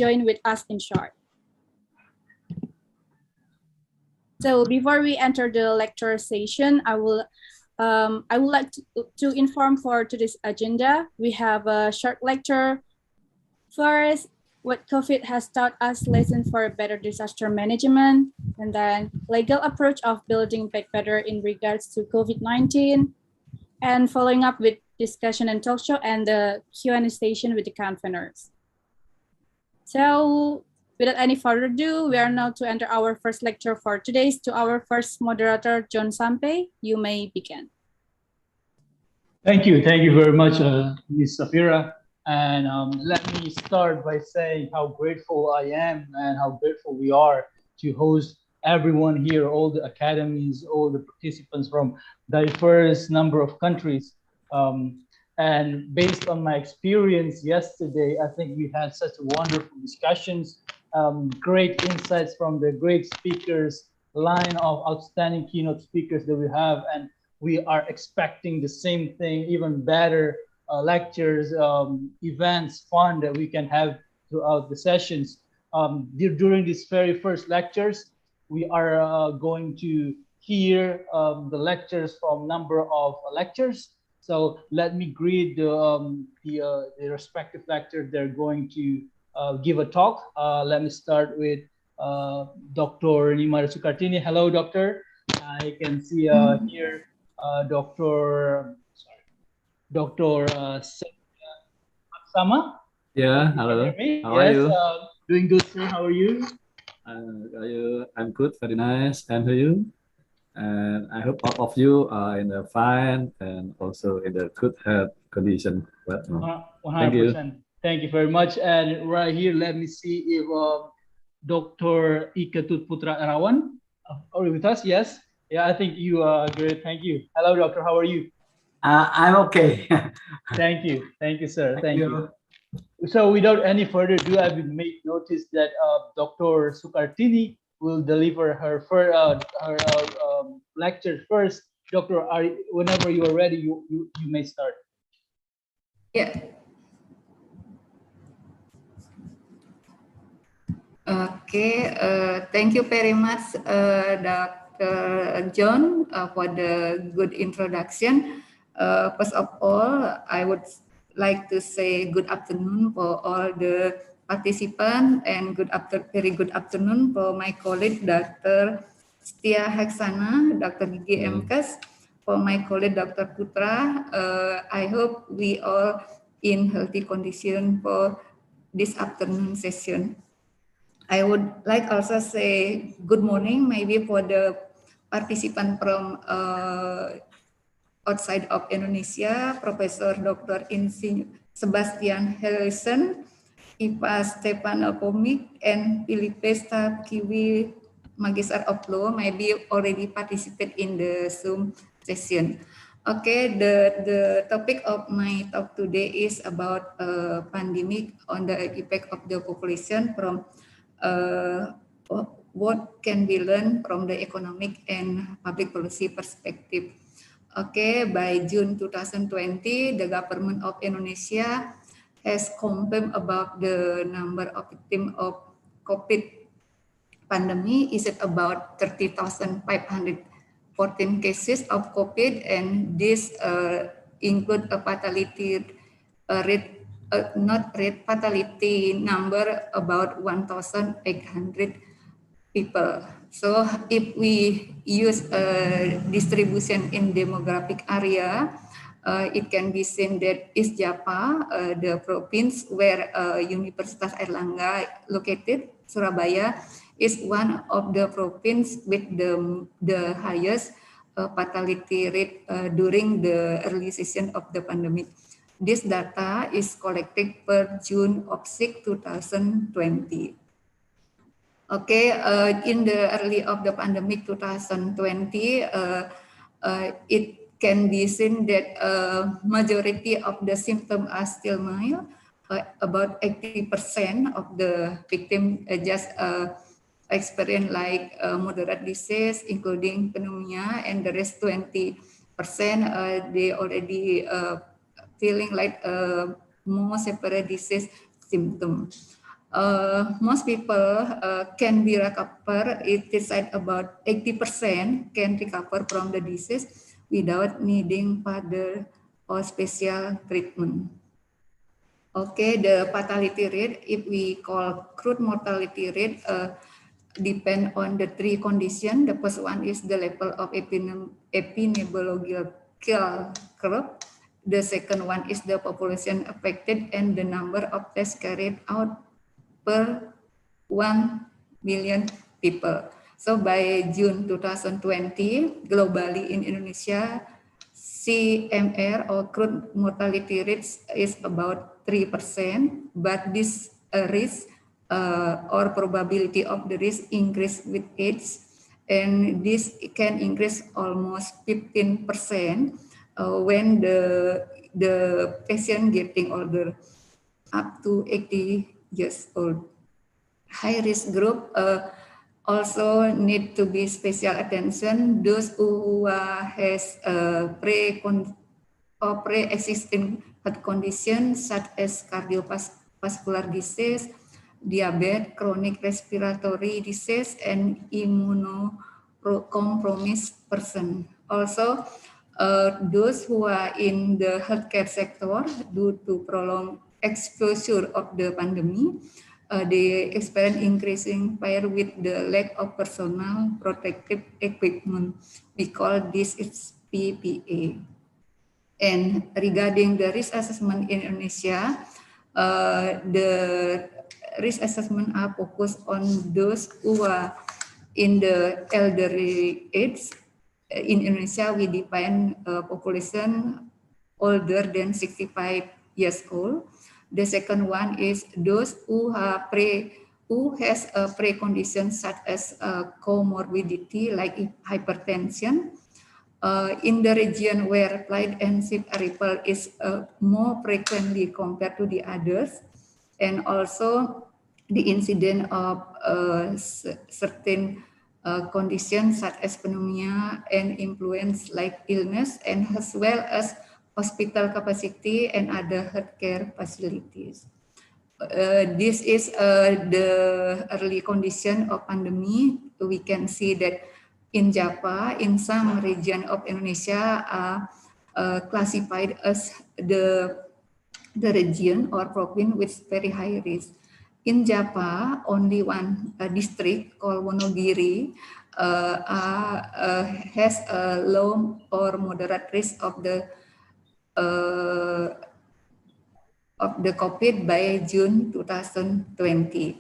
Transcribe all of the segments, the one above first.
join with us in short. So before we enter the lecture session, I would like to inform for today's agenda. We have a short lecture. First, what COVID has taught us lessons for better disaster management, and then legal approach of building back better in regards to COVID-19, and following up with discussion and talk show and the Q&A session with the conveners. So without any further ado, we are now to enter our first lecture for today. To our first moderator, John Sampe, you may begin. Thank you very much, Ms. Safira. And let me start by saying how grateful I am and how grateful we are to host everyone here, all the academies, all the participants from diverse number of countries. And based on my experience yesterday, I think we had such wonderful discussions, great insights from the great speakers, line of outstanding keynote speakers that we have, and we are expecting the same thing, even better lectures, events, fun that we can have throughout the sessions. During these very first lectures, we are going to hear the lectures from number of lectures. So let me greet the respective lectures. They're going to give a talk. Let me start with Dr. Nimar Sukartini. Hello, doctor. I can see here Dr. Sama. Yeah, hello. How are you? Doing good, sir. How are you? I'm good, very nice. And how are you? And I hope all of you are in a fine and also in a good health condition. But, 100%. Thank you. Thank you very much. And right here, let me see if Dr. Iketut Putra Erawan are with us. Yes. Yeah, I think you are great. Thank you. Hello, doctor. How are you? I'm okay. Thank you. Thank you, sir. Thank you. So without any further ado, I will make notice that Dr. Sukartini will deliver her lecture first. Doctor, whenever you are ready, you may start. Yeah. Okay. Thank you very much, Dr. John, for the good introduction. First of all, I would like to say good afternoon for all the participants and very good afternoon for my colleague, Dr. Setia Heksana, Dr. Gigi Mkes, for my colleague, Dr. Putra. I hope we all in healthy condition for this afternoon session. I would like also say good morning maybe for the participant from outside of Indonesia, Professor Dr. Sebastian Helsen, Ipa Stepanopomic, and Felipe Kiwi, Magister of Law, maybe already participate in the Zoom session. Okay, the topic of my talk today is about pandemic on the effect of the population from what can be learned from the economic and public policy perspective. Okay, by June 2020, the government of Indonesia has confirmed about the number of victims of COVID pandemic is at about 30,514 cases of COVID, and this include a fatality rate, fatality number about 1,800 people. So if we use distribution in demographic area, it can be seen that East Java, the province where Universitas Airlangga located, Surabaya, is one of the province with the highest fatality rate during the early season of the pandemic. This data is collected per June of 6, 2020. Okay, in the early of the pandemic 2020, it can be seen that majority of the symptoms are still mild. About 80% of the victims just experience like moderate disease, including pneumonia, and the rest 20% they already feeling like more severe disease symptoms. most people can be recovered. It is said about 80% can recover from the disease without needing further or special treatment. Okay, the fatality rate, if we call crude mortality rate, depend on the three conditions. The first one is the level of epidemiological curve. The second one is the population affected and the number of tests carried out per 1 million people. So by June 2020, globally in Indonesia, CMR or crude mortality rates is about 3%, but this risk or probability of the risk increase with age, and this can increase almost 15% when the patient getting older, up to 80 years old. High risk group also need to be special attention. Those who has pre-existing health conditions such as cardiovascular disease, diabetes, chronic respiratory disease, and immunocompromised person. Also, those who are in the healthcare sector due to prolonged exposure of the pandemic, they experience increasing fear with the lack of personal protective equipment. We call this is PPE. And regarding the risk assessment in Indonesia, the risk assessment are focused on those who are in the elderly age. In Indonesia, we define population older than 65 years old. The second one is those who has a precondition such as comorbidity like hypertension. In the region where flight and ship arrival is more frequently compared to the others, and also the incidence of certain conditions such as pneumonia and influenza like illness, and as well as hospital capacity and other healthcare facilities. This is the early condition of pandemic. We can see that in Java, in some region of Indonesia are classified as the region or province with very high risk. In Java, only one district called Wonogiri has a low or moderate risk of the COVID by June 2020.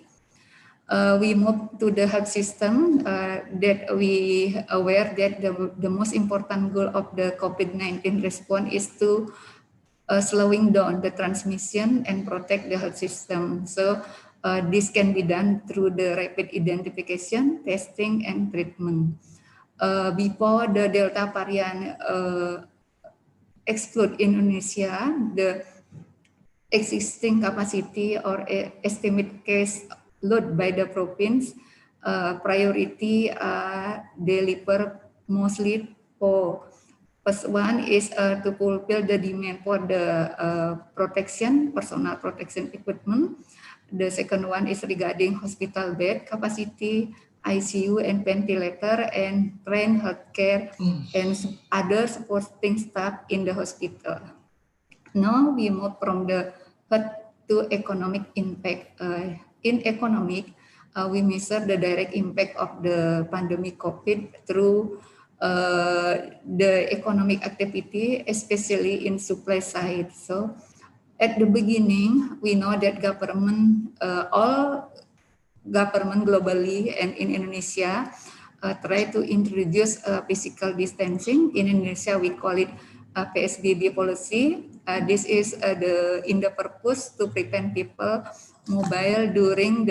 We move to the health system that we aware that the most important goal of the COVID-19 response is to slowing down the transmission and protect the health system. So this can be done through the rapid identification, testing, and treatment. Before the Delta variant explode in Indonesia, the existing capacity or estimate case load by the province priority deliver mostly for first one is to fulfill the demand for the personal protection equipment. The second one is regarding hospital bed capacity, ICU and ventilator, and trained healthcare and other supporting staff in the hospital. Now we move from the health to economic impact. In economic, we measure the direct impact of the pandemic COVID through the economic activity, especially in supply side. So at the beginning, we know that all government globally and in Indonesia try to introduce physical distancing. In Indonesia, we call it PSBB policy. This is in the purpose to prevent people mobile during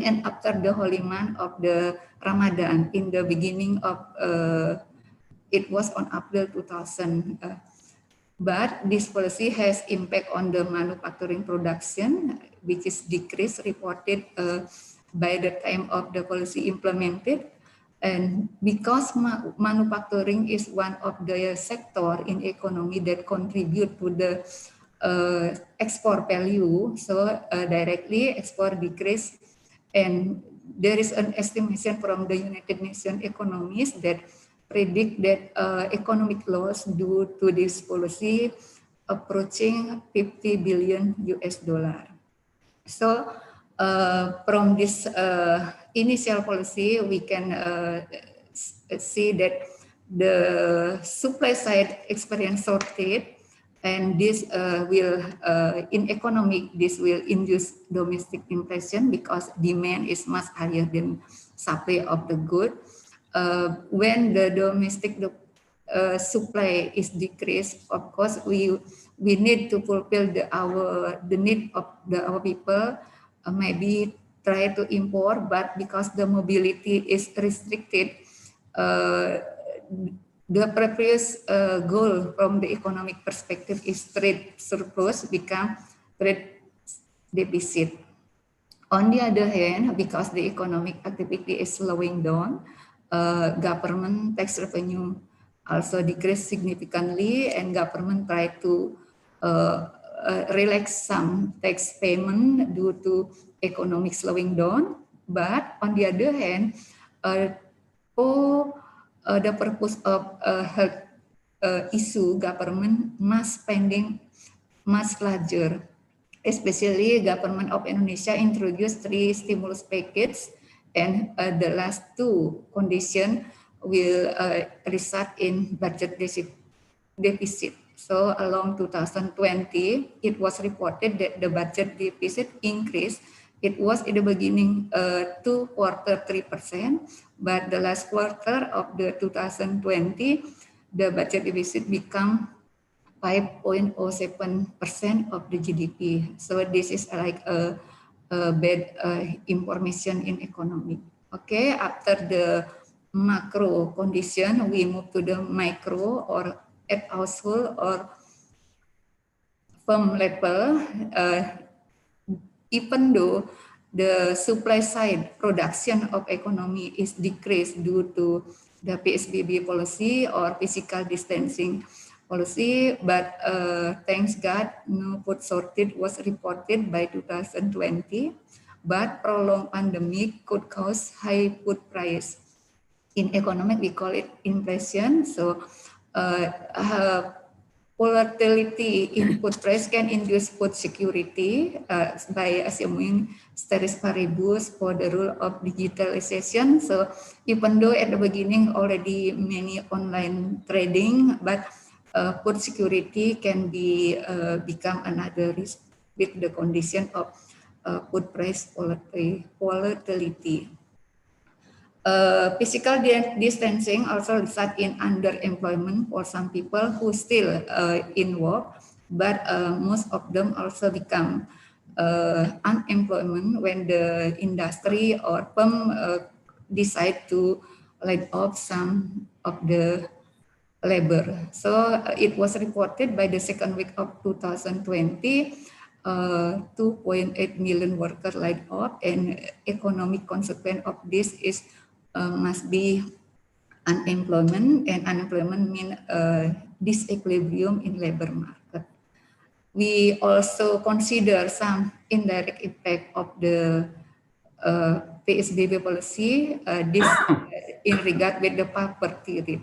and after the holy month of the Ramadan. In the beginning of it was on April 2000. But this policy has impact on the manufacturing production, which is decreased reported by the time of the policy implemented. And because manufacturing is one of the sector in economy that contribute to the export value. So directly export decrease, and there is an estimation from the United Nations economists that predict that economic loss due to this policy approaching 50 billion US dollar. So from this initial policy, we can see that the supply side experience shortage, and this will, in economic, this will induce domestic inflation because demand is much higher than supply of the good. When the domestic supply is decreased, of course, we need to fulfill the need of our people. Maybe try to import, but because the mobility is restricted, the previous goal from the economic perspective is trade surplus become trade deficit. On the other hand, because the economic activity is slowing down, government tax revenue also decreased significantly, and government try to relax some tax payment due to economic slowing down. But on the other hand, for the purpose of health issue, government must spending much larger. Especially government of Indonesia introduced 3 stimulus packages, and the last 2 conditions will result in budget deficit. So along 2020, it was reported that the budget deficit increased. It was in the beginning 2/4 3%, but the last quarter of the 2020, the budget deficit become 5.07% of the GDP. So this is like a bad information in economy. Okay, after the macro condition, we move to the micro or at household or firm level. Even though the supply side production of economy is decreased due to the PSBB policy or physical distancing policy, but thanks God, no food shortage was reported by 2020. But prolonged pandemic could cause high food price. In economic, we call it inflation. So volatility in food price can induce food security by assuming ceteris paribus for the rule of digitalization. So even though at the beginning already many online trading, but food security can be become another risk with the condition of food price volatility. Physical distancing also result in underemployment for some people who still in work, but most of them also become unemployment when the industry or firm decide to lay off some of the labor. So it was reported by the second week of 2020, 2.8 million workers laid off, and economic consequence of this is must be unemployment, and unemployment means disequilibrium in labor market. We also consider some indirect effect of the PSBB policy, this in regard with the poverty rate.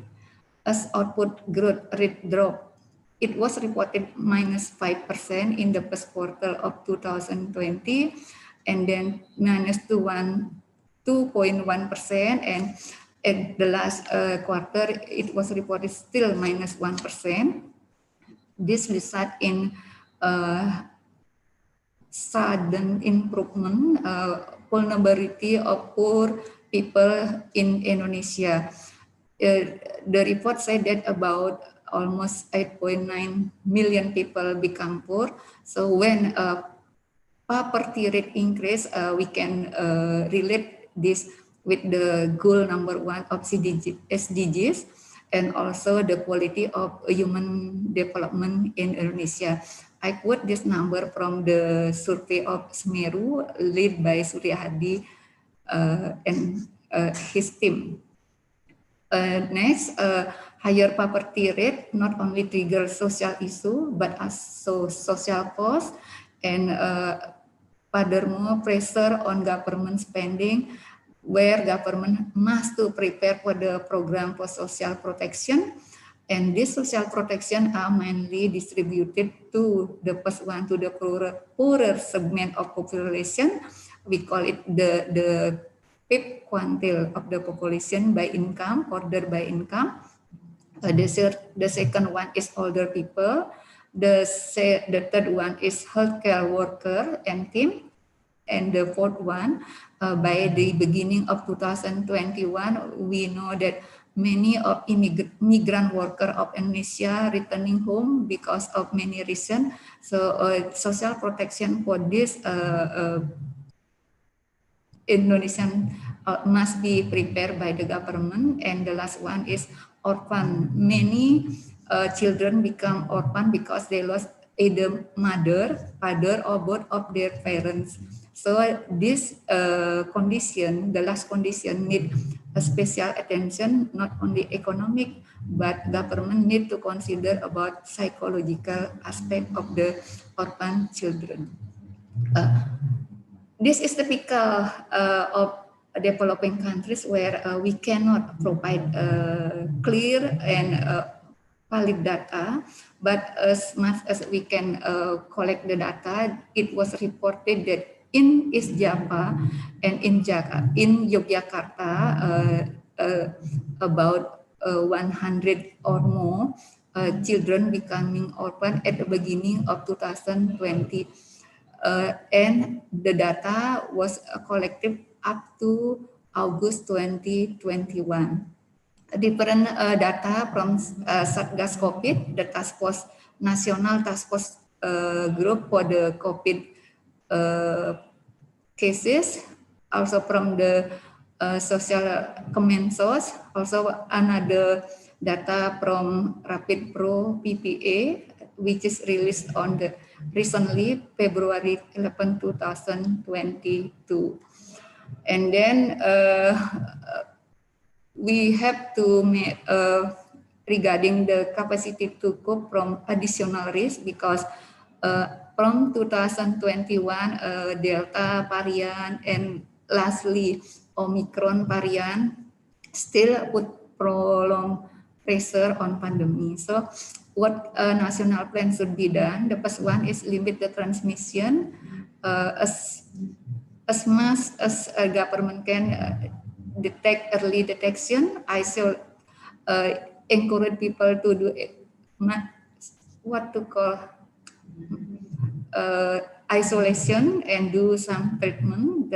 As output growth rate drop, it was reported -5% in the first quarter of 2020, and then -2.1%, and at the last quarter, it was reported still -1%. This result in sudden improvement, vulnerability of poor people in Indonesia. The report said that about almost 8.9 million people become poor. So when poverty rate increase, we can relate this with the goal number 1 of SDGs, and also the quality of human development in Indonesia. I quote this number from the survey of Semeru led by Surya Hadi and his team. Next, Higher poverty rate not only trigger social issue but also social cost, and furthermore pressure on government spending, where government must to prepare for the program for social protection, and this social protection are mainly distributed to the first one to the poorer segment of population. We call it the fifth quintile of the population by income, order by income. The second one is older people. The third one is healthcare worker and team. And the fourth one, by the beginning of 2021, we know that many of migrant workers of Indonesia returning home because of many reasons. So social protection for this Indonesian must be prepared by the government. And the last one is orphan. Many children become orphan because they lost either mother, father, or both of their parents. So this condition, the last condition, need a special attention, not only economic, but government need to consider about psychological aspect of the orphan children. This is typical of developing countries where we cannot provide clear and valid data, but as much as we can collect the data, it was reported that in East Java and in Yogyakarta, about 100 or more children becoming orphan at the beginning of 2020. And the data was collected up to August 2021. Different data from Satgas COVID, the national task force group for the COVID cases, also from the social Kemensos, also another data from Rapid Pro PPA, which is released on the recently February 11, 2022. And then we have to make regarding the capacity to cope from additional risk, because from 2021 Delta variant and lastly Omicron variant still put prolonged pressure on pandemic. So what national plan should be done? The first one is limit the transmission as much as a government can detect early detection, encourage people to do what to call isolation and do some treatment.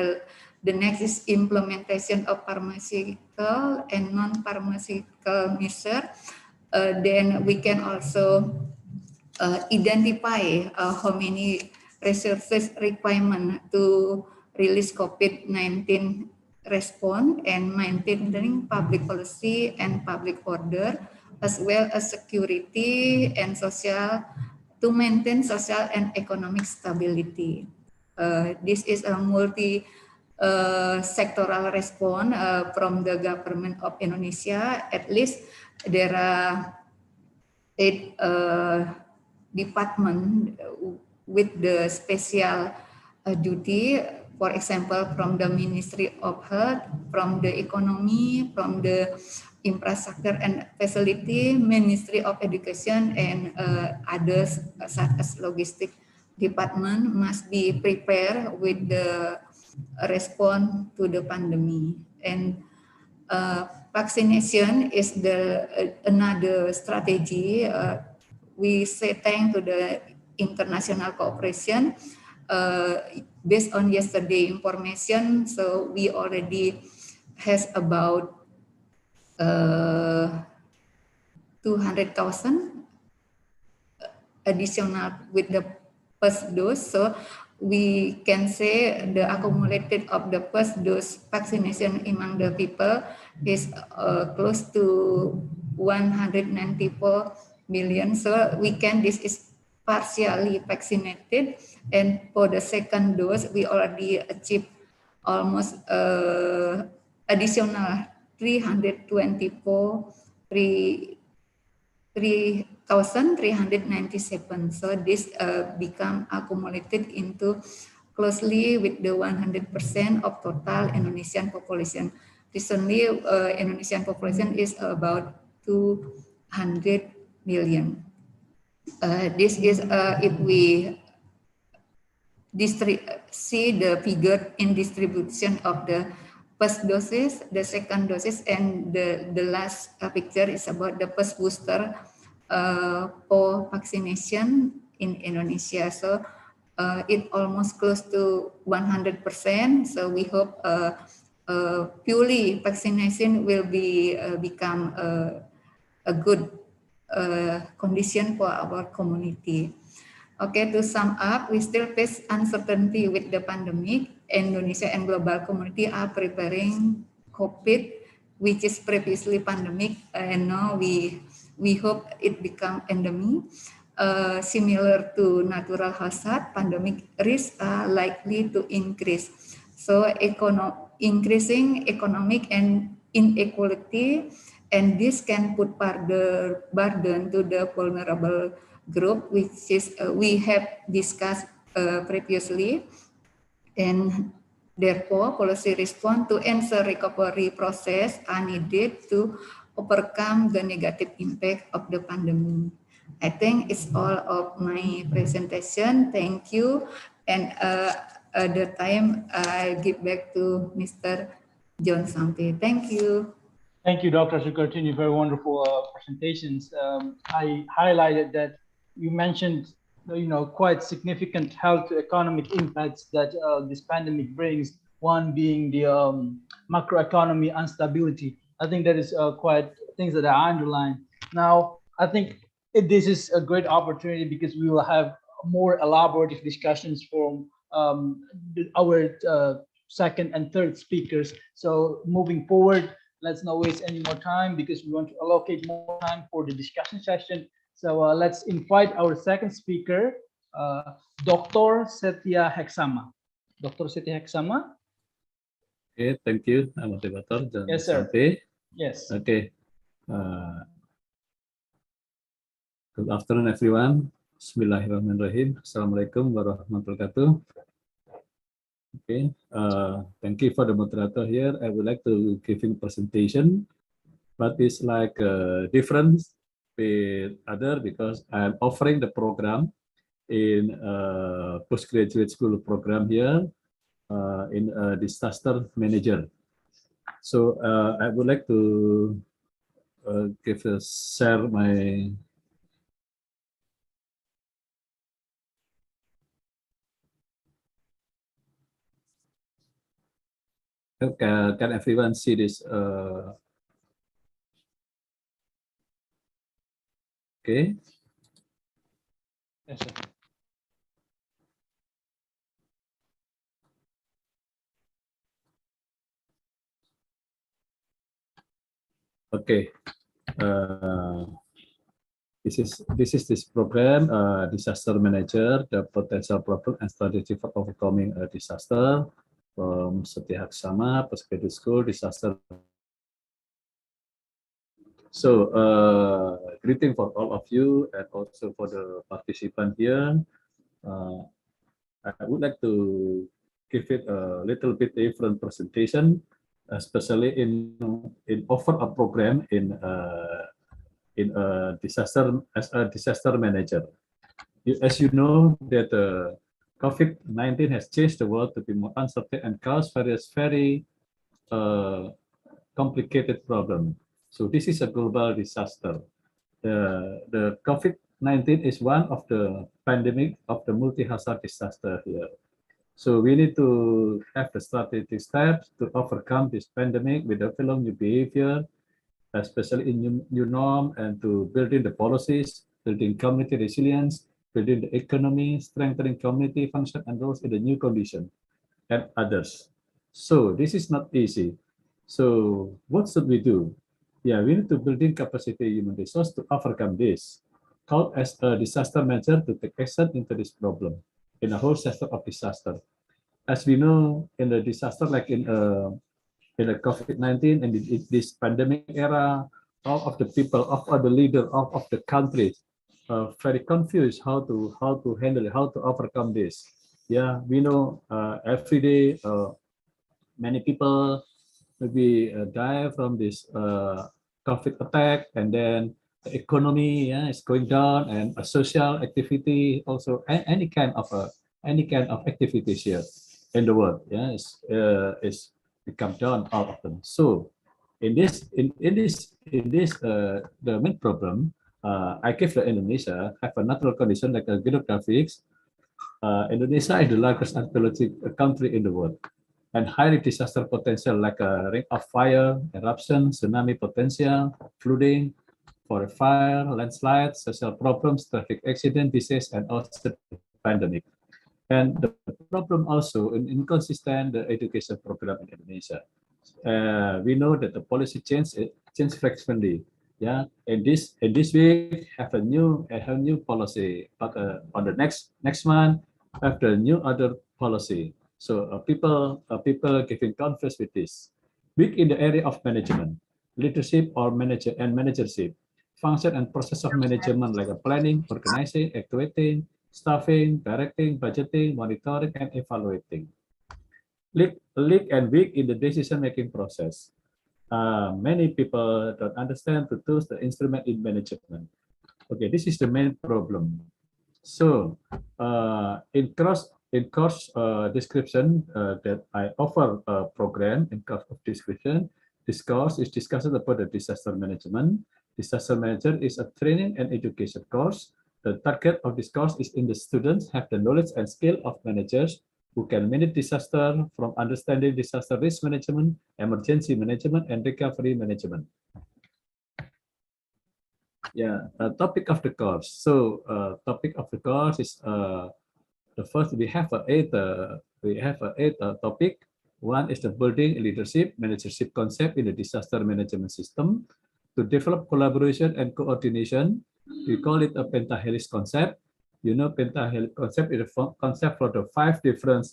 The next is implementation of pharmaceutical and non-pharmaceutical measures. Then we can also identify how many resources requirement to release COVID-19 response and maintaining public policy and public order, as well as security and social, to maintain social and economic stability. This is a multi-sectoral response from the government of Indonesia. At least there are 8 departments with the special duty. For example, from the Ministry of Health, from the Economy, from the Infrastructure and Facility, Ministry of Education, and others such as Logistic Department must be prepared with the response to the pandemic. And vaccination is another strategy. We say thanks to the international cooperation. Based on yesterday information, so we already has about 200,000 additional with the first dose. So we can say the accumulated of the first dose vaccination among the people is close to 194 million. So we can, this is partially vaccinated, and for the second dose we already achieved almost additional 324 3,397. So this become accumulated into closely with the 100% of total Indonesian population. Recently, Indonesian population is about 200 million. This is if we see the figure in distribution of the first doses, the second doses, and the last picture is about the first booster for vaccination in Indonesia. So it almost close to 100%. So we hope purely vaccination will be become a good condition for our community. Okay, to sum up, we still face uncertainty with the pandemic. Indonesia and global community are preparing COVID, which is previously pandemic, and now we hope it become endemic. Similar to natural hazard, pandemic risks are likely to increase. So increasing economic and inequality, and this can put further burden to the vulnerable group, which is we have discussed previously, and therefore policy response to ensure recovery process are needed to overcome the negative impact of the pandemic. I think it's all of my presentation. Thank you, and at the time I give back to Mr. John Sampe. Thank you. Thank you, Dr. Sukartini. Very wonderful presentations. I highlighted that you mentioned, quite significant health economic impacts that this pandemic brings. One being the macroeconomy instability. I think that is quite things that I underline. Now, I think this is a great opportunity because we will have more elaborative discussions from our second and third speakers. So moving forward, let's not waste any more time because we want to allocate more time for the discussion session. So let's invite our second speaker, Dr. Setia Heksama. Dr. Setia Heksama. Okay, thank you, Moderator. Yes, sir. Sampai. Yes. Okay. Good afternoon, everyone. Bismillahirrahmanirrahim. Assalamualaikum warahmatullahi wabarakatuh. Okay, thank you for the moderator here. I would like to give a presentation, but it's like different with other because I'm offering the program in postgraduate school program here in disaster manager. So I would like to share my can everyone see this? Okay. Yes, sir. Okay. This is this program, disaster manager, the potential problem and strategy for overcoming a disaster from Setia Heksama, postgraduate school, disaster. So, greeting for all of you and also for the participant here. I would like to give it a little bit different presentation, especially in offer a program in a disaster as a disaster manager. As you know that COVID-19 has changed the world to be more uncertain and cause various very complicated problems. So this is a global disaster. The COVID-19 is one of the pandemic of the multi-hazard disaster here. So we need to have the strategic steps to overcome this pandemic with developing new behavior, especially in new norm, and to building the policies, building community resilience, building the economy, strengthening community function and roles in the new condition, and others. So this is not easy. So what should we do? Yeah, we need to building capacity human resource to overcome this, called as a disaster manager to take action into this problem in a whole sector of disaster. As we know, in the disaster like in the COVID-19 and in this pandemic era, all of the people, of the leader of the country, very confused how to handle it, how to overcome this. Yeah, we know every day many people maybe die from this COVID attack, and then the economy, yeah, is going down, and a social activity also, any kind of activities here in the world, yeah, is become down, all of them. So in this the main problem, I give the Indonesia have a natural condition like a geographics. Indonesia is the largest archaeological country in the world, and highly disaster potential like a ring of fire, eruption, tsunami potential, flooding, forest fire, landslides, social problems, traffic accident, disease, and also pandemic. And the problem also in inconsistent the education program in Indonesia. We know that the policy change frequently. Yeah, in this week have a new policy, but on the next month have the new other policy. So people getting confused with this. Weak in the area of management, leadership or managership, function and process of management like a planning, organizing, actuating, staffing, directing, budgeting, monitoring, and evaluating. Leak and weak in the decision-making process. Many people don't understand the tools, the instrument in management. Okay, this is the main problem. So in course description that I offer a program in course of description, this course is discussed about the disaster management. Disaster manager is a training and education course. The target of this course is in the students have the knowledge and skill of managers who can manage disaster, from understanding disaster risk management, emergency management, and recovery management. Yeah, topic of the course. So topic of the course is the first we have eight topic. One is the building leadership managership concept in the disaster management system. To develop collaboration and coordination, we call it a pentahelix concept. You know, pentahelix concept is a concept for the 5 different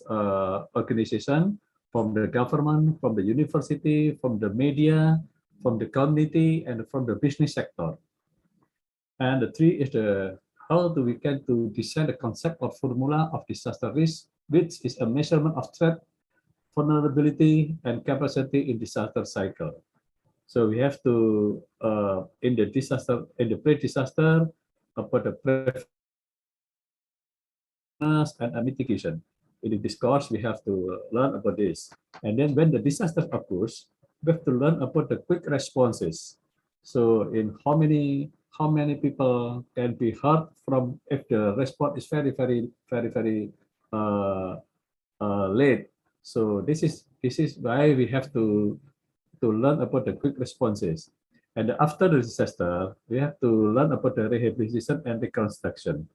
organizations, from the government, from the university, from the media, from the community, and from the business sector. And the 3 is the how do we can to design the concept of formula of disaster risk, which is a measurement of threat, vulnerability, and capacity in disaster cycle. So we have to in the pre-disaster, about the preparedness and mitigation. In this course, we have to learn about this. And then when the disaster occurs, we have to learn about the quick responses. So in how many people can be hurt from if the response is very late. So this is why we have to learn about the quick responses. And after the disaster, we have to learn about the rehabilitation and reconstruction.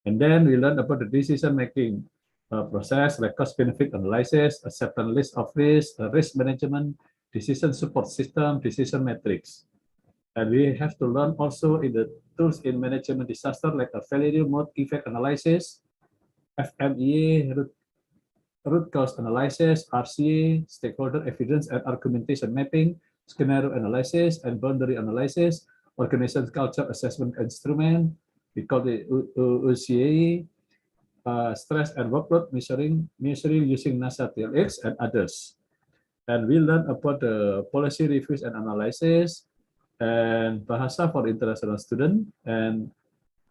And then we learn about the decision-making process like cost-benefit analysis, acceptance list of risk management, decision support system, decision matrix. And we have to learn also in the tools in management disaster like a failure mode effect analysis, FMEA, root cause analysis, RCA, stakeholder evidence and argumentation mapping, scenario analysis and boundary analysis, organization culture assessment instrument, we call it UCA, stress and workload measuring using NASA TLX and others. And we learn about the policy reviews and analysis, and Bahasa for international student, and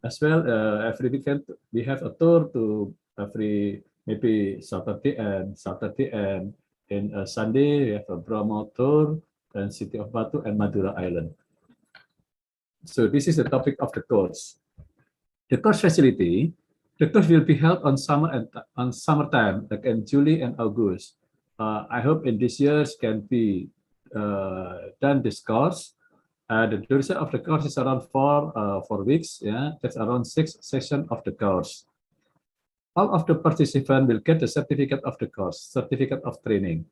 as well every weekend we have a tour to every maybe Saturday and in Sunday we have a Bromo tour and City of Batu and Madura Island. So this is the topic of the course. The course facility, the course will be held on summertime, like in July and August. I hope in this year can be done this course. The duration of the course is around 4 weeks. Yeah, that's around 6 sessions of the course. All of the participants will get the certificate of the course, certificate of training.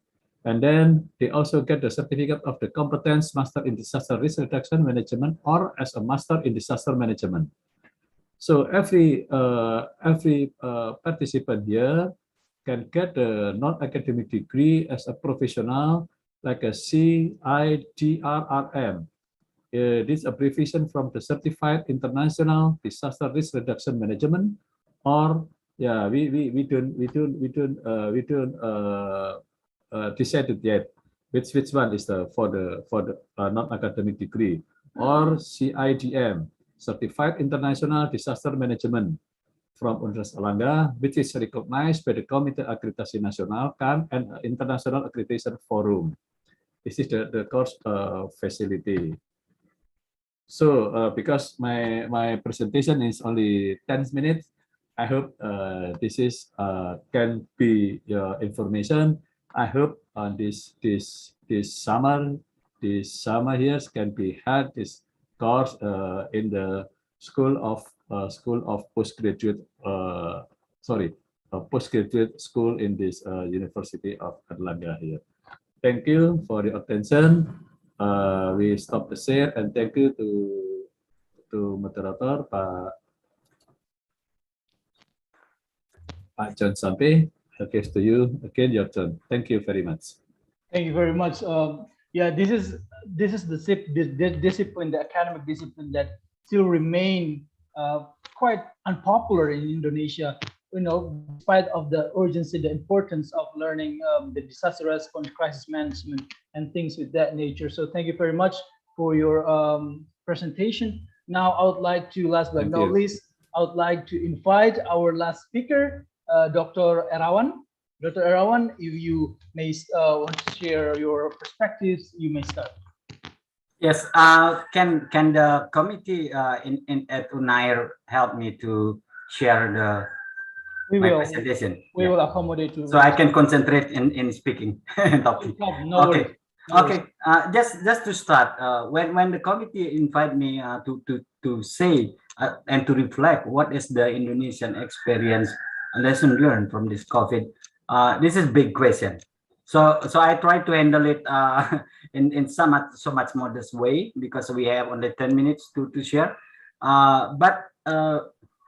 And then they also get the certificate of the competence master in disaster risk reduction management or as a master in disaster management. So every participant here can get a non-academic degree as a professional like a CIDRRM. this abbreviation from the Certified International Disaster Risk Reduction Management, or yeah, we don't decided yet which one is the for the non-academic degree, or CIDM, Certified International Disaster Management from Universitas Erlangga, which is recognized by the Comité Akreditasi Nasional (CAN) and International Accreditation Forum. This is the course facility. So because my presentation is only 10 minutes, I hope this is can be your information. I hope this summer here can be had this course in the School of Postgraduate Postgraduate School in this University of Erlangga here. Thank you for your attention. We stop the share, and thank you to moderator Pak John Sampe. I give to you again your turn. Thank you very much. Thank you very much. Yeah, this is the discipline, the academic discipline that still remain quite unpopular in Indonesia. You know, despite of the urgency, the importance of learning the disaster response, crisis management, and things with that nature. So thank you very much for your presentation. Now I would like to, last but not least, I would like to invite our last speaker, Dr. Erawan. Dr. Erawan, if you may want to share your perspectives, you may start. Yes, can the committee at UNAIR help me to share my presentation? We will accommodate you. So I can concentrate in speaking and talking. No okay. Okay. Just to start, when the committee invited me to say and to reflect what is the Indonesian experience, lesson learned from this COVID, this is big question. So I try to handle it in so much modest way, because we have only 10 minutes to share. But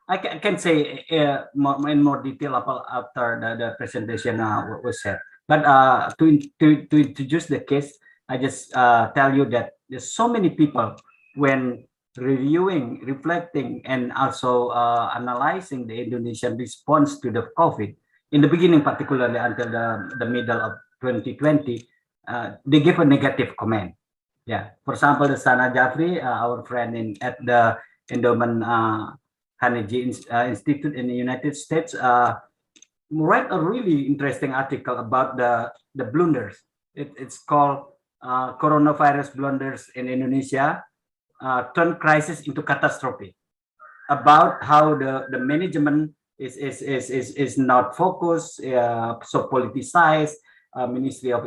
I can say in more detail after the presentation was said. But to introduce the case, I just tell you that there's so many people when reviewing, reflecting, and also analyzing the Indonesian response to the COVID in the beginning, particularly until the middle of 2020, they give a negative comment. Yeah, for example, the Sana Jafri, our friend at the Endowment Carnegie Institute in the United States, write a really interesting article about the blunders. It's called Coronavirus Blunders in Indonesia Turn Crisis into Catastrophe, about how the management is not focused, so politicized. Ministry of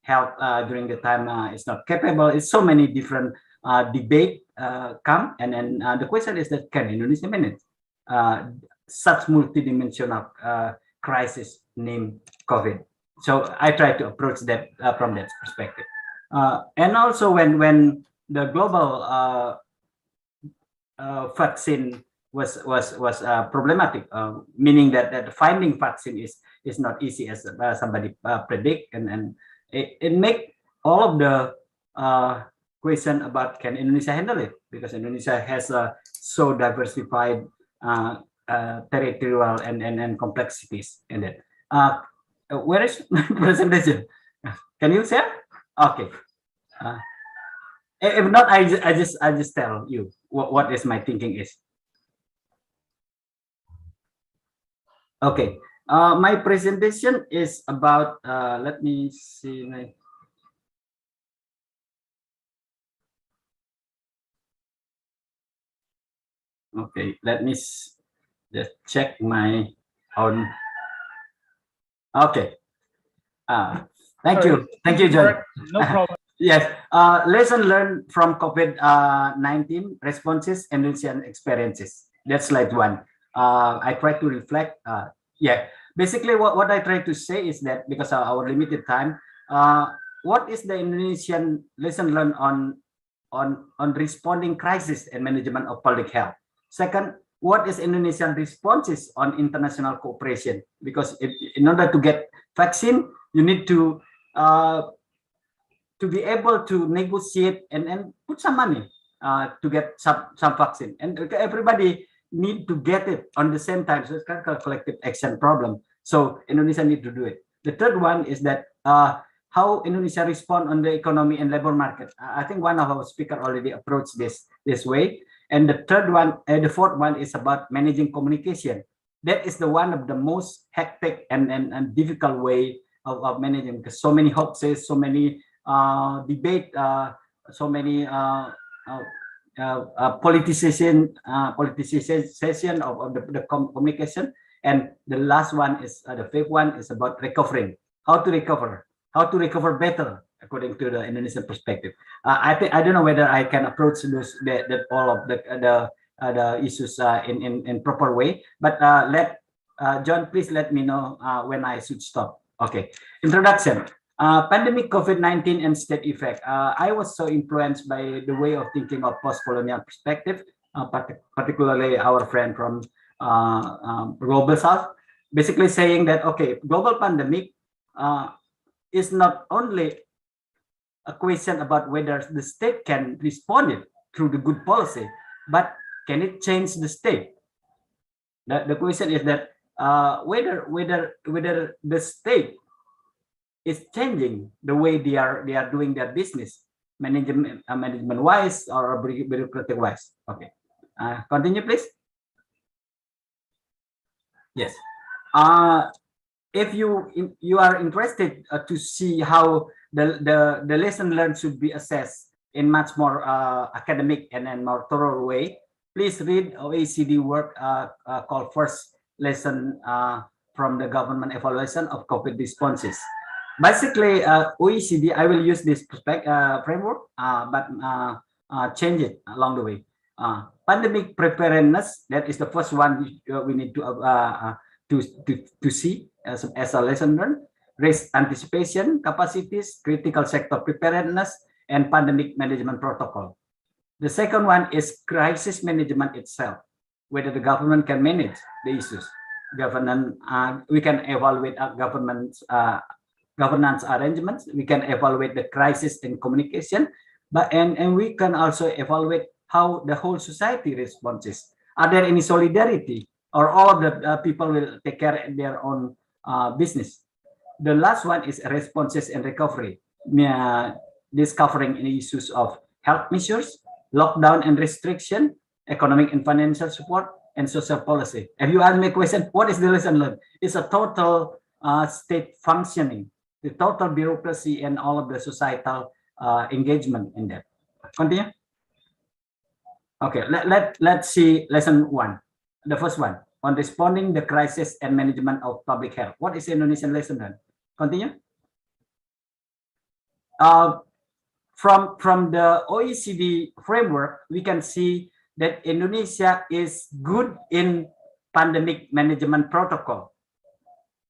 Health during the time is not capable. It's so many different debate come, and then the question is that can Indonesia manage such multidimensional crisis named COVID? So I try to approach that from that perspective, and also when the global vaccine was problematic, meaning that finding vaccine is not easy as somebody predict, and it make all of the question about can Indonesia handle it, because Indonesia has a so diversified territorial and complexities in it. Where is my presentation? Can you share? Okay. If not, I just tell you what is my thinking is. Okay. My presentation is about. Let me see. Okay, let me just check my own. Okay. Thank you, John. No problem. Yes. Lesson learned from COVID-19 responses and Indonesian experiences. That's slide 1. I try to reflect. Yeah. Basically, what I try to say is that because of our limited time, what is the Indonesian lesson learned on responding crisis and management of public health? Second, what is Indonesian responses on international cooperation? Because in order to get vaccine, you need to to be able to negotiate and put some money to get some vaccine, and everybody need to get it on the same time. So it's kind of a collective action problem. So Indonesia need to do it. The third one is that how Indonesia respond on the economy and labor market. I think one of our speakers already approached this way. And the third one, the fourth one is about managing communication. That is the one of the most hectic and difficult way of managing, because so many hoaxes, so many debate, so many politicization of the communication. And the last one is the fifth one is about recovering. How to recover better according to the Indonesian perspective. I don't know whether I can approach all of the issues in proper way, but John, please let me know when I should stop. Okay. Introduction. Pandemic COVID-19 and state effect. I was so influenced by the way of thinking of post-colonial perspective, particularly our friend from Global South, basically saying that, okay, global pandemic is not only a question about whether the state can respond it through the good policy, but can it change the state? The question is that whether the state is changing the way they are doing their business, management wise or bureaucratic wise. Okay, continue please. Yes. If you are interested to see how the lesson learned should be assessed in much more academic and more thorough way, please read OECD work called First Lesson from the Government Evaluation of COVID Responses. Basically, OECD, I will use this framework, but change it along the way. Pandemic preparedness, that is the first one we need to see as a lesson learned. Risk anticipation, capacities, critical sector preparedness, and pandemic management protocol. The second one is crisis management itself, whether the government can manage the issues. We can evaluate governance arrangements. We can evaluate the crisis in communication, and we can also evaluate how the whole society responds. Are there any solidarity, or all of the people will take care of their own business? The last one is responses and recovery, discovering the issues of health measures, lockdown and restriction, economic and financial support, and social policy. If you ask me a question, what is the lesson learned? It's a total state functioning, the total bureaucracy and all of the societal engagement in that. Continue. Okay, let's see lesson one. The first one on responding the crisis and management of public health. What is Indonesian lesson learned? Continue. From the OECD framework, we can see that Indonesia is good in pandemic management protocol.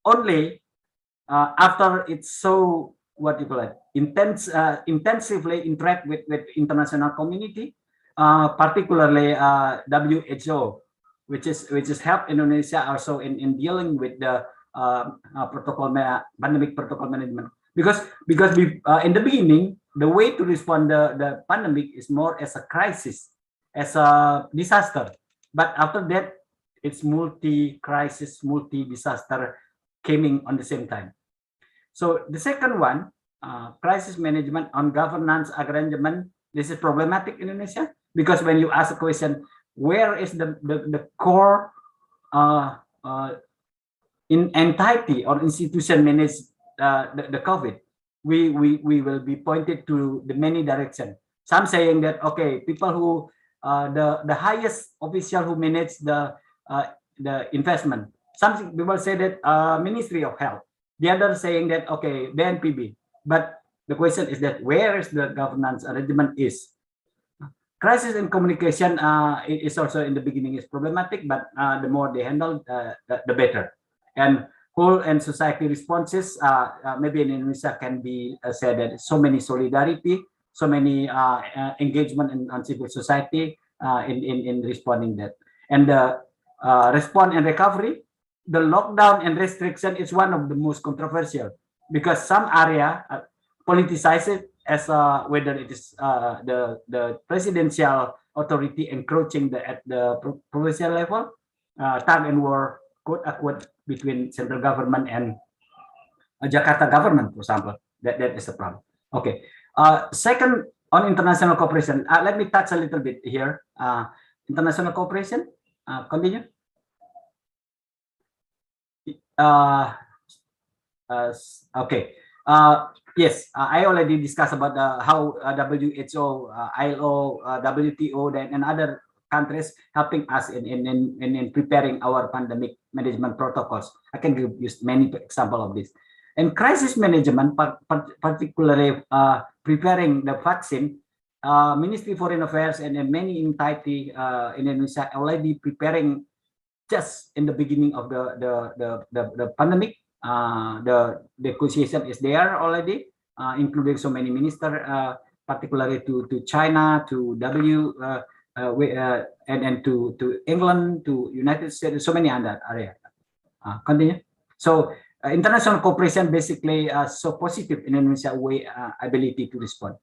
Only after it's so, what you call it, intensively interact with international community, particularly WHO, which is help Indonesia also in dealing with the pandemic protocol management, because we in the beginning, the way to respond the pandemic is more as a crisis, as a disaster, but after that it's multi-crisis, multi-disaster coming on the same time. So the second one, crisis management on governance arrangement, this is problematic in Indonesia, because when you ask a question, where is the core in entity or institution manage the COVID, we will be pointed to the many directions. Some saying that, okay, people who the highest official who manage the investment. Some people say that Ministry of Health. The other saying that, okay, BNPB. But the question is that where is the governance arrangement is? Crisis and communication is also in the beginning is problematic, but the more they handle, the better. And whole and society responses, maybe in Indonesia can be said that so many solidarity, so many engagement in civil society in responding that. And the response and recovery, the lockdown and restriction is one of the most controversial, because some area politicize it as whether it is the presidential authority encroaching at the provincial level, tug and war, quote unquote, between central government and Jakarta government, for example. That is a problem. Okay. Second, on international cooperation, let me touch a little bit here. International cooperation, continue. Okay. Yes, I already discussed about how WHO, ILO, WTO, and other countries helping us in preparing our pandemic management protocols. I can use many examples of this. And crisis management, particularly preparing the vaccine, Ministry of Foreign Affairs and many entity in Indonesia already preparing just in the beginning of the pandemic. The negotiation is there already, including so many ministers, particularly to China, to and to England, to United States, so many other areas. Continue. So international cooperation basically so positive in Indonesia way ability to respond.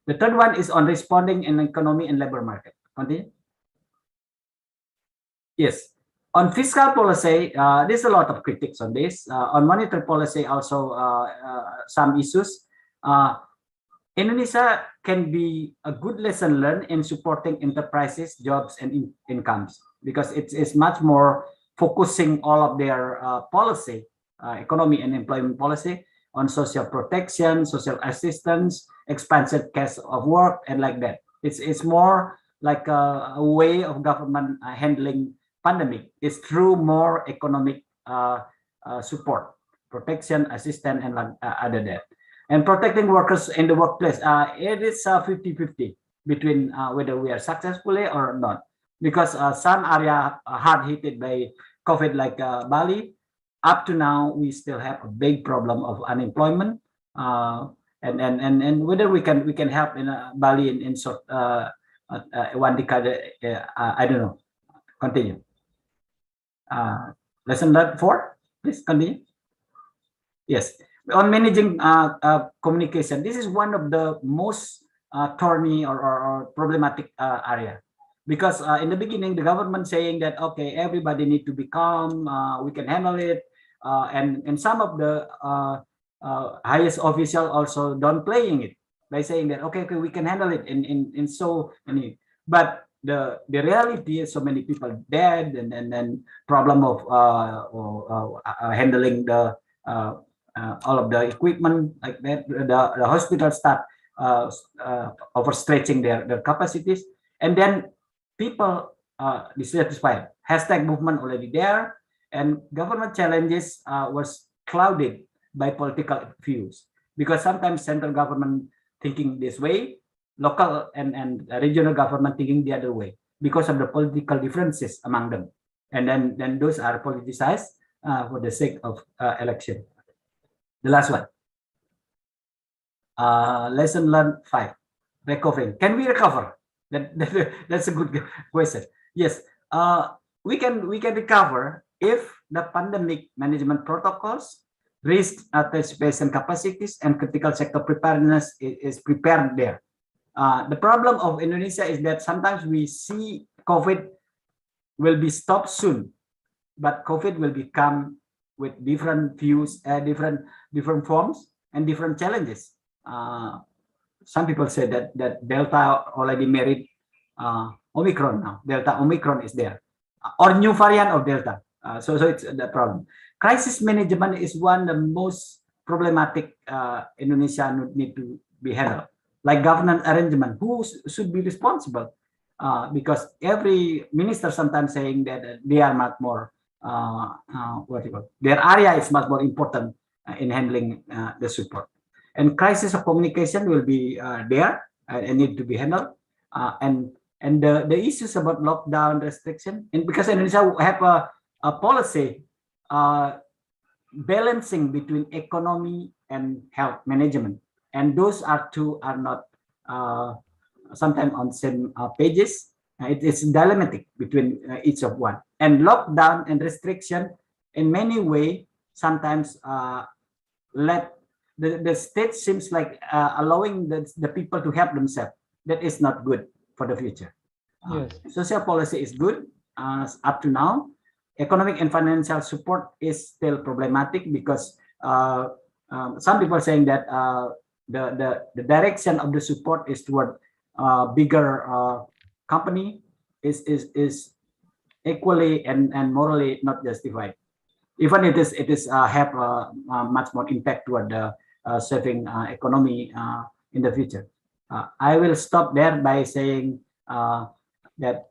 The third one is on responding in economy and labor market. Continue. Yes. On fiscal policy, there's a lot of critics on this. On monetary policy, also some issues. Indonesia can be a good lesson learned in supporting enterprises, jobs, and incomes, because it's much more focusing all of their policy, economy and employment policy on social protection, social assistance, expansive cash of work, and like that. It's more like a way of government handling pandemic is through more economic support, protection, assistance, and other that. And protecting workers in the workplace, it is 50-50 between whether we are successfully or not. Because some area hard hit by COVID, like Bali, up to now we still have a big problem of unemployment, and whether we can help in Bali in short one decade, I don't know. Continue. Lesson learned 4, please continue. Yes, on managing communication, this is one of the most thorny or problematic area, because in the beginning the government saying that okay, everybody need to be calm, we can handle it, and some of the highest official also downplaying it by saying that okay, we can handle it in so many, but the reality is so many people dead, and then problem of handling the all of the equipment like that. The hospital start overstretching their capacities, and then people dissatisfied. Hashtag movement already there, and government challenges was clouded by political views, because sometimes central government thinking this way, local and regional government thinking the other way because of the political differences among them, and then those are politicized for the sake of election. The last one, lesson learned 5, recovering. Can we recover? That's a good question. Yes, we can recover if the pandemic management protocols, risk anticipation capacities, and critical sector preparedness is prepared there. The problem of Indonesia is that sometimes we see COVID will be stopped soon, but COVID will become with different views, different forms and different challenges. Some people say that Delta already married Omicron now. Delta Omicron is there, or new variant of Delta. So it's the problem. Crisis management is one of the most problematic Indonesia need to be handled. Like governance arrangement, who should be responsible? Because every minister sometimes saying that they are much more their area is much more important in handling the support. And crisis of communication will be there and need to be handled. And the issues about lockdown restriction, and because Indonesia have a policy balancing between economy and health management, and those two are not sometimes on same pages. It's dilemmatic between each of one. And lockdown and restriction in many ways sometimes let the state seems like allowing the people to help themselves. That is not good for the future. Yes. Social policy is good up to now. Economic and financial support is still problematic because some people are saying that the direction of the support is toward bigger company is equally and morally not justified. Even it is have much more impact toward the saving economy in the future. I will stop there by saying that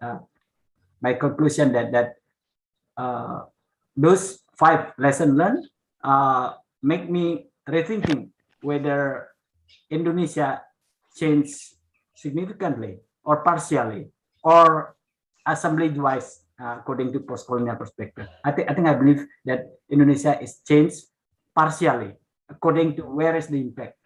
my conclusion that those 5 lessons learned make me rethinking whether Indonesia changed significantly or partially or assemblage-wise according to post-colonial perspective. I believe that Indonesia is changed partially according to where is the impact.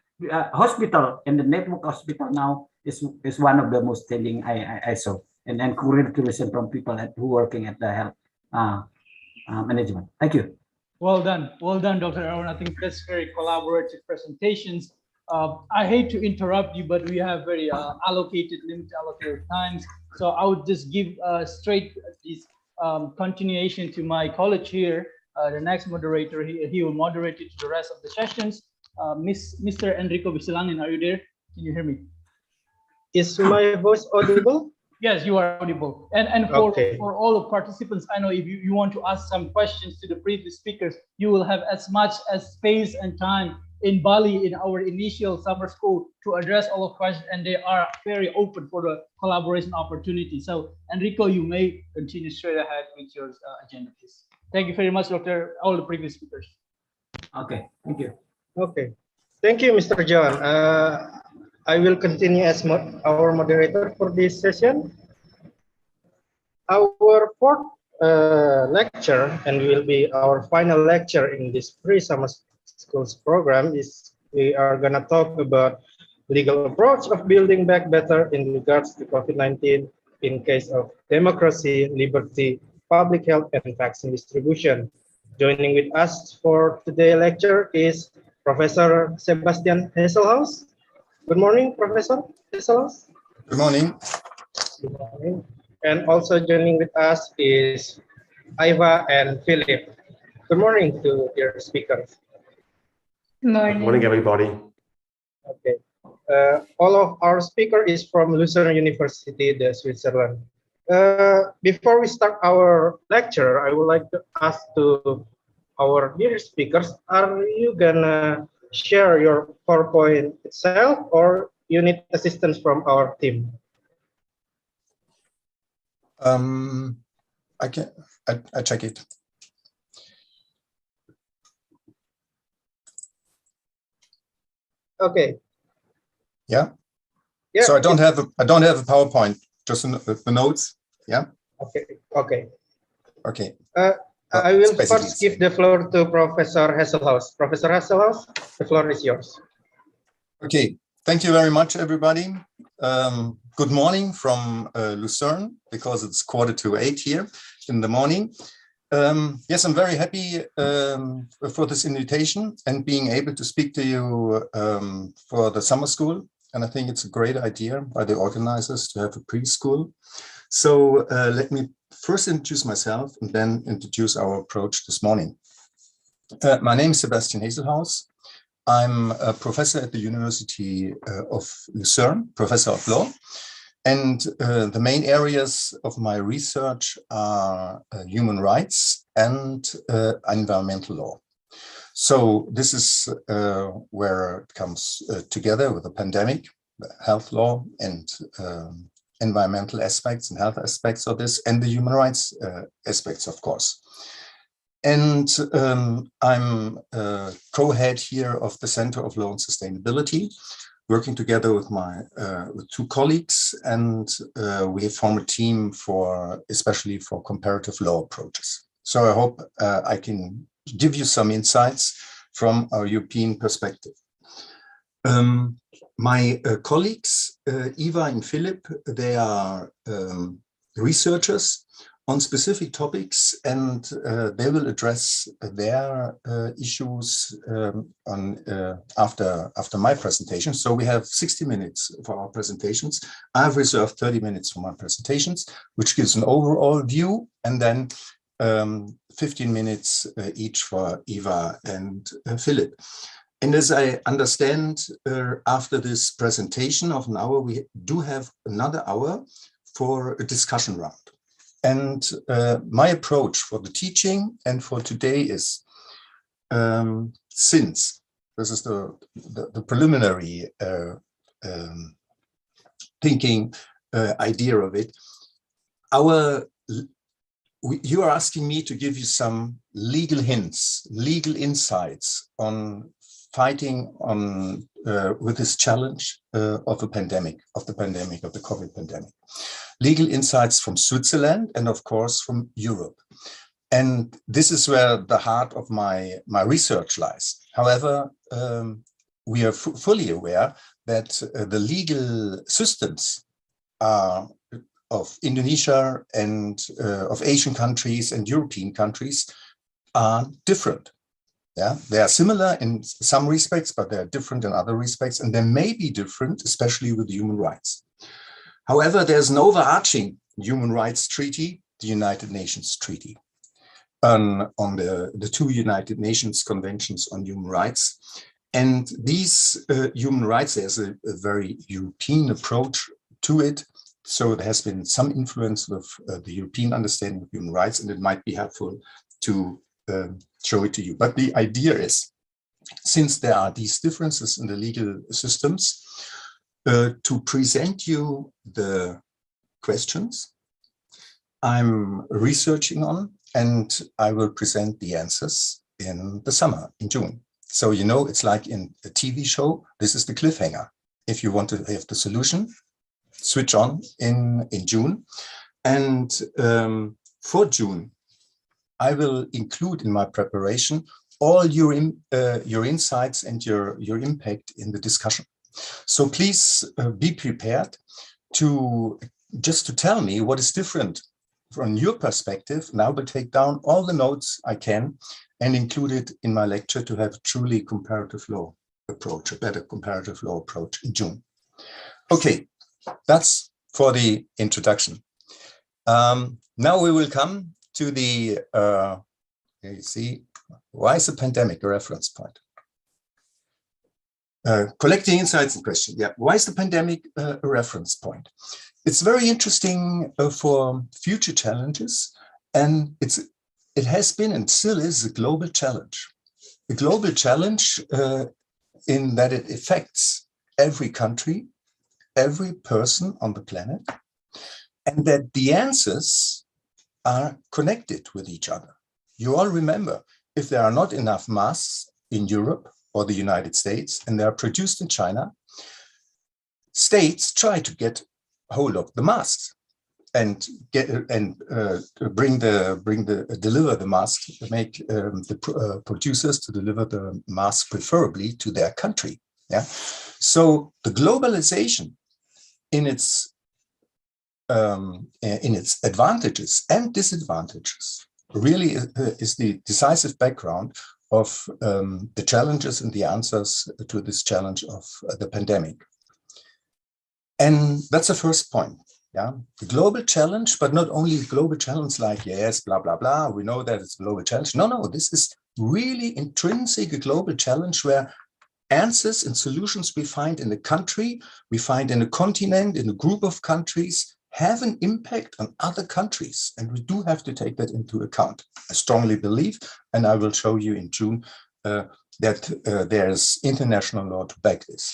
Hospital and the network hospital now is one of the most telling I saw, and congratulations from people who working at the health management. Thank you. Well done, Dr. Erawan. I think that's very collaborative presentations. I hate to interrupt you, but we have very limited allocated times. So I would just give straight this continuation to my colleague here, the next moderator. He will moderate it to the rest of the sessions. Mr. Enrico Bisilangin, are you there? Can you hear me? Is my voice audible? Yes, you are audible. And for all the participants, I know if you want to ask some questions to the previous speakers, you will have as much as space and time in Bali in our initial summer school to address all of questions, and they are very open for the collaboration opportunity. So Enrico, you may continue straight ahead with your agenda, please. Thank you very much, Dr. All the previous speakers. Okay, thank you. Okay, thank you, Mr. John. I will continue as our moderator for this session. Our 4th lecture, and will be our final lecture in this pre-summer schools program, is we are going to talk about legal approach of building back better in regards to COVID-19 in case of democracy, liberty, public health, and vaccine distribution. Joining with us for today's lecture is Professor Sebastian Hesselhaus. Good morning, Professor Hesselhaus. Good morning. Good morning. And also joining with us is Iva and Philip. Good morning to dear speakers. Good morning. Good morning, everybody. Okay. All of our speaker is from Lucerne University, the Switzerland. Before we start our lecture, I would like to ask to our dear speakers, are you gonna share your PowerPoint itself, or you need assistance from our team? I check it. Okay. Yeah. Yeah. So I don't have a PowerPoint, just the notes. Yeah. Okay. Okay. Okay. I will first give the floor to Professor Hesselhaus. Professor Hesselhaus, the floor is yours. Okay. Thank you very much, everybody. Good morning from Lucerne, because it's 7:45 here in the morning. Yes, I'm very happy for this invitation and being able to speak to you for the summer school. And I think it's a great idea by the organizers to have a preschool. So let me first introduce myself and then introduce our approach this morning. My name is Sebastian Hesselhaus. I'm a professor at the University of Lucerne, professor of law. And the main areas of my research are human rights and environmental law. So this is where it comes together with the pandemic, the health law, and environmental aspects and health aspects of this, and the human rights aspects, of course. And I'm co-head here of the Center of Law and Sustainability, working together with my with 2 colleagues, and we form a team especially for comparative law approaches. So I hope I can give you some insights from our European perspective. My colleagues, Eva and Philip, they are researchers on specific topics, and they will address their issues after my presentation. So we have 60 minutes for our presentations. I've reserved 30 minutes for my presentations, which gives an overall view, and then 15 minutes each for Eva and Philip. And as I understand, after this presentation of an hour, we do have another hour for a discussion round. And my approach for the teaching and for today is, since this is the preliminary thinking idea of it, you are asking me to give you some legal hints, legal insights on fighting on with this challenge of the pandemic, of the COVID pandemic. Legal insights from Switzerland and of course from Europe. And this is where the heart of my research lies. However, we are fully aware that the legal systems of Indonesia and of Asian countries and European countries are different. Yeah, they are similar in some respects, but they are different in other respects, and they may be different, especially with human rights. However, there's an overarching human rights treaty, the United Nations Treaty, on the two United Nations Conventions on Human Rights. And these human rights, there's a very European approach to it. So there has been some influence of the European understanding of human rights, and it might be helpful to show it to you. But the idea is, since there are these differences in the legal systems, to present you the questions I'm researching on, and I will present the answers in the summer, in June. So, you know, it's like in a TV show, this is the cliffhanger. If you want to have the solution, switch on in June. And for June, I will include in my preparation all your insights and your impact in the discussion. So please be prepared to tell me what is different from your perspective, and I will take down all the notes I can and include it in my lecture to have a truly comparative law approach, a better comparative law approach in June. Okay, that's for the introduction. Now we will come to the, here you see, why is the pandemic a reference point? Collecting insights and questions. Yeah, why is the pandemic a reference point? It's very interesting for future challenges, and it has been and still is a global challenge. A global challenge in that it affects every country, every person on the planet, and that the answers are connected with each other. You all remember, if there are not enough masks in Europe or the United States, and they are produced in China, states try to get hold of the masks and deliver the masks, make the producers to deliver the masks preferably to their country. Yeah, so the globalization in its advantages and disadvantages really is the decisive background of the challenges and the answers to this challenge of the pandemic. And that's the first point. Yeah, the global challenge, but not only global challenge like, yes, blah, blah, blah, we know that it's a global challenge. No, this is really intrinsic, a global challenge where answers and solutions we find in a country, we find in a continent, in a group of countries, have an impact on other countries. And we do have to take that into account. I strongly believe, and I will show you in June, that there's international law to back this.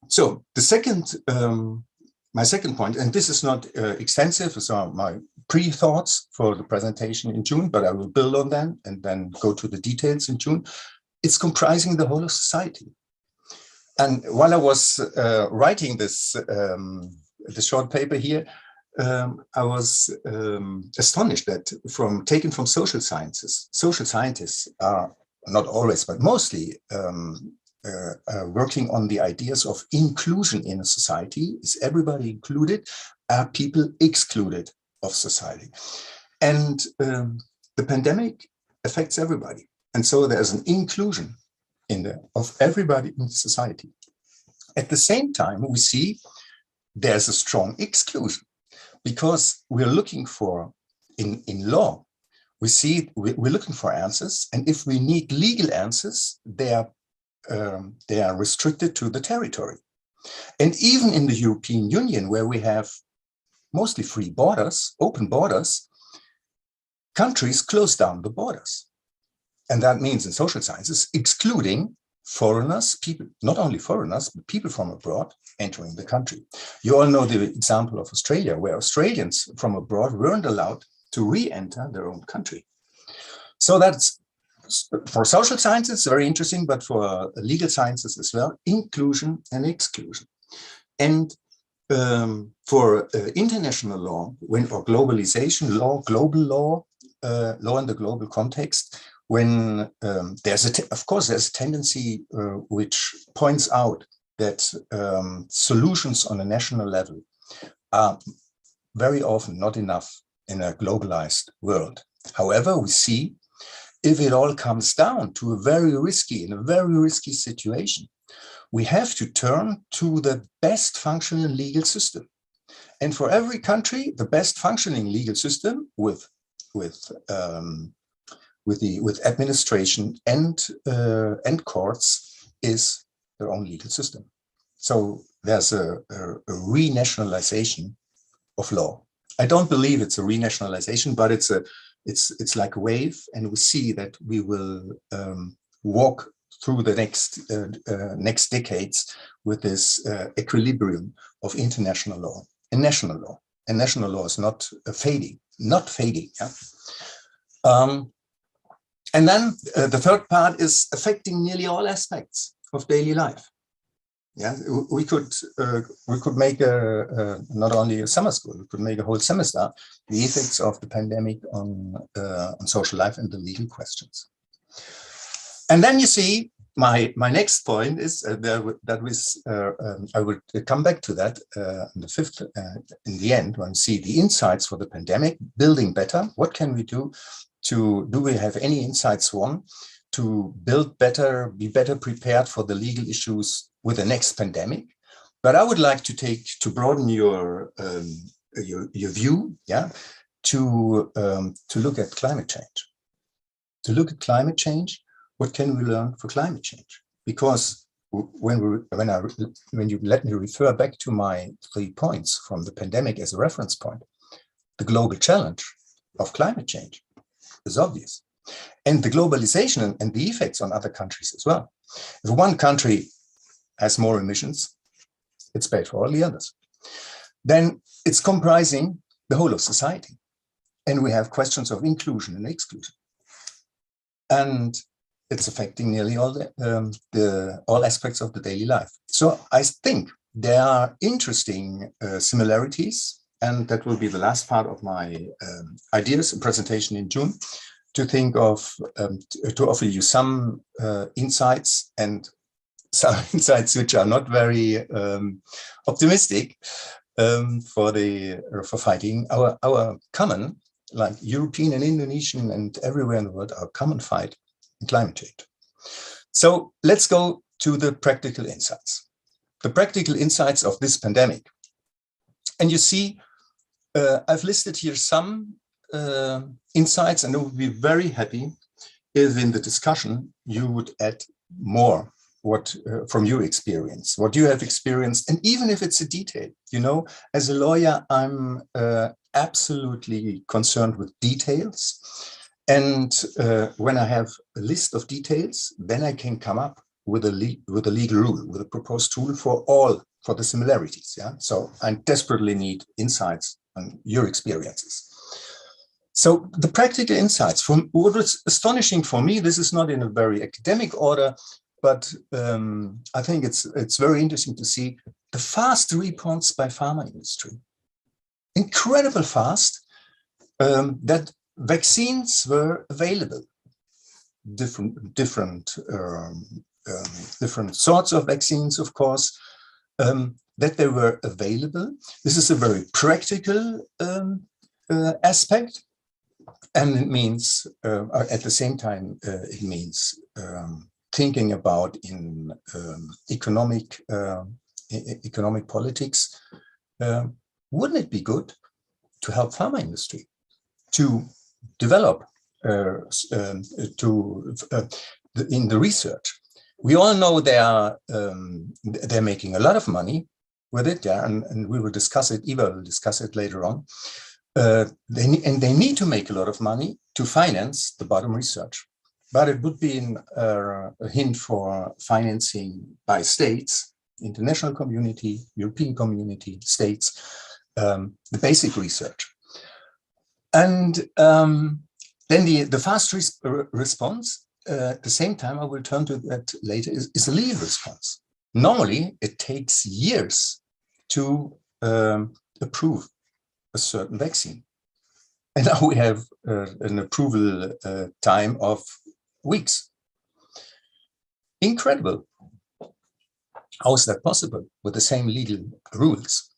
So the second, my second point, and this is not extensive, so my pre-thoughts for the presentation in June, but I will build on them and then go to the details in June. It's comprising the whole of society. And while I was writing this short paper here, I was astonished that taken from social scientists are not always, but mostly working on the ideas of inclusion in a society. Is everybody included? are people excluded of society. And the pandemic affects everybody. And so there's an inclusion of everybody in society. At the same time, we see there's a strong exclusion because we're looking for, in law, we see we're looking for answers. And if we need legal answers, they are restricted to the territory. And even in the European Union, where we have mostly free borders, open borders, countries close down the borders. And that means in social sciences, excluding foreigners, people, not only foreigners, but people from abroad entering the country. You all know the example of Australia, where Australians from abroad weren't allowed to re-enter their own country. So that's, for social sciences, very interesting, but for legal sciences as well, inclusion and exclusion. And for international law, or globalization law, global law, law in the global context, when of course there's a tendency which points out that solutions on a national level are very often not enough in a globalized world. However, we see if it all comes down to a very risky situation, we have to turn to the best functioning legal system. And for every country, the best functioning legal system with administration and courts is their own legal system. So there's a renationalization of law. I don't believe it's a renationalization, but it's like a wave, and we see that we will walk through the next decades with this equilibrium of international law and national law. And national law is not fading. Yeah? And then the third part is affecting nearly all aspects of daily life. Yeah, we could make not only a summer school, we could make a whole semester, the effects of the pandemic on social life and the legal questions. And then you see my next point is I would come back to that in the fifth, in the end, when we see the insights for the pandemic, building better. What can we do do we have any insights, one, to build better, be better prepared for the legal issues with the next pandemic? But I would like to broaden your view, yeah, to look at climate change. To look at climate change, what can we learn for climate change? Because when you let me refer back to my 3 points from the pandemic as a reference point, the global challenge of climate change is obvious. And the globalization and the effects on other countries as well. If one country has more emissions, it's bad for all the others. Then it's comprising the whole of society. And we have questions of inclusion and exclusion. And it's affecting nearly all all aspects of the daily life. So I think there are interesting similarities, and that will be the last part of my ideas presentation in June, to think of, to offer you some insights, and some insights which are not very optimistic for fighting our common, like European and Indonesian and everywhere in the world, our common fight in climate change. So let's go to the practical insights. The practical insights of this pandemic. And you see, I've listed here some insights, and I would be very happy if in the discussion you would add more from your experience, what you have experienced, and even if it's a detail. You know, as a lawyer, I'm absolutely concerned with details. And when I have a list of details, then I can come up with a legal rule, with a proposed tool for the similarities. Yeah. So I desperately need insights on your experiences. So the practical insights, from what was astonishing for me, this is not in a very academic order, but I think it's very interesting to see the fast response by pharma industry. Incredible fast, that vaccines were available, different sorts of vaccines, of course, that they were available. This is a very practical aspect, and it means, at the same time, it means thinking about in economic politics. Wouldn't it be good to help pharma industry to develop in the research? We all know they're making a lot of money with it, yeah, and we will discuss it. Eva will discuss it later on. They need to make a lot of money to finance the bottom research, but it would be a hint for financing by states, international community, European community, states, the basic research. And then the fast response, at the same time, I will turn to that later, is a legal response. Normally, it takes years to approve a certain vaccine. And now we have an approval time of weeks. Incredible. How is that possible with the same legal rules?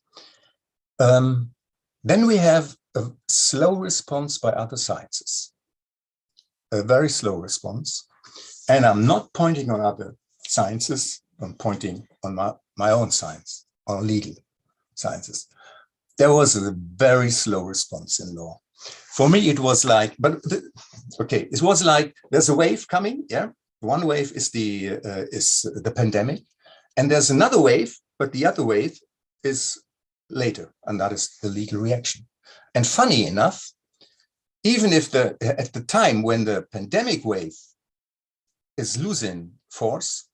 Then we have a slow response by other sciences, a very slow response. And I'm not pointing on other sciences, I'm pointing on my own science, on legal sciences. There was a very slow response in law. For me, it was like, it was like there's a wave coming, yeah. One wave is the pandemic, and there's another wave, but the other wave is later, and that is the legal reaction. And funny enough, even if at the time when the pandemic wave is losing force,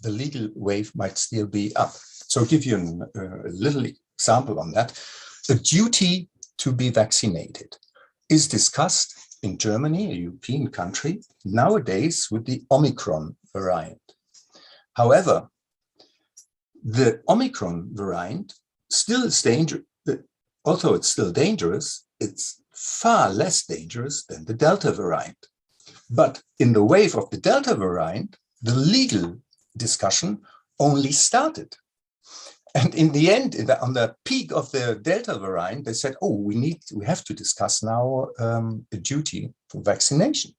the legal wave might still be up. So I'll give you a little example on that. The duty to be vaccinated is discussed in Germany, a European country, nowadays with the Omicron variant. However, the Omicron variant still is dangerous. Although it's still dangerous, it's far less dangerous than the Delta variant. But in the wave of the Delta variant, the legal discussion only started. And in the end, on the peak of the Delta variant, they said, oh, we have to discuss now the duty for vaccination.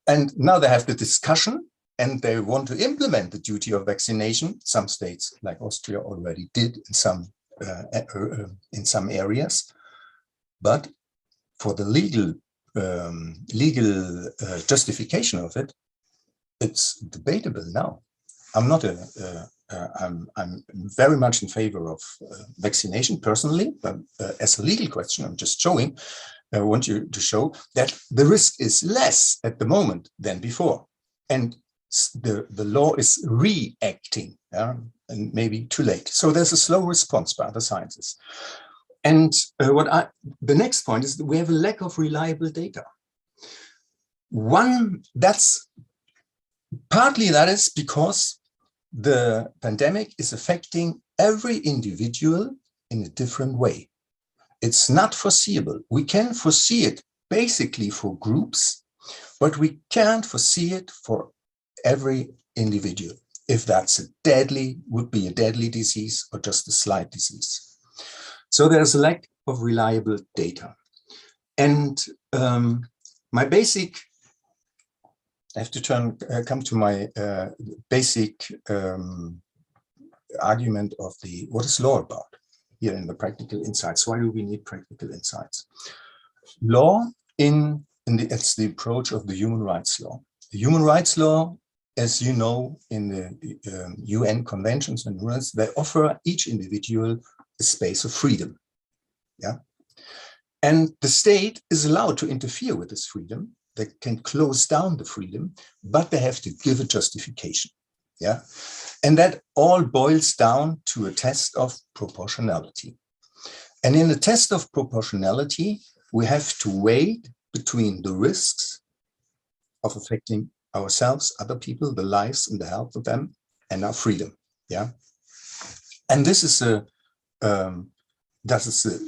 And now they have the discussion and they want to implement the duty of vaccination. Some states like Austria already did in some areas. But for the legal justification of it, it's debatable now. I'm not I'm very much in favor of vaccination personally, but as a legal question, I'm just showing, I want you to show that the risk is less at the moment than before. And the law is reacting, and maybe too late. So there's a slow response by other sciences. And the next point is that we have a lack of reliable data. Partly that is because the pandemic is affecting every individual in a different way. It's not foreseeable. We can foresee it basically for groups, but we can't foresee it for every individual, if that's would be a deadly disease or just a slight disease. So there's a lack of reliable data. And my basic, I have to come to my basic argument of what is law about here in the practical insights. Why do we need practical insights? Law it's the approach of the human rights law. The human rights law, as you know, in the UN conventions and rules, they offer each individual a space of freedom. Yeah. And the state is allowed to interfere with this freedom. They can close down the freedom, but they have to give a justification. Yeah. And that all boils down to a test of proportionality. And in the test of proportionality, we have to weigh between the risks of affecting ourselves, other people, the lives and the health of them, and our freedom. Yeah. And this is a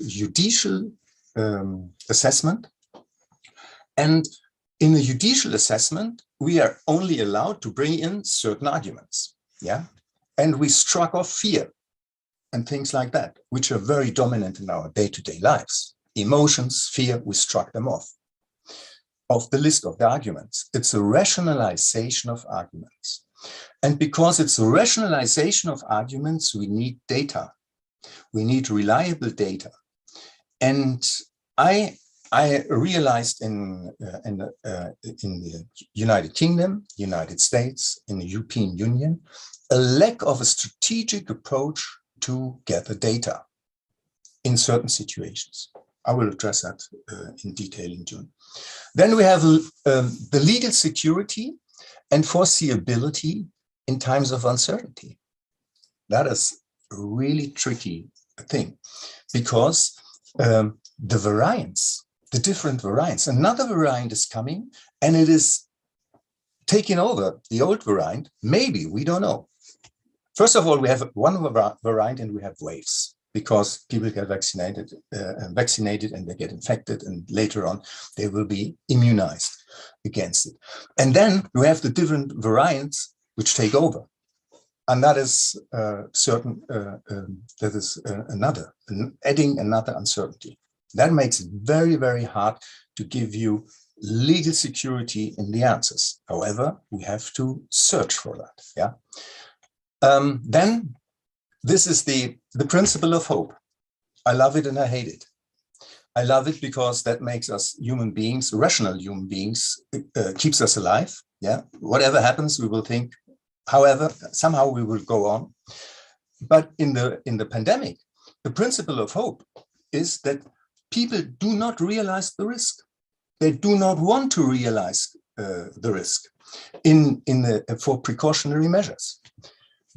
judicial assessment. And in a judicial assessment, we are only allowed to bring in certain arguments. Yeah. And we struck off fear. and things like that, which are very dominant in our day-to-day lives. Emotions, fear, we struck them off the list of the arguments. It's a rationalization of arguments. And because it's a rationalization of arguments, we need data. We need reliable data. And I realized in the United Kingdom, United States, in the European Union, a lack of a strategic approach to gather data in certain situations. I will address that in detail in June. Then we have the legal security and foreseeability in times of uncertainty. That is a really tricky thing because the variants, the different variants, another variant is coming and it is taking over the old variant. Maybe, we don't know. First of all, we have one variant and we have waves because people get vaccinated and they get infected, and later on they will be immunized against it. And then we have the different variants which take over. And that is adding another uncertainty. That makes it very, very hard to give you legal security in the answers. However, we have to search for that. Yeah. Then this is the principle of hope. I love it and I hate it. I love it because that makes us human beings, rational human beings, keeps us alive. Yeah. Whatever happens, we will think, however, somehow we will go on. But in the pandemic, the principle of hope is that people do not realize the risk. They do not want to realize the risk for precautionary measures.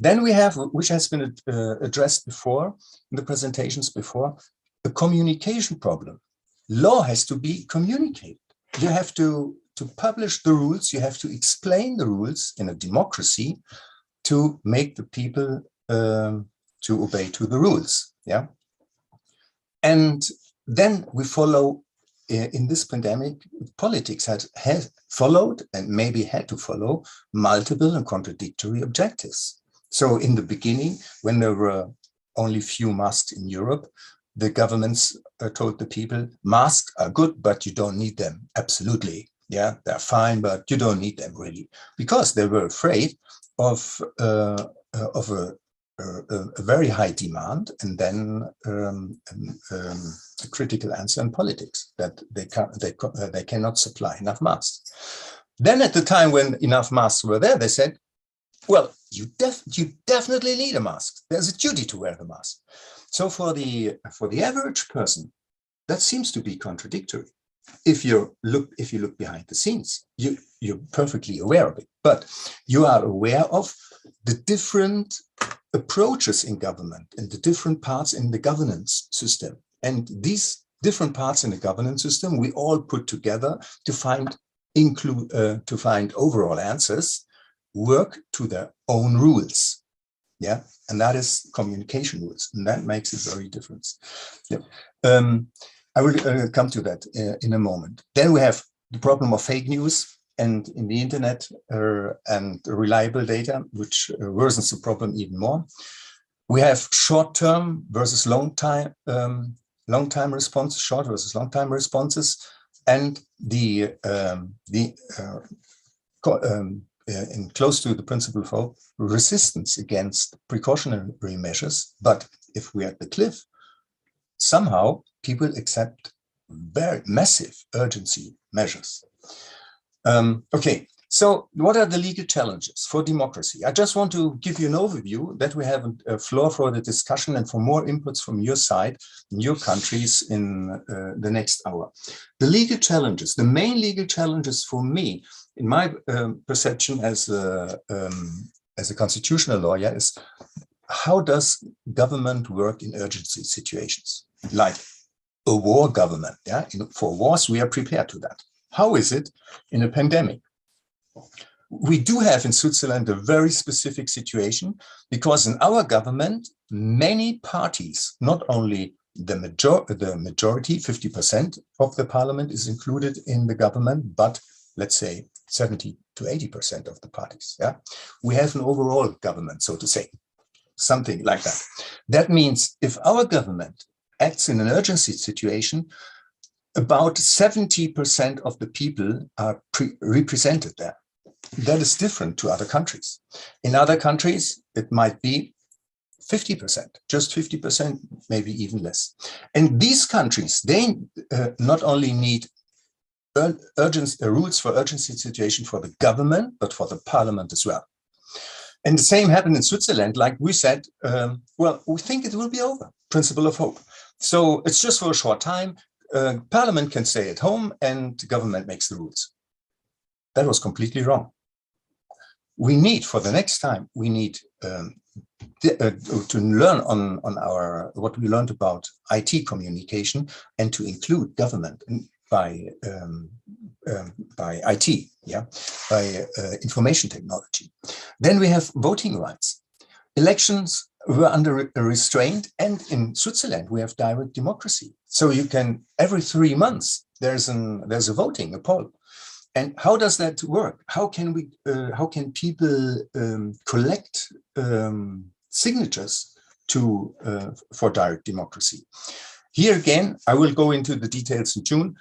Then we have, which has been addressed before in the presentations before, the communication problem. Law has to be communicated. You have to publish the rules. You have to explain the rules in a democracy to make the people to obey to the rules. Yeah. And then we follow in this pandemic, politics has followed and maybe had to follow multiple and contradictory objectives. So in the beginning, when there were only few masks in Europe, the governments told the people, masks are good, but you don't need them. Absolutely. Yeah, they're fine, but you don't need them really, because they were afraid of a very high demand and then a critical answer in politics that they cannot supply enough masks. Then at the time when enough masks were there, they said, well, you definitely need a mask. There's a duty to wear the mask. So for the average person, that seems to be contradictory. If you look behind the scenes, you're perfectly aware of it, but you are aware of the different approaches in government and the different parts in the governance system. And these different parts in the governance system, we all put together to find overall answers, work to their own rules. Yeah, and that is communication rules, and that makes it very different. Yeah. I will come to that in a moment. Then we have the problem of fake news and in the internet and reliable data, which worsens the problem even more. We have short-term versus long-time responses, short versus long-time responses, and in close to the principle of hope, resistance against precautionary measures. But if we're at the cliff, somehow people accept very massive urgency measures. Okay, so what are the legal challenges for democracy? I just want to give you an overview that we have a floor for the discussion and for more inputs from your side, in your countries in the next hour. The legal challenges, the main legal challenges for me, in my perception as a constitutional lawyer, is how does government work in urgency situations? Like a war government, yeah? For wars, we are prepared to that. How is it in a pandemic? We do have in Switzerland a very specific situation because in our government, many parties, not only the majority, 50% of the parliament is included in the government, but let's say 70 to 80% of the parties. Yeah, we have an overall government, so to say. something like that. That means if our government acts in an urgency situation, about 70% of the people are represented there. That is different to other countries. In other countries, it might be 50%, just 50%, maybe even less. And these countries, they not only need rules for urgency situation for the government, but for the parliament as well. And the same happened in Switzerland. Like we said, well, we think it will be over, principle of hope. So it's just for a short time. Parliament can stay at home and the government makes the rules. That was completely wrong. We need, for the next time, we need to learn on what we learned about IT communication and to include government by IT, yeah, by information technology. Then we have voting rights. Elections were under a restraint, and in Switzerland we have direct democracy. So you can, every 3 months there's a voting, a poll. And how does that work? How can people collect signatures for direct democracy? Here again, I will go into the details in June.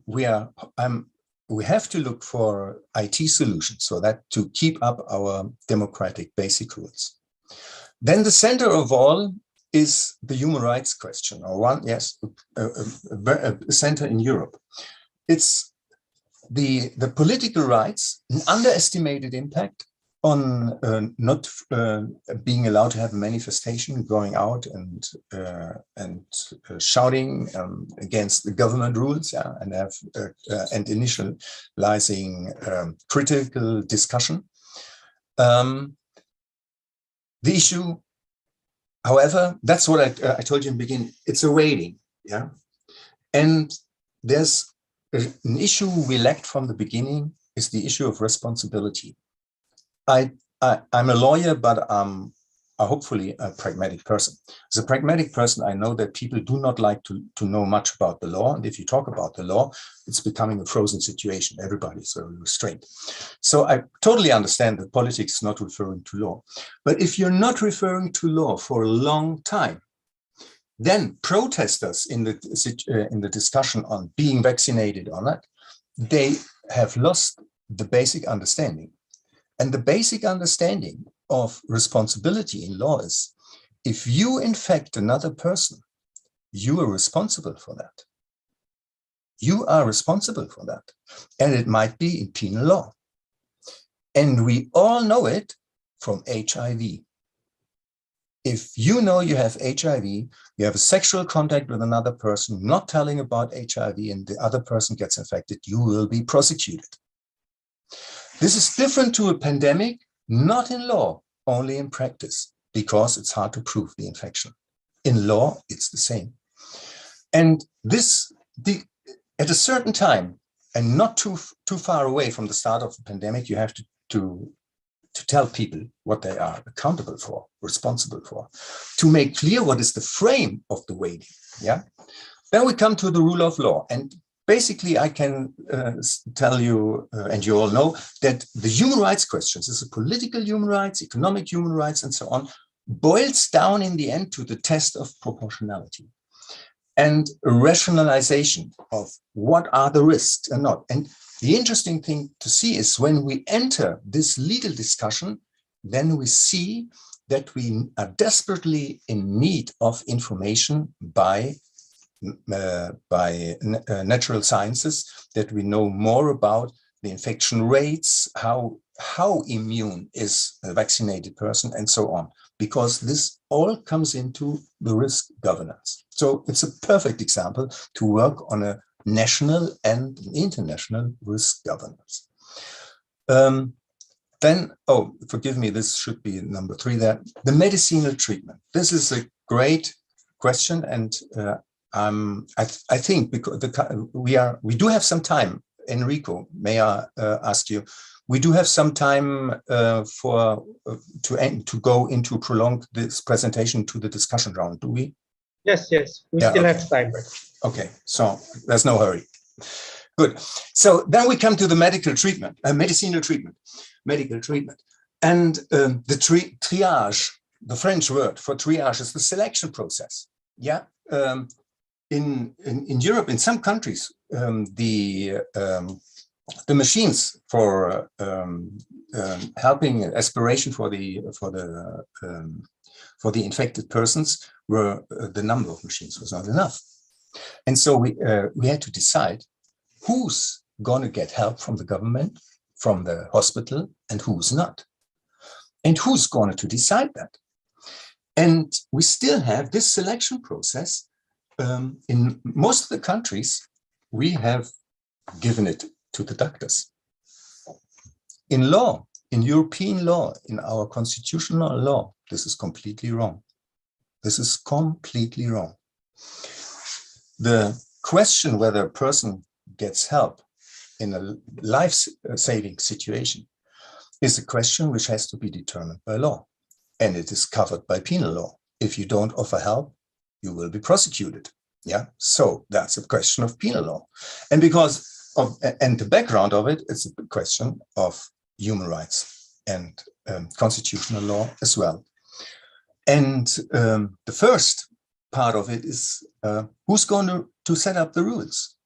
We have to look for IT solutions so that to keep up our democratic basic rules. Then the center of all is the human rights question, or one, yes, a center in Europe. It's the political rights, an underestimated impact on not being allowed to have a manifestation, going out and shouting against the government rules, yeah, and have and initializing critical discussion. The issue, however, that's what I told you in the beginning. It's a waiting, yeah, and there's an issue we lacked from the beginning is the issue of responsibility. I'm a lawyer, but I'm hopefully a pragmatic person. As a pragmatic person, I know that people do not like to know much about the law. And if you talk about the law, it's becoming a frozen situation. Everybody's very restrained. So I totally understand that politics is not referring to law. But if you're not referring to law for a long time, then protesters in the discussion on being vaccinated or not, they have lost the basic understanding. And the basic understanding of responsibility in law is, if you infect another person, you are responsible for that. You are responsible for that. And it might be in penal law. And we all know it from HIV. If you know you have HIV, you have a sexual contact with another person, not telling about HIV, and the other person gets infected, you will be prosecuted. This is different to a pandemic, not in law, only in practice, because it's hard to prove the infection. In law, it's the same. And at a certain time, and not too far away from the start of the pandemic, you have to tell people what they are accountable for, responsible for, to make clear what is the frame of the waiting. Yeah. Then we come to the rule of law, and basically I can tell you, and you all know, that the human rights questions, this is political human rights, economic human rights, and so on, boils down in the end to the test of proportionality and a rationalization of what are the risks and not. And the interesting thing to see is when we enter this legal discussion, then we see that we are desperately in need of information by natural sciences, that we know more about the infection rates, how immune is a vaccinated person, and so on, because this all comes into the risk governance. So it's a perfect example to work on a national and international risk governance. Then, oh, forgive me, this should be number 3 there. The medicinal treatment. This is a great question, and I think because we do have some time. Enrico, may I ask you? We do have some time to go into prolong this presentation to the discussion round, do we? Yes, we still have time. Okay, so there's no hurry. Good. So then we come to the medical treatment, medical treatment, and the triage the French word for triage is the selection process. Yeah. In Europe, in some countries, the machines for helping aspiration for the infected persons were the number of machines was not enough, and so we had to decide who's going to get help from the government, from the hospital, and who's not, and who's going to decide that. And we still have this selection process. In most of the countries, we have given it to the doctors. In law, in European law, in our constitutional law, this is completely wrong. This is completely wrong. The question whether a person gets help in a life-saving situation is a question which has to be determined by law, and it is covered by penal law. If you don't offer help, you will be prosecuted. Yeah, so that's a question of penal law, and because of the background of it, it's a question of human rights and constitutional law as well. And the first part of it is who's going to set up the rules,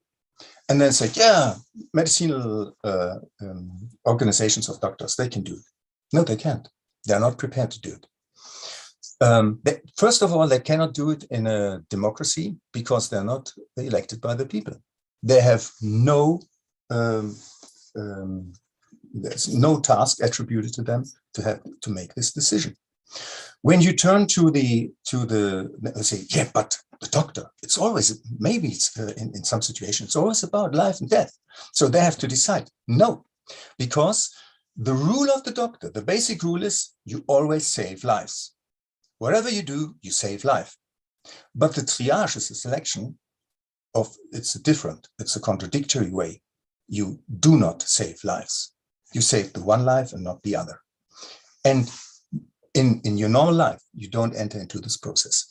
and then say, yeah, medicinal organizations of doctors, they can do it. No, they can't. They're not prepared to do it. First of all, they cannot do it in a democracy because they're not elected by the people. They have there's no task attributed to them to make this decision. When you turn to the say, yeah, but the doctor, it's always, maybe it's in some situations, it's always about life and death. So they have to decide. No, because the rule of the doctor, the basic rule is you always save lives. Whatever you do, you save life. But the triage is a selection of, it's a contradictory way. You do not save lives. You save the one life and not the other. And in your normal life, you don't enter into this process.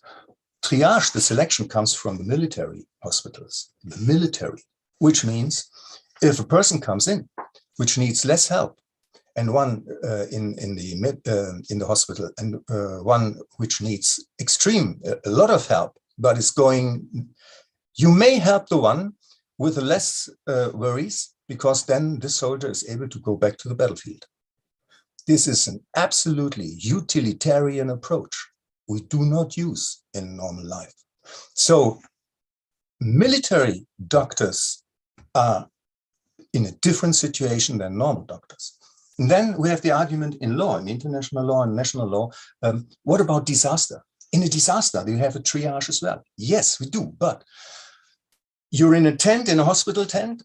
Triage, the selection, comes from the military hospitals, the military, which means if a person comes in, which needs less help, and one in the hospital, and one which needs a lot of help, but is going, you may help the one with less worries, because then the soldier is able to go back to the battlefield. This is an absolutely utilitarian approach we do not use in normal life. So military doctors are in a different situation than normal doctors. And then we have the argument in law, in international law and national law. What about disaster? In a disaster, do you have a triage as well? Yes, we do. But you're in a tent, in a hospital tent,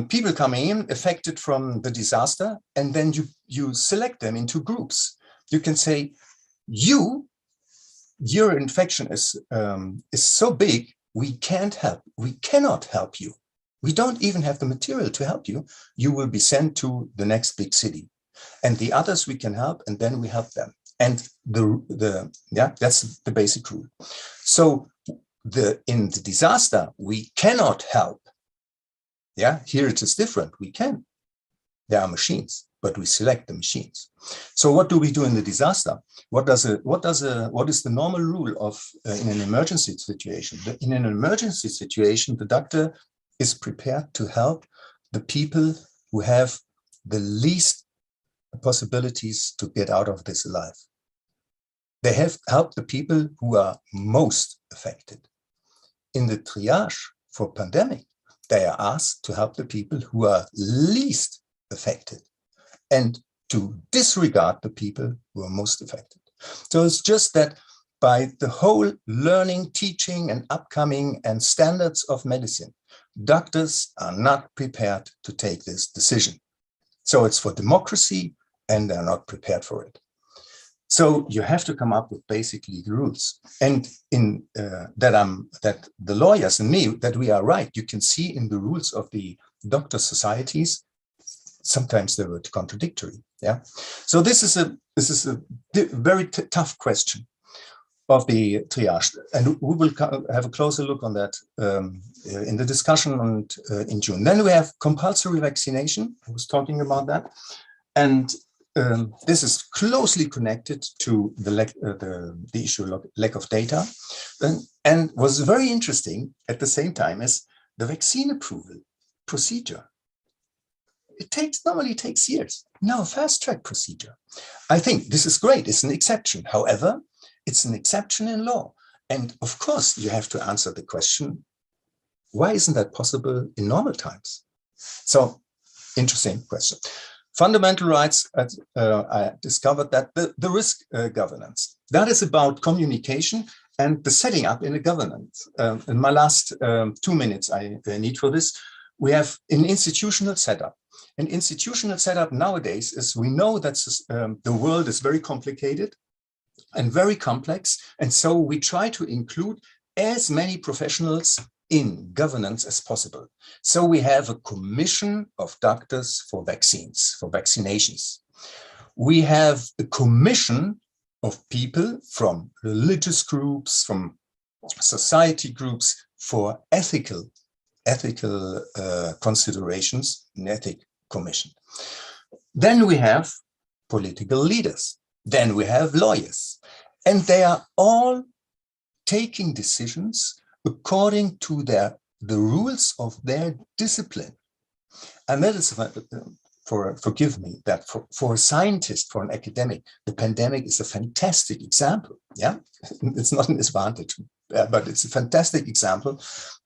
people coming in affected from the disaster, and then you select them into groups. You can say, your infection is so big, we cannot help you. We don't even have the material to help you. You will be sent to the next big city, and the others we can help, and then we help them. And that's the basic rule. So in the disaster, we cannot help. Yeah, here it is different. We can. There are machines, but we select the machines. So what do we do in the disaster? What is the normal rule of in an emergency situation? In an emergency situation, the doctor is prepared to help the people who have the least possibilities to get out of this alive. They have helped the people who are most affected. In the triage for pandemic, they are asked to help the people who are least affected and to disregard the people who are most affected. So it's just that by the whole learning, teaching, and upcoming and standards of medicine, doctors are not prepared to take this decision. So it's for democracy, and they're not prepared for it. So you have to come up with basically the rules. And in that the lawyers and me, that we are right. You can see in the rules of the doctor societies, sometimes they were contradictory. Yeah. So this is a very tough question of the triage, and we will have a closer look on that in the discussion in June. Then we have compulsory vaccination. I was talking about that, and this is closely connected to the issue of lack of data, and was very interesting at the same time as the vaccine approval procedure. It normally takes years. Now, fast-track procedure. I think this is great. It's an exception. However, it's an exception in law. And of course, you have to answer the question, why isn't that possible in normal times? So, interesting question. Fundamental rights, I discovered that the risk governance, that is about communication and the setting up in a governance. In my last 2 minutes I need for this, we have an institutional setup. An institutional setup nowadays is, we know that the world is very complicated and very complex. And so we try to include as many professionals in governance as possible. So we have a commission of doctors for vaccines, for vaccinations. We have a commission of people from religious groups, from society groups for ethical considerations, an ethic commission. Then we have political leaders. Then we have lawyers. And they are all taking decisions according to the rules of their discipline. And that is, forgive me, that for a scientist, for an academic, the pandemic is a fantastic example. Yeah, it's not an advantage, but it's a fantastic example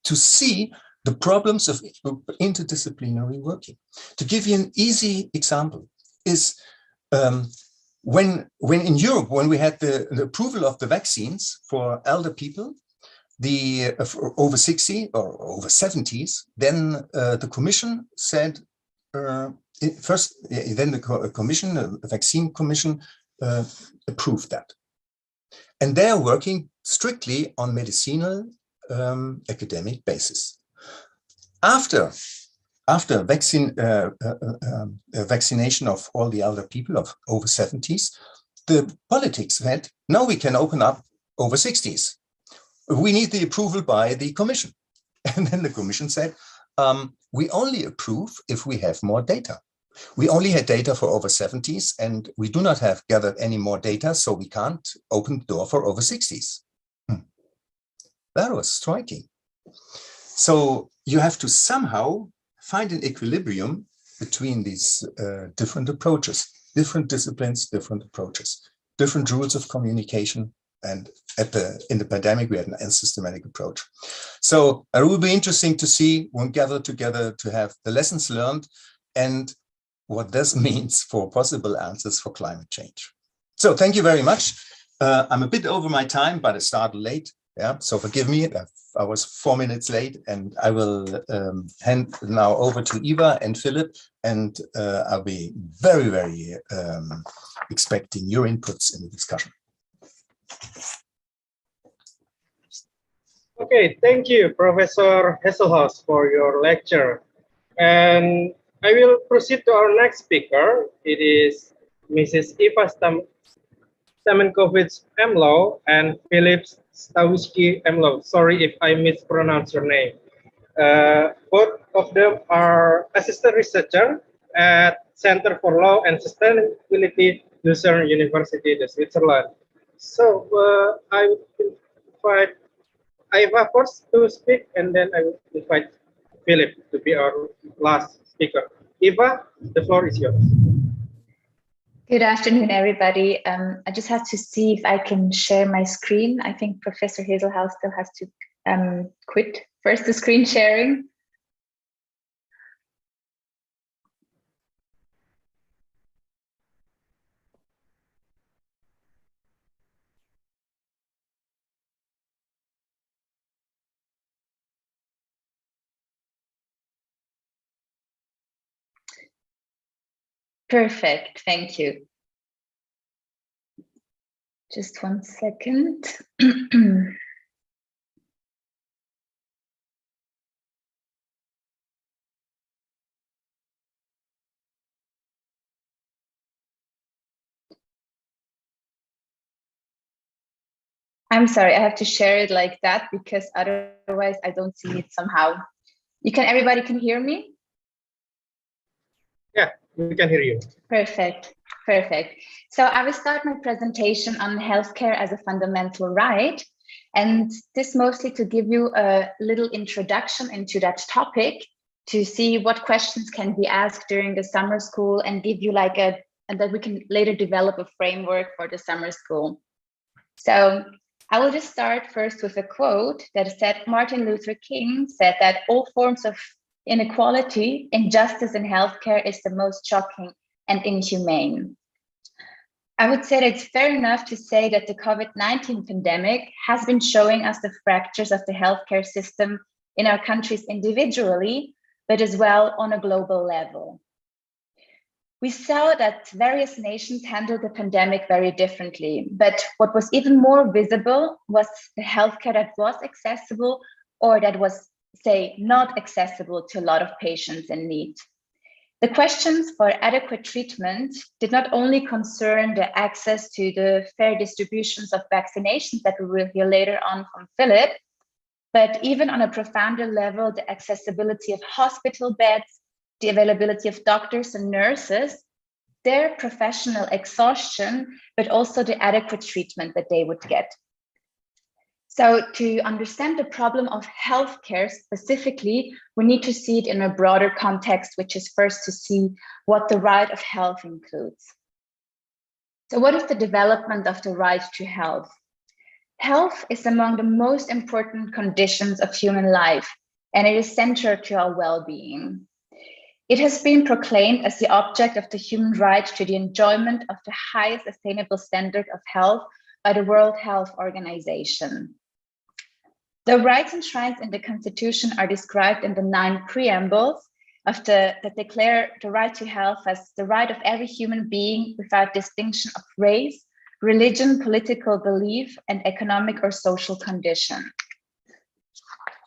to see the problems of interdisciplinary working. To give you an easy example is when in Europe, when we had the approval of the vaccines for elder people, for over 60 or over 70s, then the commission said, first, then the commission, the vaccine commission approved that. And they're working strictly on medicinal academic basis. After vaccination of all the elder people of over 70s, the politics said, now we can open up over 60s. We need the approval by the commission. And then the commission said, we only approve if we have more data. We only had data for over 70s, and we do not have gathered any more data, so we can't open the door for over 60s. That was striking. So you have to somehow find an equilibrium between these different approaches, different disciplines, different approaches, different rules of communication. And in the pandemic, we had an unsystematic approach. So it will be interesting to see when gather together to have the lessons learned and what this means for possible answers for climate change. So thank you very much. I'm a bit over my time, but I started late. Yeah, so forgive me. I was 4 minutes late, and I will hand now over to Eva and Philip, and I'll be very, very expecting your inputs in the discussion. Okay, thank you, Professor Hesselhaus, for your lecture. And I will proceed to our next speaker. It is Mrs. Eva Stamenkovich-Emlo and Philip Stawisky-Emlo. Sorry if I mispronounce your name. Both of them are assistant researcher at Center for Law and Sustainability, Lucerne University, Switzerland. So I will invite Eva first to speak, and then I will invite Philip to be our last speaker. Eva, the floor is yours. Good afternoon, everybody. I just have to see if I can share my screen. I think Professor Hazelhouse still has to quit first the screen sharing. Perfect, thank you. Just 1 second. I'm sorry, I have to share it like that because otherwise I don't see it somehow. Everybody can hear me? Yeah, we can hear you. Perfect. Perfect. So I will start my presentation on healthcare as a fundamental right. And this mostly to give you a little introduction into that topic, to see what questions can be asked during the summer school and give you like and that we can later develop a framework for the summer school. So I will just start first with a quote that said, Martin Luther King said that all forms of inequality, injustice in healthcare is the most shocking and inhumane. I would say that it's fair enough to say that the COVID-19 pandemic has been showing us the fractures of the healthcare system in our countries individually, but as well on a global level. We saw that various nations handled the pandemic very differently, but what was even more visible was the healthcare that was accessible or that was, say, not accessible to a lot of patients in need. The questions for adequate treatment did not only concern the access to the fair distributions of vaccinations that we will hear later on from Philip, but even on a profounder level, the accessibility of hospital beds, the availability of doctors and nurses, their professional exhaustion, but also the adequate treatment that they would get. So to understand the problem of healthcare specifically, we need to see it in a broader context, which is first to see what the right of health includes. So what is the development of the right to health? Health is among the most important conditions of human life, and it is central to our well-being. It has been proclaimed as the object of the human right to the enjoyment of the highest attainable standard of health by the World Health Organization. The rights enshrined in the Constitution are described in the 9 preambles that declare the right to health as the right of every human being without distinction of race, religion, political belief, and economic or social condition.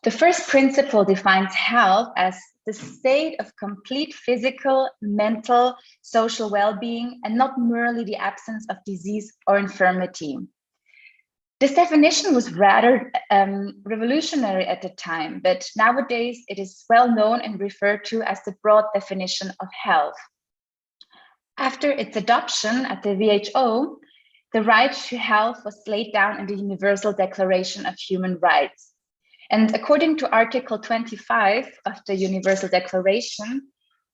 The first principle defines health as the state of complete physical, mental, social well-being, and not merely the absence of disease or infirmity. This definition was rather revolutionary at the time, but nowadays it is well known and referred to as the broad definition of health. After its adoption at the WHO, the right to health was laid down in the Universal Declaration of Human Rights. And according to Article 25 of the Universal Declaration,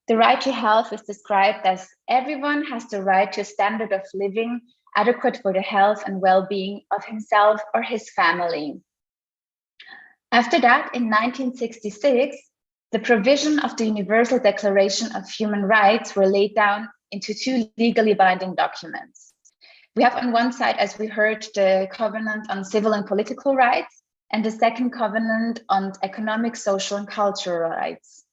the right to health is described as everyone has the right to a standard of living adequate for the health and well-being of himself or his family. After that, in 1966, the provision of the Universal Declaration of Human Rights were laid down into 2 legally binding documents. We have on one side, as we heard, the Covenant on Civil and Political Rights, and the second Covenant on Economic, Social, and Cultural Rights.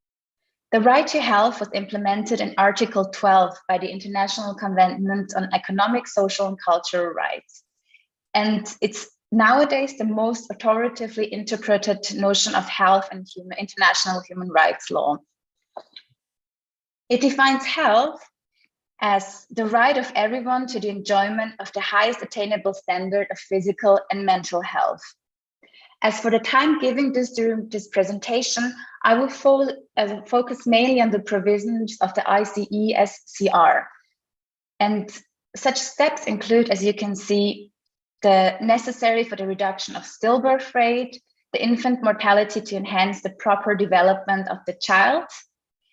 The right to health was implemented in Article 12 by the International Covenant on Economic, Social, and Cultural Rights. And it's nowadays the most authoritatively interpreted notion of health in international human rights law. It defines health as the right of everyone to the enjoyment of the highest attainable standard of physical and mental health. As for the time given during this presentation, I will focus mainly on the provisions of the ICESCR. And such steps include, as you can see, the necessary for the reduction of stillbirth rate, the infant mortality to enhance the proper development of the child,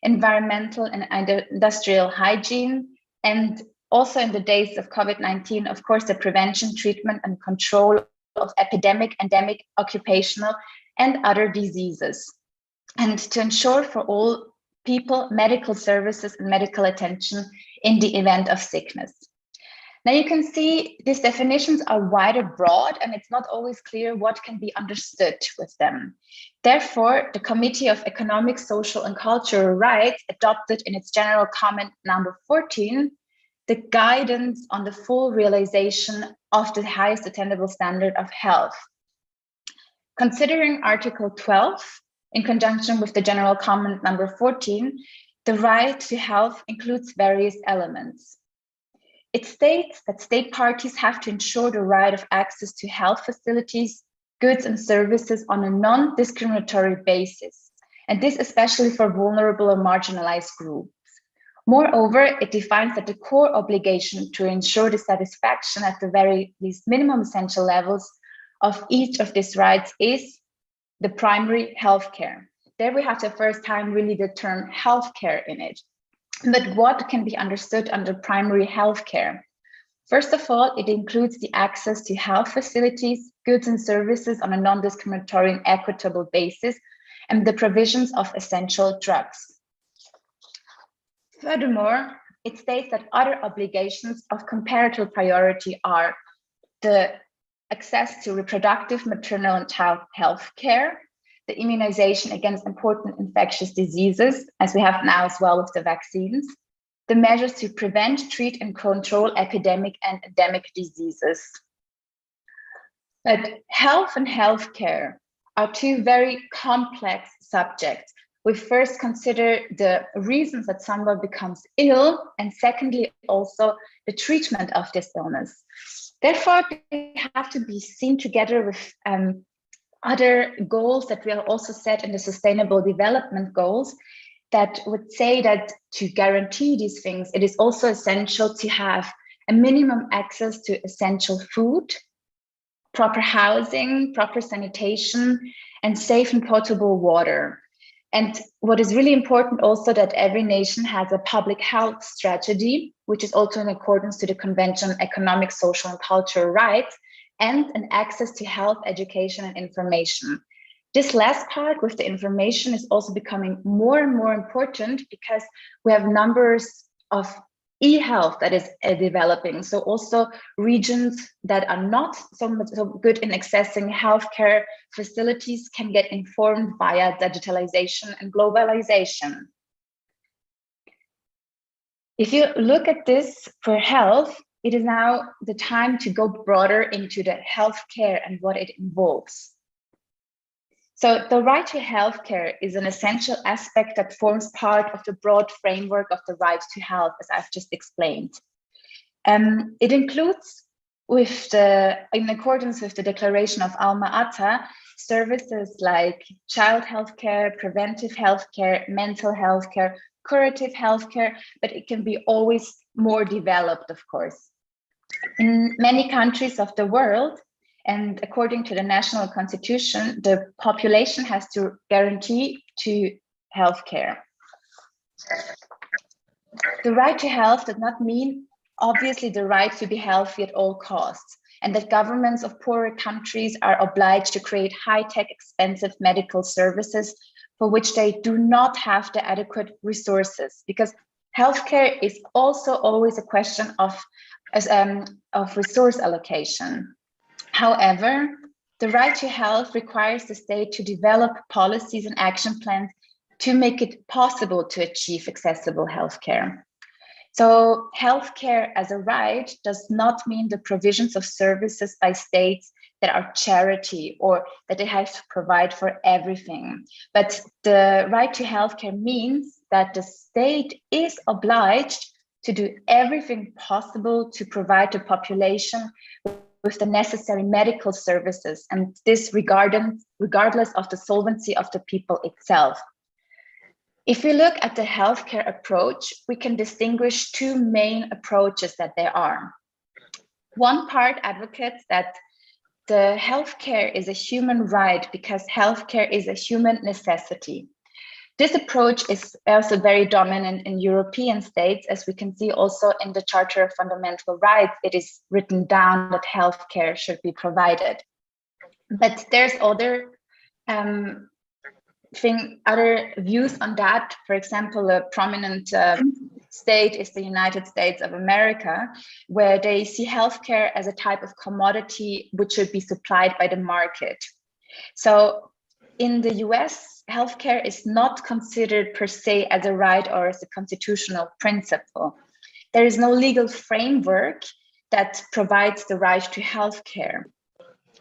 environmental and industrial hygiene, and also in the days of COVID-19, of course, the prevention, treatment, and control of epidemic, endemic, occupational, and other diseases, and to ensure for all people medical services and medical attention in the event of sickness. Now you can see these definitions are wide and broad, and it's not always clear what can be understood with them. Therefore, the Committee of Economic, Social, and Cultural Rights adopted in its general comment number 14 the guidance on the full realization of the highest attainable standard of health. Considering Article 12, in conjunction with the general comment number 14, the right to health includes various elements. It states that state parties have to ensure the right of access to health facilities, goods and services on a non-discriminatory basis, and this especially for vulnerable or marginalized groups. Moreover, it defines that the core obligation to ensure the satisfaction at the very least minimum essential levels of each of these rights is the primary healthcare. There we have the first time really the term healthcare in it. But what can be understood under primary healthcare? First of all, it includes the access to health facilities, goods and services on a non-discriminatory and equitable basis, and the provisions of essential drugs. Furthermore, it states that other obligations of comparative priority are the access to reproductive, maternal, and child health care, the immunization against important infectious diseases, as we have now as well with the vaccines, the measures to prevent, treat, and control epidemic and endemic diseases. But health and healthcare are two very complex subjects. We first consider the reasons that someone becomes ill, and secondly, also the treatment of this illness. Therefore, they have to be seen together with other goals that we are also set in the Sustainable Development Goals that would say that to guarantee these things, it is also essential to have a minimum access to essential food, proper housing, proper sanitation, and safe and potable water. And what is really important also that every nation has a public health strategy, which is also in accordance to the Convention on Economic, Social, and Cultural Rights, and an access to health, education, and information. This last part with the information is also becoming more and more important because we have numbers of e-health that is developing. So also regions that are not so good in accessing healthcare facilities can get informed via digitalization and globalization. If you look at this for health, it is now the time to go broader into the healthcare and what it involves. So the right to healthcare is an essential aspect that forms part of the broad framework of the right to health, as I've just explained. It includes, in accordance with the Declaration of Alma-Ata, services like child healthcare, preventive healthcare, mental healthcare, curative healthcare, but it can be always more developed, of course. In many countries of the world, and according to the national constitution, the population has to guarantee to healthcare. The right to health does not mean, obviously, the right to be healthy at all costs, and that governments of poorer countries are obliged to create high-tech, expensive medical services for which they do not have the adequate resources, because healthcare is also always a question of resource allocation. However, the right to health requires the state to develop policies and action plans to make it possible to achieve accessible healthcare. So healthcare as a right does not mean the provisions of services by states that are charity or that they have to provide for everything. But the right to healthcare means that the state is obliged to do everything possible to provide the population with the necessary medical services, and this regardless of the solvency of the people itself. If we look at the healthcare approach, we can distinguish two main approaches that there are. One part advocates that the healthcare is a human right because healthcare is a human necessity. This approach is also very dominant in European states, as we can see also in the Charter of Fundamental Rights. It is written down that healthcare should be provided. But there's other views on that. For example, a prominent state is the United States of America, where they see healthcare as a type of commodity which should be supplied by the market. So in the US, healthcare is not considered per se as a right or as a constitutional principle. There is no legal framework that provides the right to healthcare,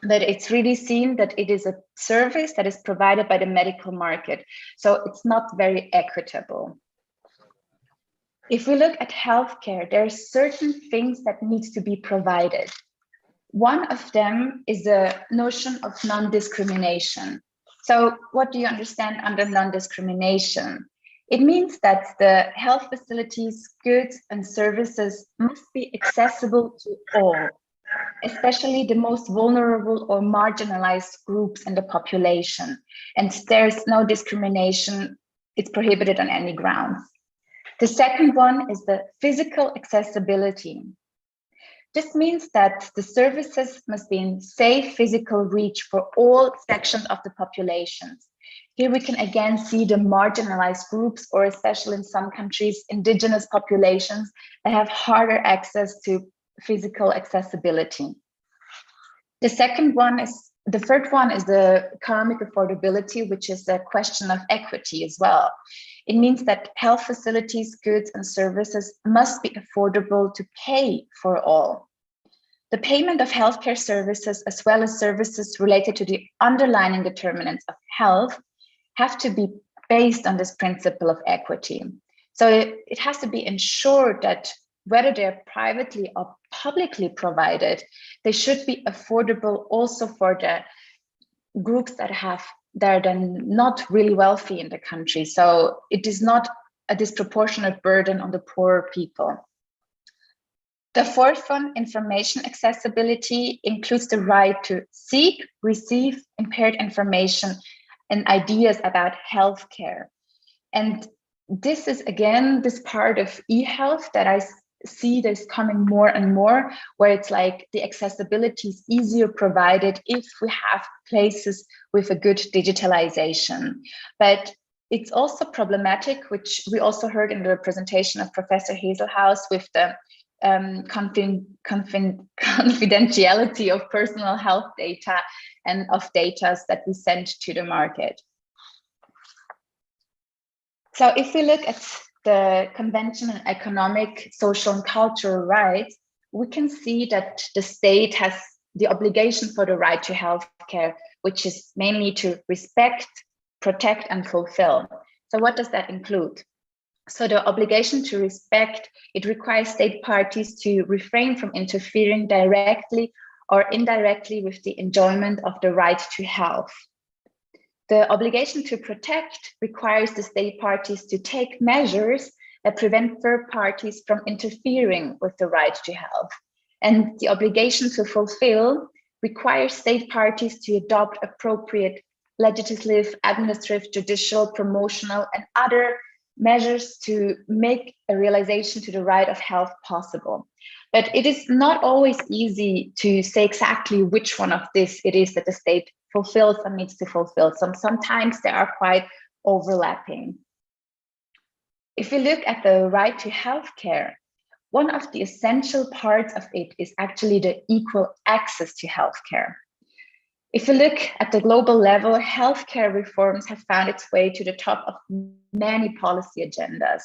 but it's really seen that it is a service that is provided by the medical market. So it's not very equitable. If we look at healthcare, there are certain things that need to be provided. One of them is the notion of non-discrimination. So what do you understand under non-discrimination? It means that the health facilities, goods, and services must be accessible to all, especially the most vulnerable or marginalized groups in the population. And there's no discrimination, it's prohibited on any grounds. The second one is the physical accessibility. This means that the services must be in safe physical reach for all sections of the population. Here we can again see the marginalized groups, or especially in some countries, indigenous populations that have harder access to physical accessibility. The third one is the economic affordability, which is a question of equity as well. It means that health facilities, goods, and services must be affordable to pay for all. The payment of healthcare services, as well as services related to the underlying determinants of health, have to be based on this principle of equity. So it has to be ensured that whether they're privately or publicly provided, they should be affordable also for the groups that are then not really wealthy in the country. So it is not a disproportionate burden on the poorer people. The fourth one, information accessibility, includes the right to seek, receive impaired information and ideas about healthcare. And this is, again, this part of e-health that I see that's coming more and more, where it's like the accessibility is easier provided if we have places with a good digitalization. But it's also problematic, which we also heard in the presentation of Professor Hazelhouse, with the confidentiality of personal health data and of data that we send to the market. So if we look at the Convention on Economic, Social, and Cultural Rights, we can see that the state has the obligation for the right to healthcare, which is mainly to respect, protect, and fulfill. So what does that include? So the obligation to respect, it requires state parties to refrain from interfering directly or indirectly with the enjoyment of the right to health. The obligation to protect requires the state parties to take measures that prevent third parties from interfering with the right to health. And the obligation to fulfill requires state parties to adopt appropriate legislative, administrative, judicial, promotional, and other measures to make a realization to the right of health possible. But it is not always easy to say exactly which one of this it is that the state fulfills and needs to fulfill. Sometimes they are quite overlapping. If we look at the right to healthcare, one of the essential parts of it is actually the equal access to healthcare. If you look at the global level, healthcare reforms have found its way to the top of many policy agendas.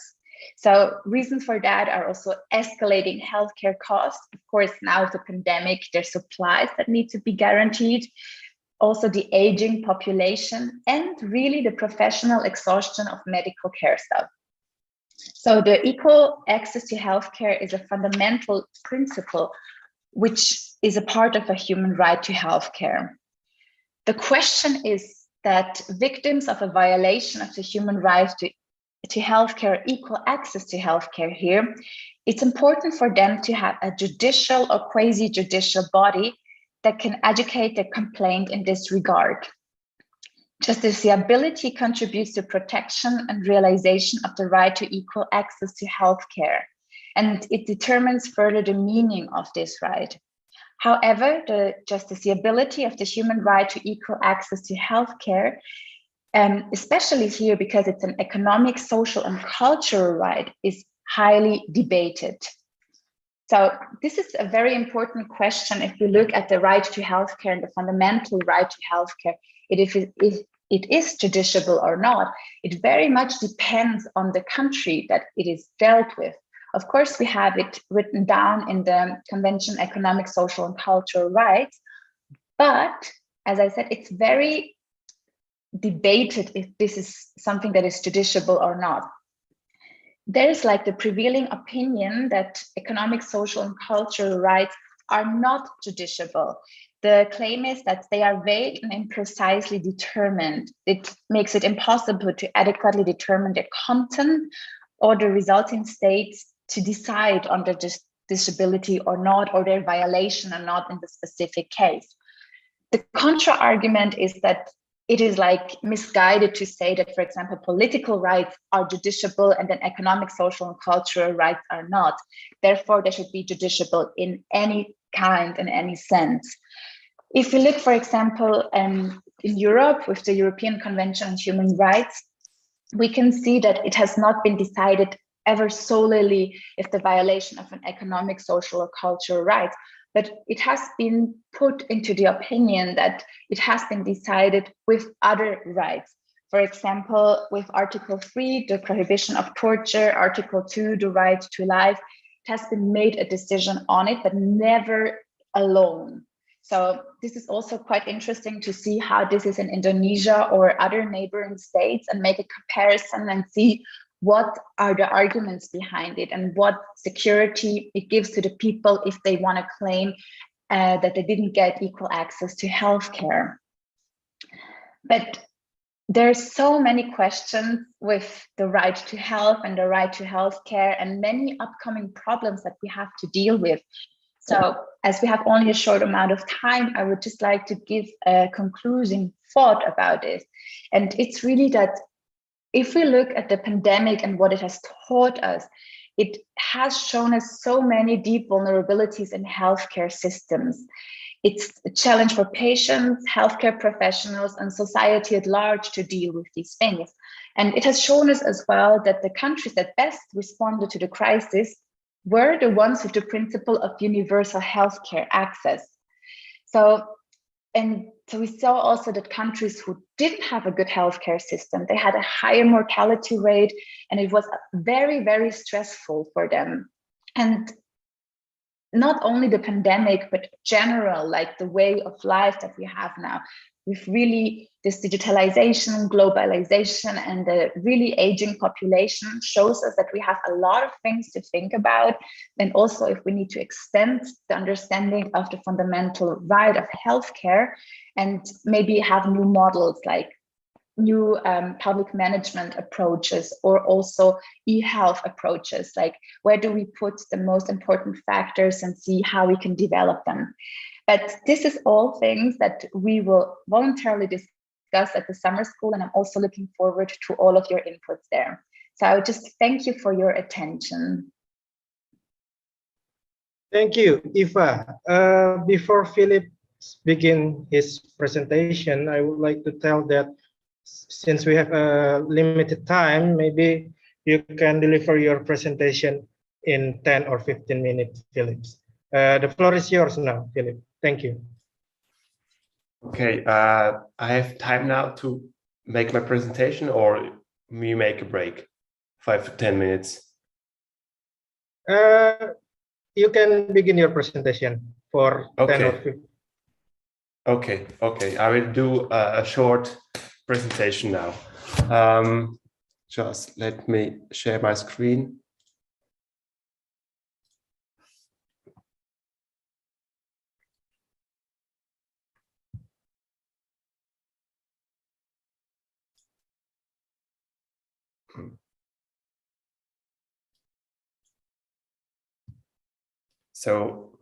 So reasons for that are also escalating healthcare costs. Of course, now with the pandemic, there's supplies that need to be guaranteed. Also the aging population, and really the professional exhaustion of medical care staff. So the equal access to healthcare is a fundamental principle, which is a part of a human right to healthcare. The question is that victims of a violation of the human right to healthcare, equal access to healthcare here, it's important for them to have a judicial or quasi-judicial body that can educate the complaint in this regard. Justiciability contributes to protection and realization of the right to equal access to healthcare, and it determines further the meaning of this right. However, the justiciability of the human right to equal access to healthcare, especially here because it's an economic, social, and cultural right, is highly debated. So this is a very important question if you look at the right to healthcare and the fundamental right to healthcare. If it is justiciable or not, it very much depends on the country that it is dealt with. Of course, we have it written down in the Convention on Economic, Social, and Cultural Rights, but as I said, it's very debated if this is something that is justiciable or not. There is like the prevailing opinion that economic, social, and cultural rights are not judiciable. The claim is that they are vague and imprecisely determined. It makes it impossible to adequately determine their content or the resulting states to decide on their disability or not, or their violation or not in the specific case. The contra-argument is that it is like misguided to say that, for example, political rights are judiciable and then economic, social, and cultural rights are not. Therefore, they should be judiciable in any kind, in any sense. If we look, for example, in Europe with the European Convention on Human Rights, we can see that it has not been decided ever solely if the violation of an economic, social, or cultural right, but it has been put into the opinion that it has been decided with other rights. For example, with Article 3, the prohibition of torture, Article 2, the right to life, it has been made a decision on it, but never alone. So this is also quite interesting to see how this is in Indonesia or other neighboring states, and make a comparison and see what are the arguments behind it and what security it gives to the people if they want to claim that they didn't get equal access to healthcare. But there's so many questions with the right to health and the right to healthcare, and many upcoming problems that we have to deal with. So as we have only a short amount of time, I would just like to give a concluding thought about this. And it's really that if we look at the pandemic and what it has taught us, it has shown us so many deep vulnerabilities in healthcare systems. It's a challenge for patients, healthcare professionals, and society at large to deal with these things. And it has shown us as well that the countries that best responded to the crisis were the ones with the principle of universal healthcare access. So we saw also that countries who didn't have a good healthcare system, they had a higher mortality rate, and it was very, very stressful for them. And not only the pandemic, but general, like the way of life that we have now, with really this digitalization, globalization, and the really aging population shows us that we have a lot of things to think about. And also if we need to extend the understanding of the fundamental right of healthcare and maybe have new models like new public management approaches, or also e-health approaches, like where do we put the most important factors and see how we can develop them. But this is all things that we will voluntarily discuss at the summer school, and I'm also looking forward to all of your inputs there. So I would just thank you for your attention. Thank you, Eva. Before Philip begin his presentation, I would like to tell that since we have a limited time, maybe you can deliver your presentation in 10 or 15 minutes, Philip. The floor is yours now, Philip. Thank you. Okay, I have time now to make my presentation, or we make a break, 5 to 10 minutes. You can begin your presentation for 10 or 15. Okay, I will do a short presentation now. Just let me share my screen. So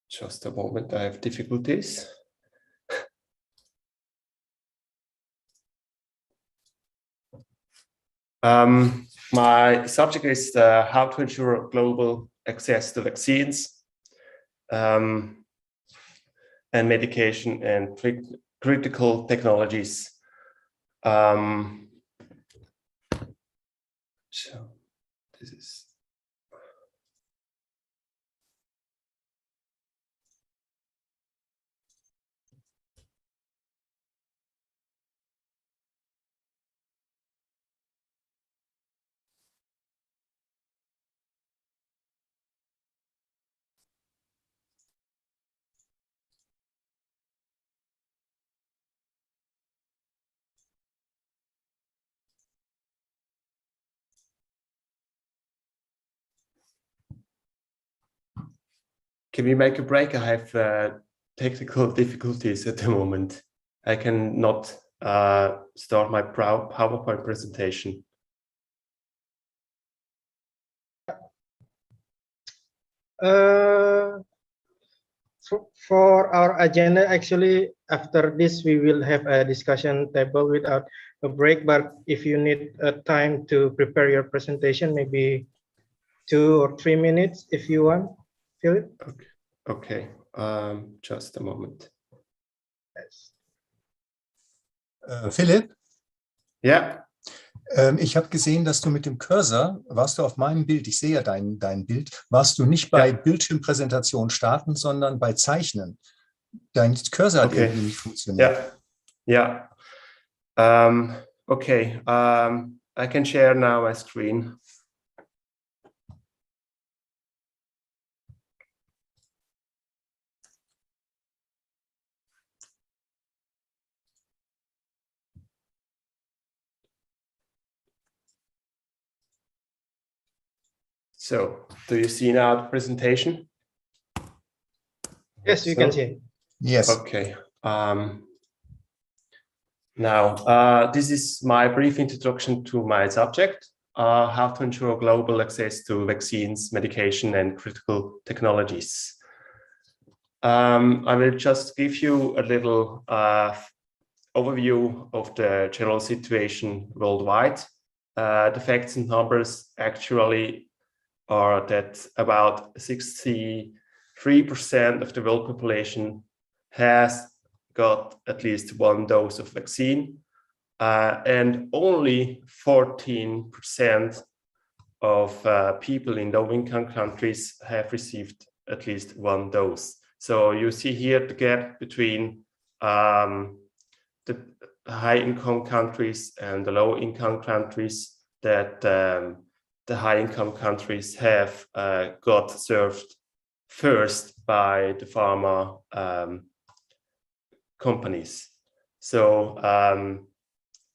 just a moment, I have difficulties. My subject is how to ensure global access to vaccines and medication and critical technologies. So this is can we make a break? I have technical difficulties at the moment. I cannot start my PowerPoint presentation. For our agenda, actually, after this, we will have a discussion table without a break. But if you need time to prepare your presentation, maybe 2 or 3 minutes if you want, Philip. Okay. Just a moment. Yes. Philipp? Ja. Ich habe gesehen, dass du mit dem Cursor, warst du auf meinem Bild, ich sehe ja dein Bild, warst du nicht bei Bildschirmpräsentation starten, sondern bei Zeichnen. Dein Cursor hat irgendwie nicht funktioniert. Ja. Okay. I can share now my screen. So, do you see now the presentation? Yes, you can see. Yes. Okay. Now, this is my brief introduction to my subject, how to ensure global access to vaccines, medication, and critical technologies. I will just give you a little overview of the general situation worldwide. The facts and numbers actually are that about 63% of the world population has got at least one dose of vaccine, and only 14% of people in low-income countries have received at least one dose. So you see here the gap between the high-income countries and the low-income countries, that the high-income countries have got served first by the pharma companies. So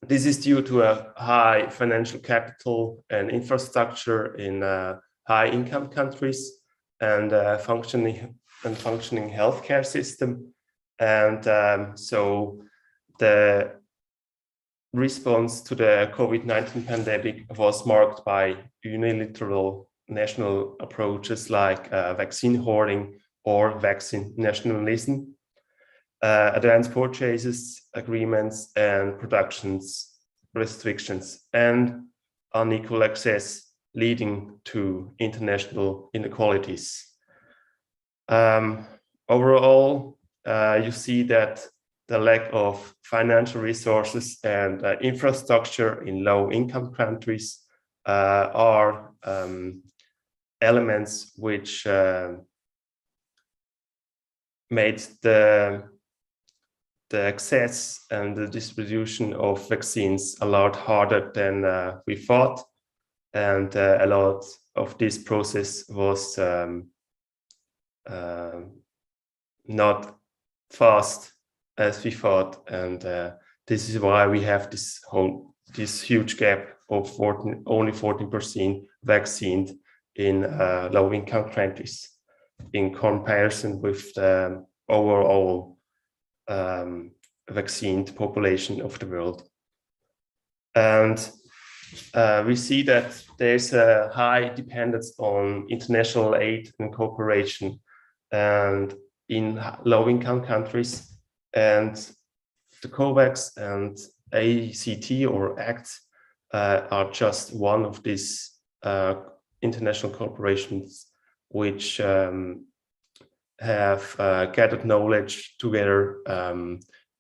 this is due to a high financial capital and infrastructure in high-income countries, and functioning healthcare system. And so the response to the COVID-19 pandemic was marked by unilateral national approaches like vaccine hoarding or vaccine nationalism, advance purchases agreements and productions restrictions, and unequal access, leading to international inequalities. Overall, you see that the lack of financial resources and infrastructure in low-income countries are elements which made the access and the distribution of vaccines a lot harder than we thought, and a lot of this process was not fast as we thought, and this is why we have this huge gap of only 14% vaccinated in low-income countries in comparison with the overall vaccinated population of the world. And we see that there's a high dependence on international aid and cooperation and in low-income countries, and the COVAX and ACT or ACT are just one of these international corporations which have gathered knowledge together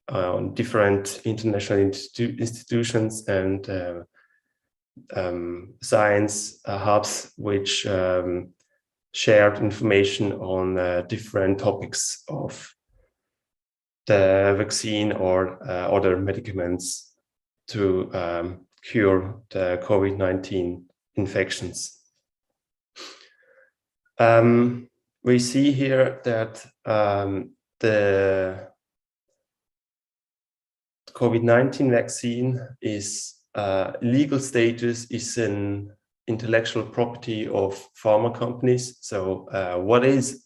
on different international institutions and science hubs which shared information on different topics of the vaccine or other medicaments to cure the COVID-19 infections. We see here that the COVID-19 vaccine is legal status is an intellectual property of pharma companies. So what is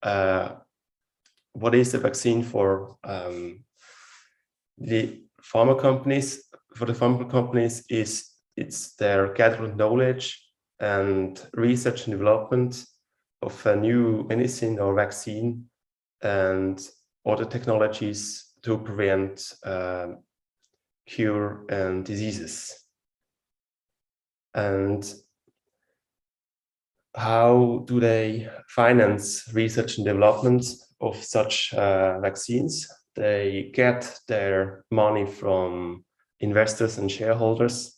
what is the vaccine for the pharma companies? For the pharma companies, it's their gathered knowledge and research and development of a new medicine or vaccine and other technologies to prevent cure and diseases. And how do they finance research and development of such vaccines? They get their money from investors and shareholders.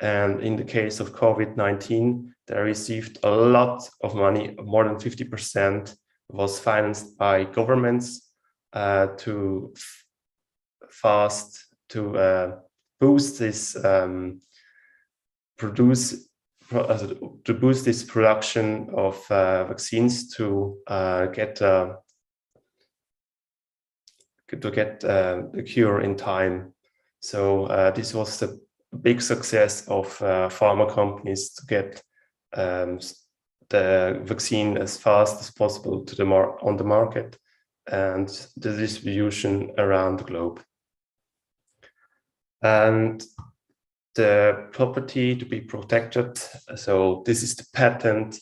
And in the case of COVID-19, they received a lot of money, more than 50% was financed by governments to boost this to boost this production of vaccines to get the cure in time. So this was the big success of pharma companies to get the vaccine as fast as possible to on the market and the distribution around the globe. And the property to be protected, so this is the patent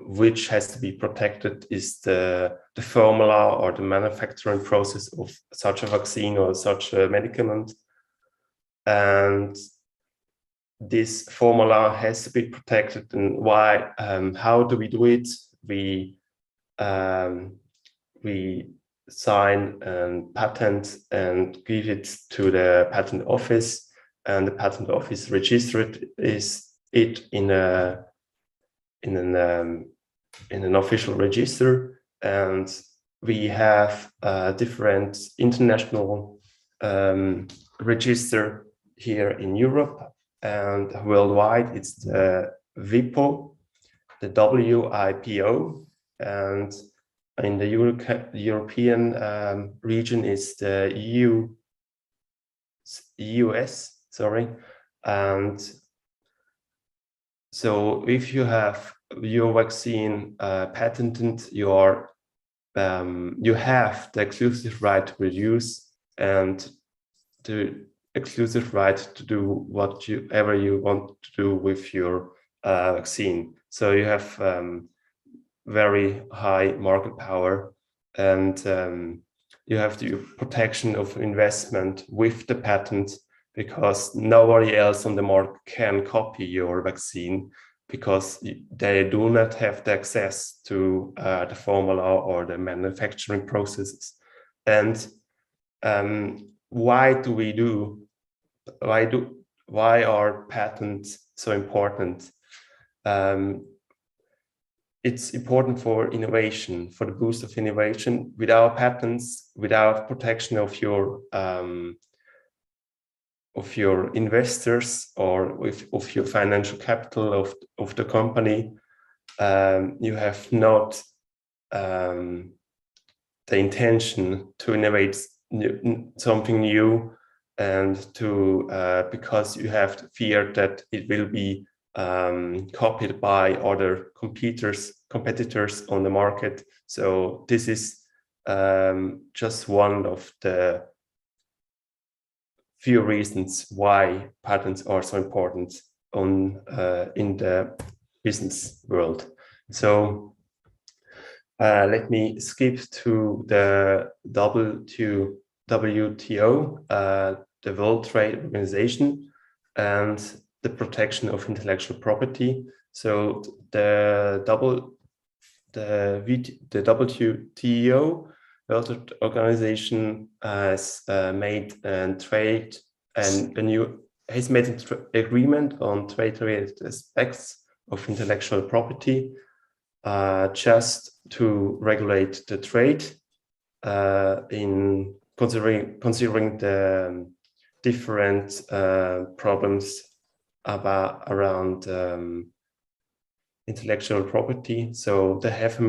which has to be protected, is the formula or the manufacturing process of such a vaccine or such a medicament. And this formula has to be protected. And why? How do we do it? We sign a patent and give it to the patent office, and the patent office registered it in an official register. And we have a different international register here in Europe, and worldwide it's the WIPO, the WIPO, and in the European region is the EUS, sorry. And so if you have your vaccine patented, you have the exclusive right to produce and the exclusive right to do whatever you want to do with your vaccine. So you have very high market power, and you have the protection of investment with the patent, because nobody else on the market can copy your vaccine, because they do not have the access to the formula or the manufacturing processes. And why are patents so important? It's important for innovation, for the boost of innovation. Without patents, without protection of your investors or of your financial capital of the company, you have not the intention to innovate something new, and to because you have to fear that it will be copied by other competitors on the market. So this is just one of the few reasons why patents are so important in the business world. So let me skip to the WTO, the World Trade Organization, and the protection of intellectual property. So the WTO, World Organization, has made an agreement on trade-related aspects of intellectual property, just to regulate the trade in considering the different problems around intellectual property. So they have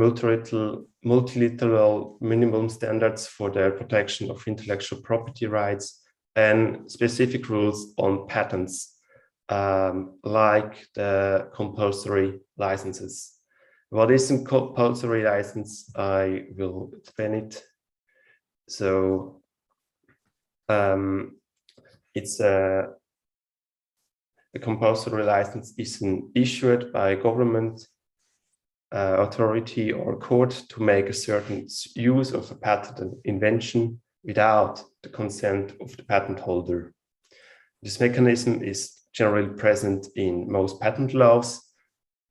multilateral minimum standards for the protection of intellectual property rights and specific rules on patents, like the compulsory licenses, What is a compulsory license? I will explain it. So it's a compulsory license is issued by a government authority or court to make a certain use of a patent invention without the consent of the patent holder. This mechanism is generally present in most patent laws,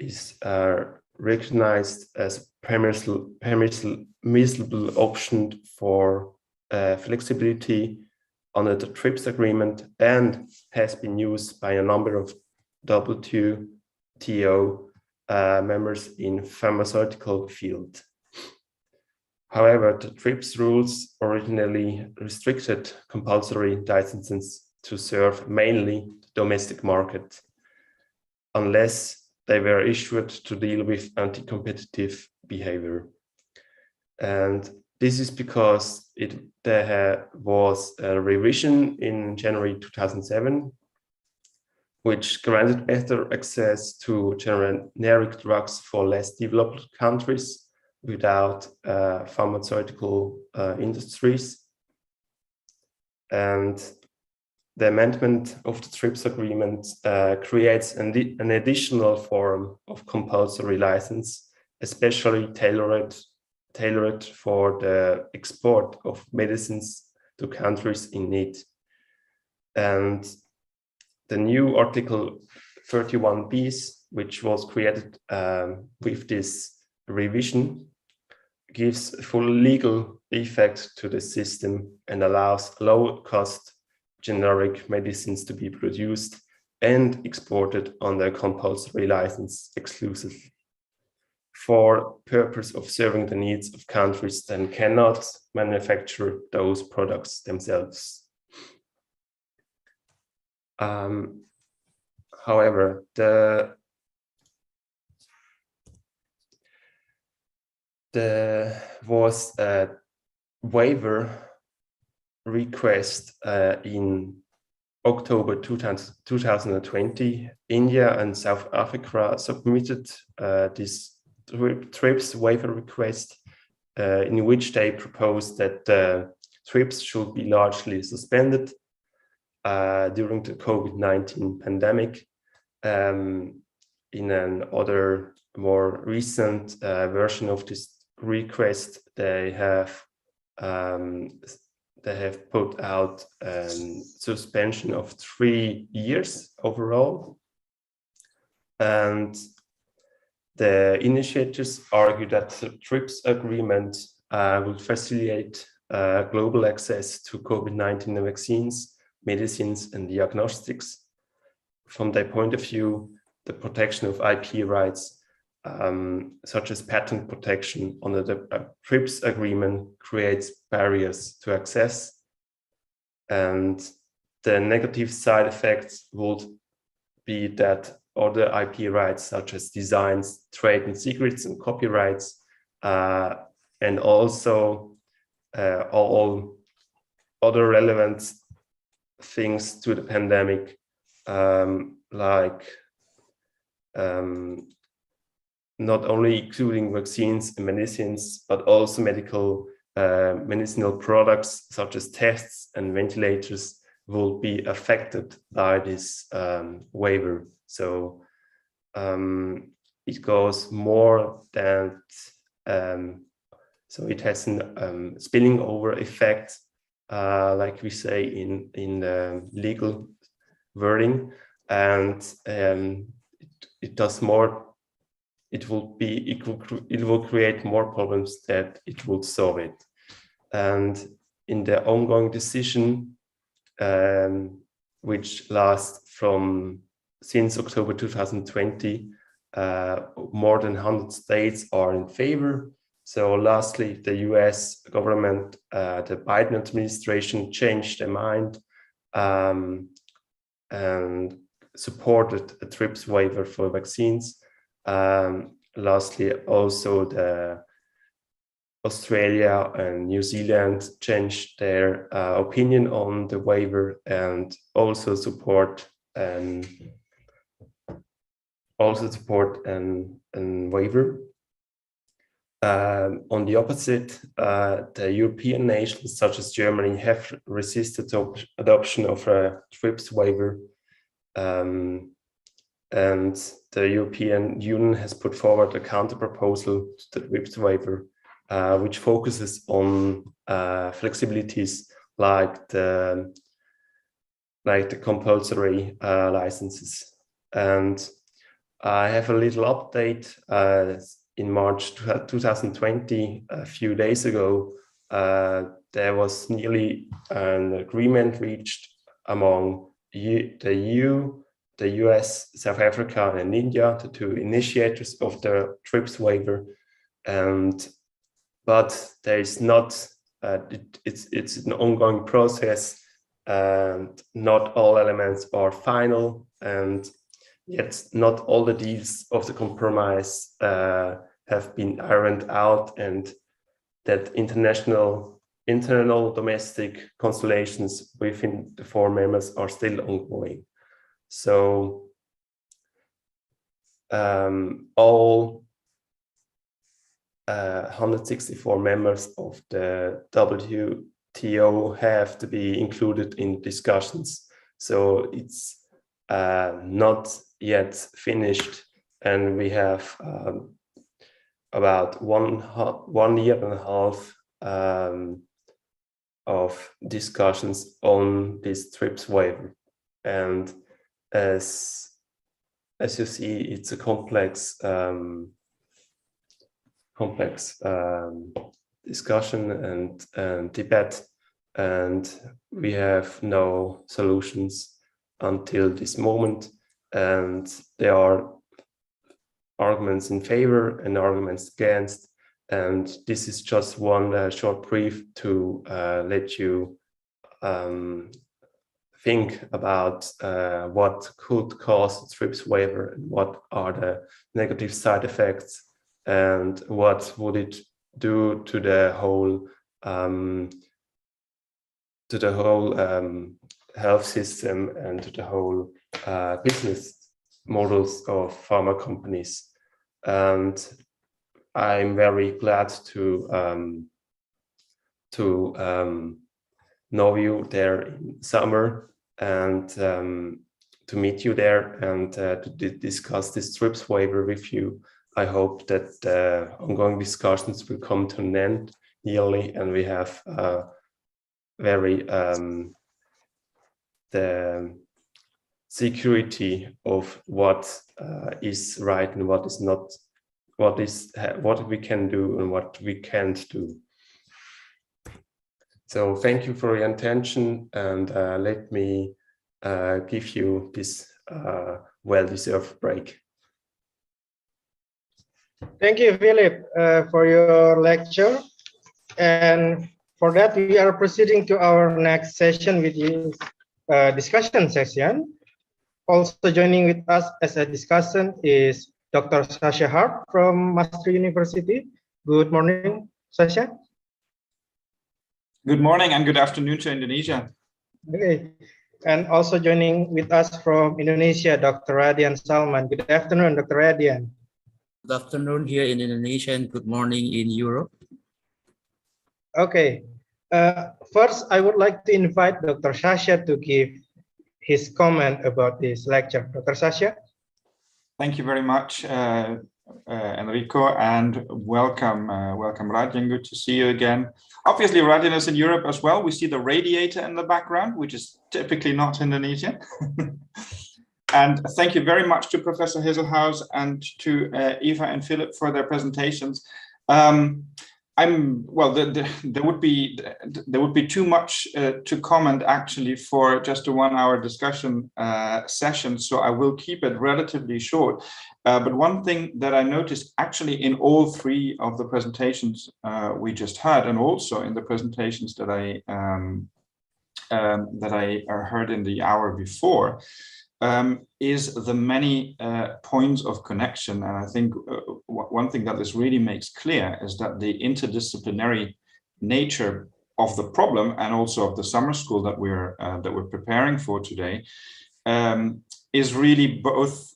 is recognized as permissible option for flexibility under the TRIPS agreement, and has been used by a number of WTO members in pharmaceutical field. However, the TRIPS rules originally restricted compulsory licenses to serve mainly the domestic market, unless they were issued to deal with anti-competitive behavior. And this is because there was a revision in January 2007, which granted better access to generic drugs for less developed countries without pharmaceutical industries. And the amendment of the TRIPS agreement creates an additional form of compulsory license, especially tailored for the export of medicines to countries in need. And the new Article 31 bis, which was created with this revision, gives full legal effect to the system and allows low-cost generic medicines to be produced and exported under compulsory license exclusively for purpose of serving the needs of countries that cannot manufacture those products themselves. However, there was a waiver request in October 2020. India and South Africa submitted this TRIPS waiver request, in which they proposed that TRIPS should be largely suspended during the COVID-19 pandemic. In another more recent version of this request, they have put out suspension of 3 years overall. And the initiators argue that the TRIPS agreement will facilitate global access to COVID-19 vaccines, medicines, and diagnostics. From their point of view, the protection of IP rights, such as patent protection under the TRIPS agreement, creates barriers to access. And the negative side effects would be that other IP rights, such as designs, trade and secrets, and copyrights, and also all other relevant things to the pandemic, like not only including vaccines and medicines, but also medicinal products such as tests and ventilators will be affected by this waiver. So it goes more than, so it has a spilling over effect, like we say in the legal wording, and it does more. It will create more problems that it will solve it. And in the ongoing decision, which lasts since October 2020, more than 100 states are in favor. So lastly, the US government, the Biden administration, changed their mind and supported a TRIPS waiver for vaccines. Lastly, also the Australia and New Zealand changed their opinion on the waiver and also support a waiver. On the opposite, the European nations such as Germany have resisted the adoption of a TRIPS waiver, and the European Union has put forward a counter-proposal to the TRIPS waiver, which focuses on flexibilities like the compulsory licenses. And I have a little update. In March 2020, a few days ago, there was nearly an agreement reached among the EU, the US, South Africa, and India, the two initiators of the TRIPS waiver. But there is not, it's an ongoing process, and not all elements are final, and yet not all the deals of the compromise have been ironed out, and that internal domestic constellations within the four members are still ongoing. So all 164 members of the WTO have to be included in discussions. So it's not yet finished, and we have about 1 year and a half of discussions on this TRIPS waiver. And as you see, it's a complex discussion and debate, and we have no solutions until this moment, and there are arguments in favor and arguments against, and this is just one short brief to let you think about what could cause the TRIPS waiver, and what are the negative side effects, and what would it do to the whole health system and to the whole business models of pharma companies. And I'm very glad to know you there in summer, and to meet you there, and to discuss this TRIPS waiver with you. I hope that the ongoing discussions will come to an end yearly, and we have very the security of what is right and what is not, what we can do and what we can't do. So thank you for your attention, and let me give you this well-deserved break. Thank you, Philip, for your lecture. And for that, we are proceeding to our next session, which is discussion session. Also joining with us as a discussion is Dr. Sasha Hart from Maastricht University. Good morning, Sasha. Good morning and good afternoon to Indonesia. Okay. And also joining with us from Indonesia, Dr. Radian Salman. Good afternoon, Dr. Radian. Good afternoon here in Indonesia and good morning in Europe. Okay. First, I would like to invite Dr. Sasha to give his comment about this lecture. Dr. Sasha. Thank you very much, Enrico, and welcome, welcome Radian. Good to see you again. Obviously, Radian is in Europe as well. We see the radiator in the background, which is typically not Indonesian. And thank you very much to Professor Hazelhouse and to Eva and Philip for their presentations. Well, there would be too much to comment actually for just a 1 hour discussion session, so I will keep it relatively short. But one thing that I noticed actually in all three of the presentations we just had, and also in the presentations that I heard in the hour before, is the many points of connection. And I think one thing that this really makes clear is that the interdisciplinary nature of the problem, and also of the summer school that we're preparing for today, is really both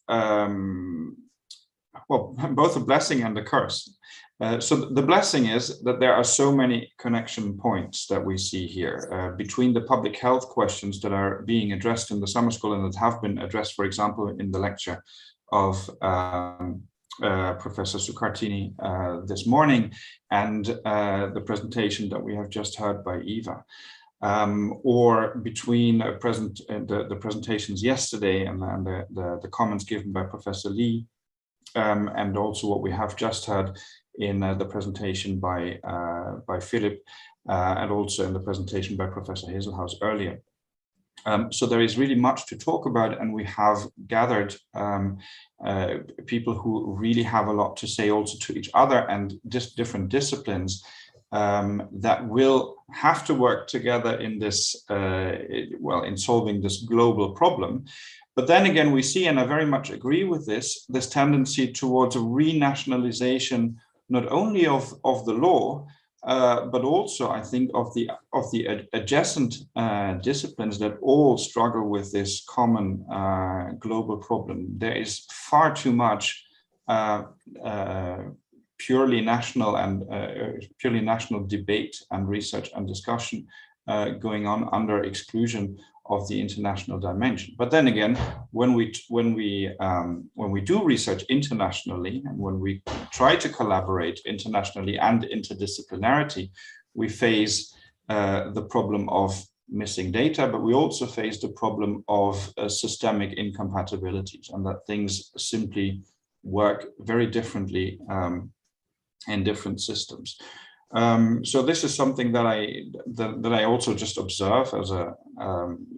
both a blessing and a curse. So the blessing is that there are so many connection points that we see here between the public health questions that are being addressed in the summer school and that have been addressed, for example, in the lecture of Professor Sukartini this morning, and the presentation that we have just heard by Eva, or between the presentations yesterday and the comments given by Professor Lee, and also what we have just heard in the presentation by Philip, and also in the presentation by Professor Hazelhouse earlier. So there is really much to talk about, and we have gathered people who really have a lot to say also to each other and just different disciplines that will have to work together in this, in solving this global problem. But then again, we see, and I very much agree with this tendency towards a renationalization, not only of the law, but also, I think, of the adjacent disciplines that all struggle with this common global problem. There is far too much purely national debate and research and discussion going on under exclusion of the international dimension. But then again, when we do research internationally, and when we try to collaborate internationally and interdisciplinarity, we face the problem of missing data, but we also face the problem of systemic incompatibilities, and that things simply work very differently in different systems. So this is something that I also just observe as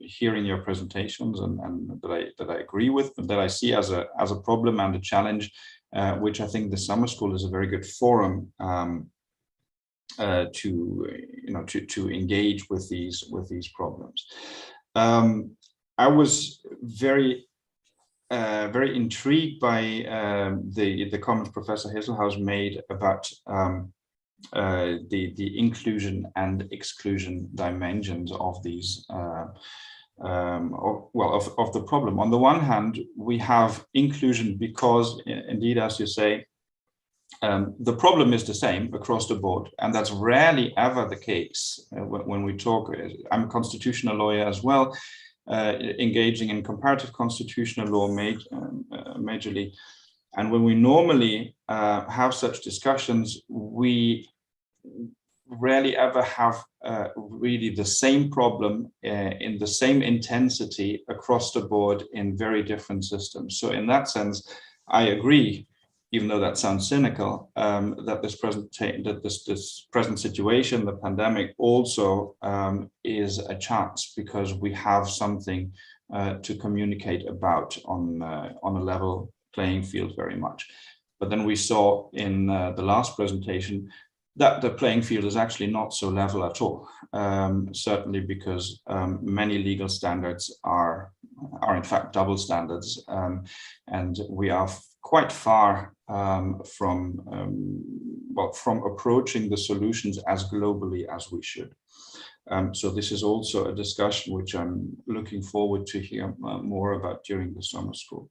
hearing your presentations, and that I agree with, but that I see as a problem and a challenge, which I think the summer school is a very good forum to engage with these problems. I was very intrigued by the comments Professor Hazelhouse made about the inclusion and exclusion dimensions of these of the problem. On the one hand, we have inclusion because, indeed, as you say, the problem is the same across the board, and that's rarely ever the case when we talk. I'm a constitutional lawyer as well, engaging in comparative constitutional law majorly. And when we normally have such discussions, we rarely ever have really the same problem in the same intensity across the board in very different systems. So in that sense, I agree, even though that sounds cynical, that this present situation, the pandemic, also is a chance, because we have something to communicate about on a level playing field very much. But then we saw in the last presentation that the playing field is actually not so level at all, certainly because many legal standards are in fact double standards, and we are quite far from approaching the solutions as globally as we should. So this is also a discussion which I'm looking forward to hear more about during the summer school.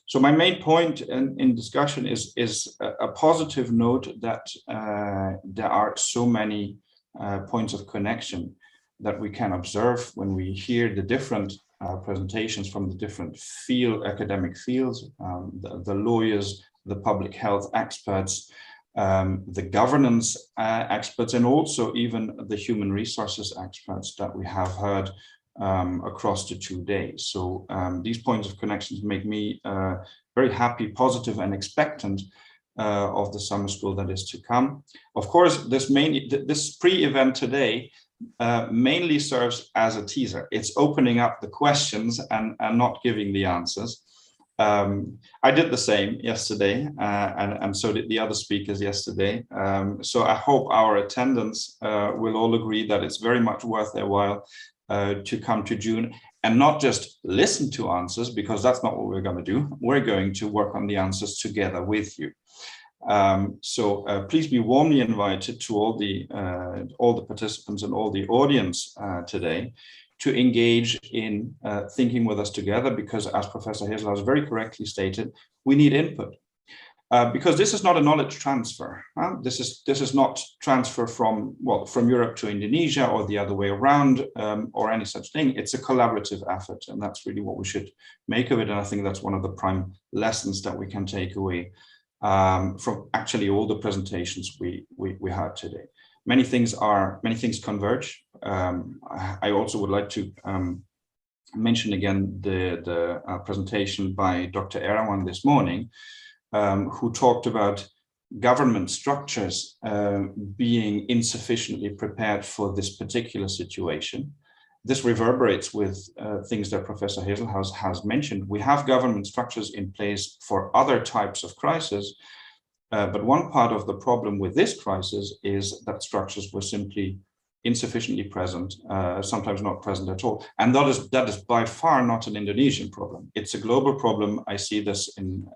So my main point in discussion is a positive note that there are so many points of connection that we can observe when we hear the different presentations from the different academic fields, the lawyers, the public health experts, the governance experts, and also even the human resources experts that we have heard across the 2 days. So these points of connections make me very happy, positive, and expectant of the summer school that is to come. Of course, this pre-event today mainly serves as a teaser. It's opening up the questions and not giving the answers. I did the same yesterday, and so did the other speakers yesterday. So I hope our attendants will all agree that it's very much worth their while to come to June and not just listen to answers, because that's not what we're going to do. We're going to work on the answers together with you. So please be warmly invited to all the participants and all the audience today to engage in thinking with us together, because as Professor Hazelhouse very correctly stated, we need input. because this is not a knowledge transfer. This is not transfer from Europe to Indonesia or the other way around, or any such thing. It's a collaborative effort, and that's really what we should make of it. And I think that's one of the prime lessons that we can take away from actually all the presentations we had today. Many things converge. I also would like to mention again the presentation by Dr. Erawan this morning, who talked about government structures being insufficiently prepared for this particular situation. This reverberates with things that Professor Hazelhouse has mentioned. We have government structures in place for other types of crises, but one part of the problem with this crisis is that structures were simply insufficiently present, sometimes not present at all. And that is by far not an Indonesian problem. It's a global problem. I see this in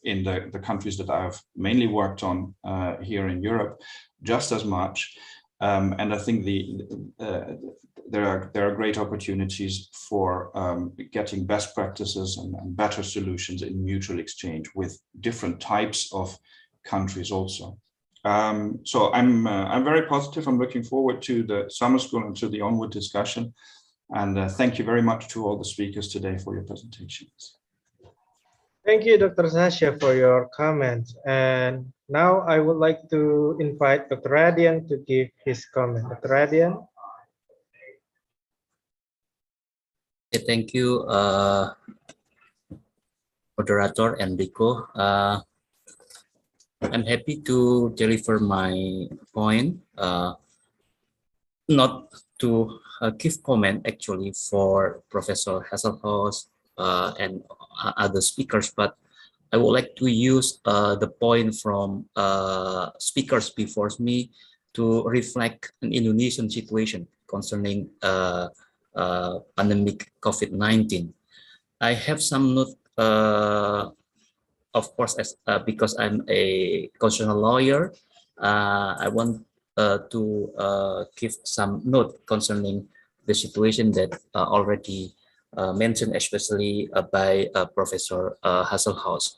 the countries that I've mainly worked on here in Europe, just as much. And I think there are great opportunities for getting best practices and better solutions in mutual exchange with different types of countries also. So I'm very positive. I'm looking forward to the summer school and to the onward discussion. And thank you very much to all the speakers today for your presentations. Thank you, Dr. Sasha, for your comments. And now I would like to invite Dr. Radian to give his comment. Dr. Radian. Okay, thank you, moderator Enrico. I'm happy to deliver my point, not to give comment actually for Professor Hazelhouse and other speakers, but I would like to use the point from speakers before me to reflect an Indonesian situation concerning pandemic COVID-19. I have some note, of course, because I'm a constitutional lawyer, I want to give some note concerning the situation that already mentioned, especially by Professor Hazelhouse.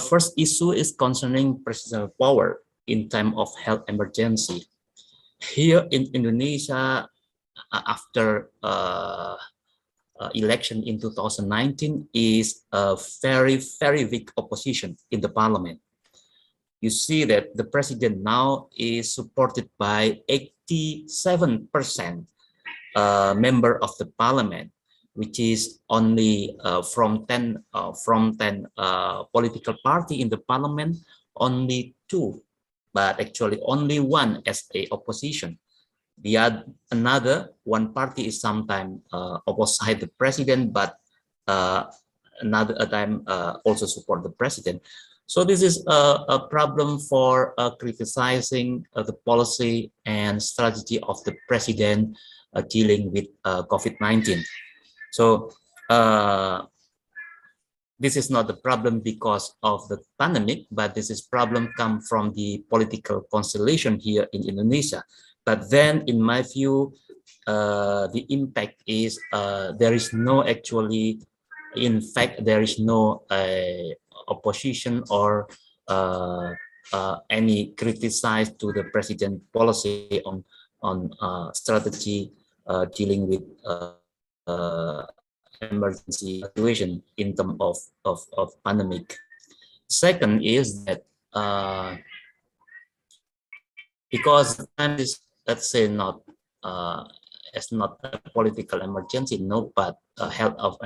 First issue is concerning presidential power in time of health emergency. Here in Indonesia, after election in 2019 is a very, very weak opposition in the parliament. You see that the president now is supported by 87% member of the parliament, which is only from 10 political party in the parliament, only 2, but actually only 1 as a opposition. The another one party is sometimes opposite the president, but another time also support the president. So this is a problem for criticizing the policy and strategy of the president dealing with COVID-19. So this is not the problem because of the pandemic, but this is problem come from the political constellation here in Indonesia. But then, in my view, the impact is there is no actually, in fact, there is no opposition or any criticize to the president policy on strategy dealing with emergency situation in terms of pandemic. Second is that because the time is, let's say, not it's not a political emergency, no, but health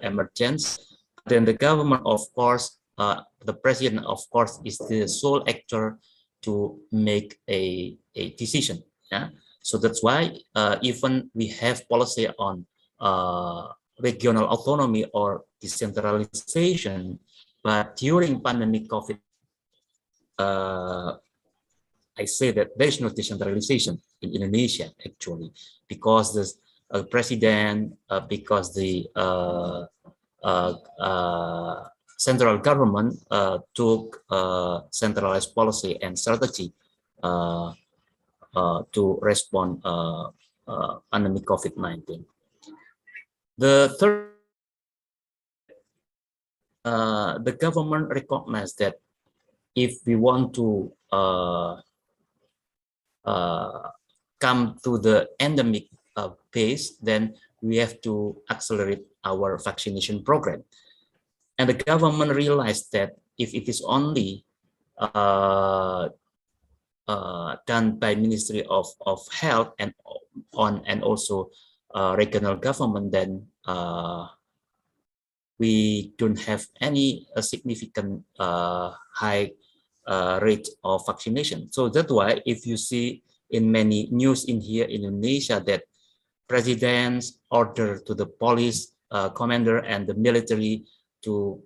emergency. Then the government, of course, the president, of course, is the sole actor to make a decision. Yeah, so that's why even we have policy on regional autonomy or decentralization, but during pandemic COVID, I say that there is no decentralization in Indonesia actually, because the president, because the central government took centralized policy and strategy to respond pandemic COVID-19. The third, the government recognized that if we want to come to the endemic phase, then we have to accelerate our vaccination program. And the government realized that if it is only done by Ministry of Health and also regional government, then we don't have any significant high rate of vaccination. So that's why if you see in many news in here in Indonesia that presidents order to the police commander and the military to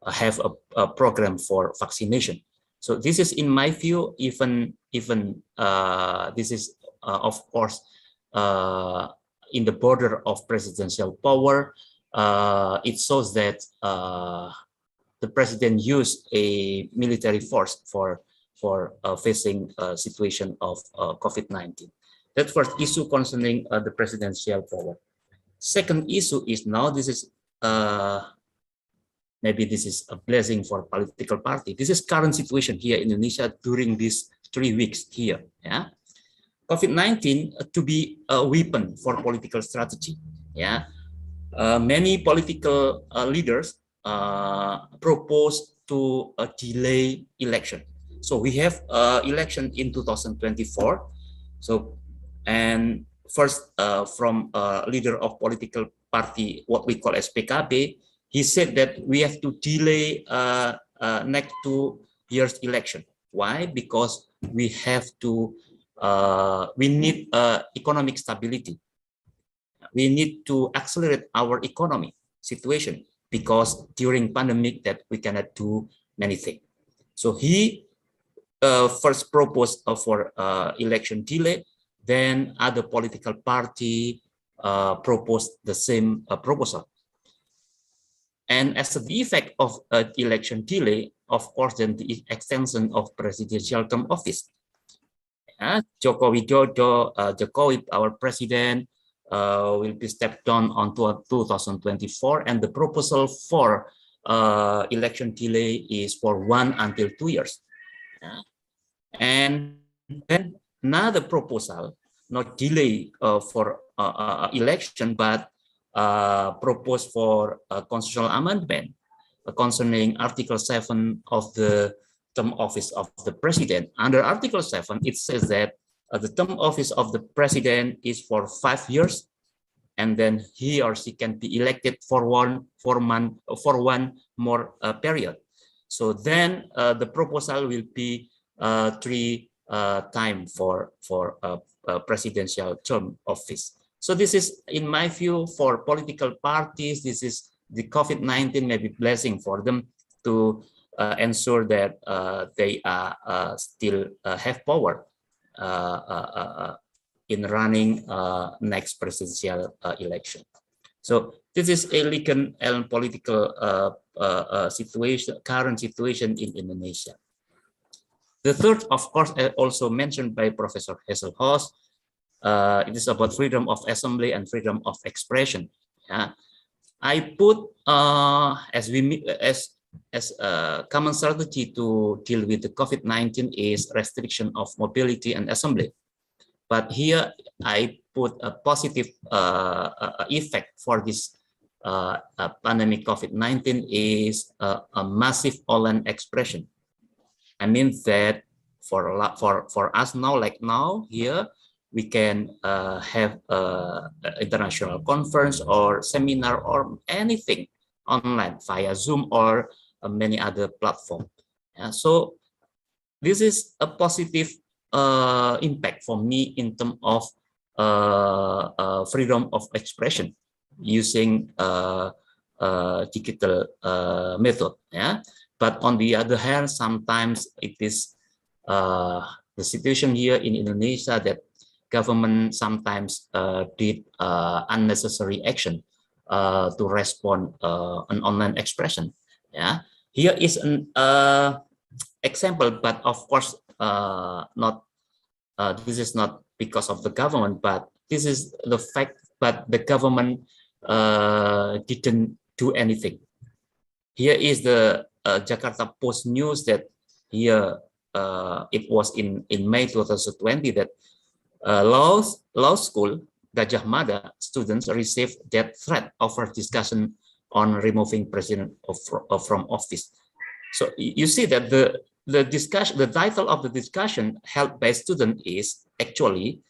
have a program for vaccination. So this is, in my view, even this is of course in the border of presidential power. It shows that the president used a military force for facing a situation of COVID-19. That's first issue concerning the presidential power. Second issue is now this is maybe this is a blessing for political party. This is current situation here in Indonesia during these 3 weeks here. Yeah, COVID-19 to be a weapon for political strategy. Yeah, many political leaders propose to delay election. So we have election in 2024. So, and first from leader of political party, what we call as PKB, he said that we have to delay next 2 years election. Why? Because we have to, we need economic stability. We need to accelerate our economy situation because during pandemic that we cannot do many things. So he first proposed for election delay, then other political party proposed the same proposal. And as the effect of election delay, of course, then the extension of presidential term office. Jokowi, our president, will be stepped down on 2024, and the proposal for election delay is for 1 until 2 years. And then another proposal, not delay for election, but proposed for a constitutional amendment concerning Article 7 of the term office of the president. Under Article 7, it says that the term office of the president is for 5 years, and then he or she can be elected for one more period. So then the proposal will be 3 times for a presidential term office. So this is, in my view, for political parties, this is the COVID-19 maybe blessing for them to ensure that they are still have power in running next presidential election. So this is a legal and political situation, current situation in Indonesia. The third, of course, also mentioned by Professor Hasselhoff, it is about freedom of assembly and freedom of expression. I put as a common strategy to deal with the COVID-19 is restriction of mobility and assembly. But here I put a positive effect for this pandemic COVID-19 is a massive online expression. I mean that for us now, like now here, we can have an international conference or seminar or anything online via Zoom or many other platforms. So this is a positive impact for me in terms of freedom of expression using digital method. But on the other hand, sometimes it is the situation here in Indonesia that government sometimes did unnecessary action to respond an online expression. Here is an example, but of course not. This is not because of the government, but this is the fact. But the government didn't do anything. Here is the Jakarta Post news that here it was in May 2020 that law school Gajah Mada students received death threat over discussion on removing president from office. So you see that the title of the discussion held by student is actually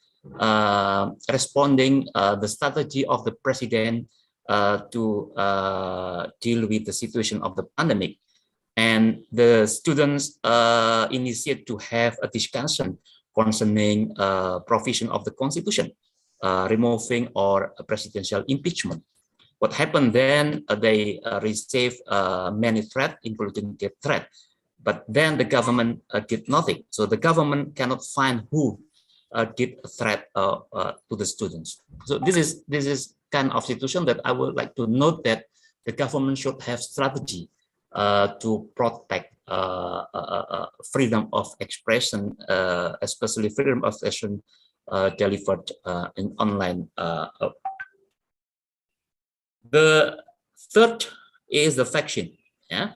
responding the strategy of the president to deal with the situation of the pandemic. And the students initiate to have a discussion concerning provision of the constitution, removing or presidential impeachment. What happened then, they received many threats, including death threat. But then the government did nothing. So the government cannot find who did a threat to the students. So this is kind of situation that I would like to note, that the government should have strategy to protect freedom of expression, especially freedom of expression delivered in online. The third is the vaccine. Yeah.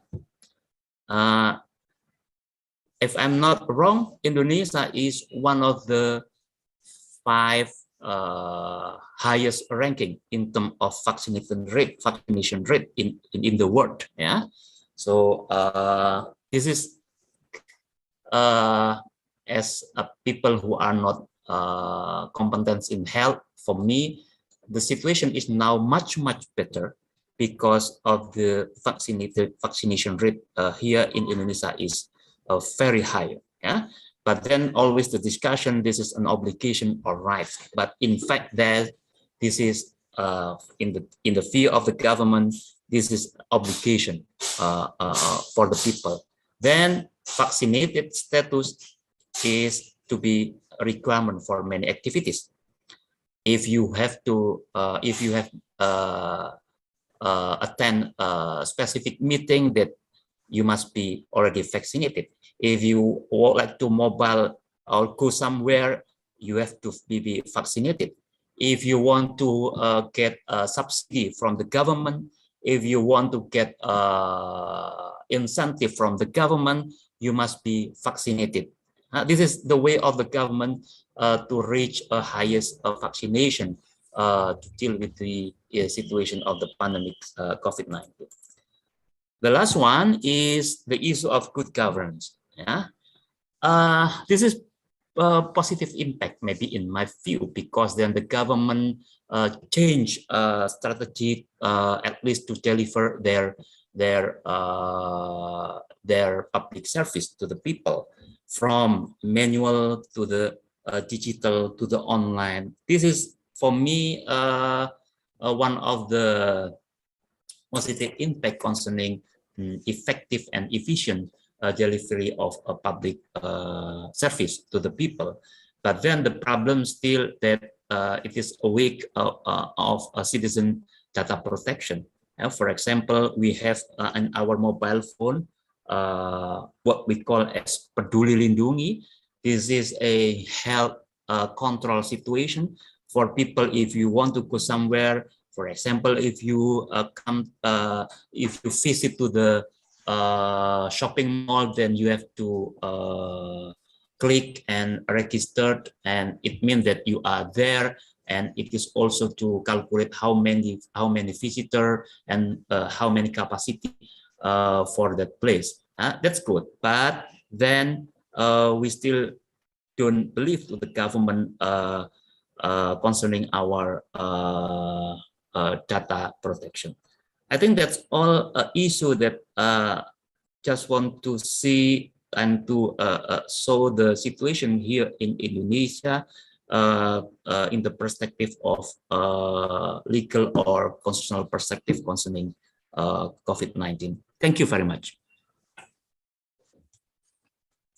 If I'm not wrong, Indonesia is one of the 5 highest ranking in terms of vaccination rate in the world. Yeah. So this is as people who are not competent in health. For me, the situation is now much better because of the vaccination rate here in Indonesia is very high. Yeah, but then always the discussion, this is an obligation or right, but in fact that this is in the view of the government, this is obligation for the people. Then vaccinated status is to be a requirement for many activities. If you have to attend a specific meeting, that you must be already vaccinated. If you would like to mobile or go somewhere, you have to be vaccinated. If you want to get a subsidy from the government, if you want to get incentive from the government, you must be vaccinated. This is the way of the government to reach a highest vaccination to deal with the situation of the pandemic COVID-19. The last one is the issue of good governance. Yeah, this is a positive impact, maybe in my view, because then the government change strategy at least to deliver their public service to the people, from manual to the digital to the online. This is for me one of the positive impact concerning effective and efficient delivery of a public service to the people. But then the problem still that it is a weak of citizen data protection. For example, we have in our mobile phone what we call as Peduli Lindungi. This is a health control situation for people. If you want to go somewhere, for example, if you if you visit to the shopping mall, then you have to click and register, and it means that you are there. And it is also to calculate how many visitor and how many capacity for that place. That's good, but then we still don't believe to the government concerning our data protection. I think that's all issue that just want to see and to show the situation here in Indonesia in the perspective of legal or constitutional perspective concerning COVID-19. Thank you very much.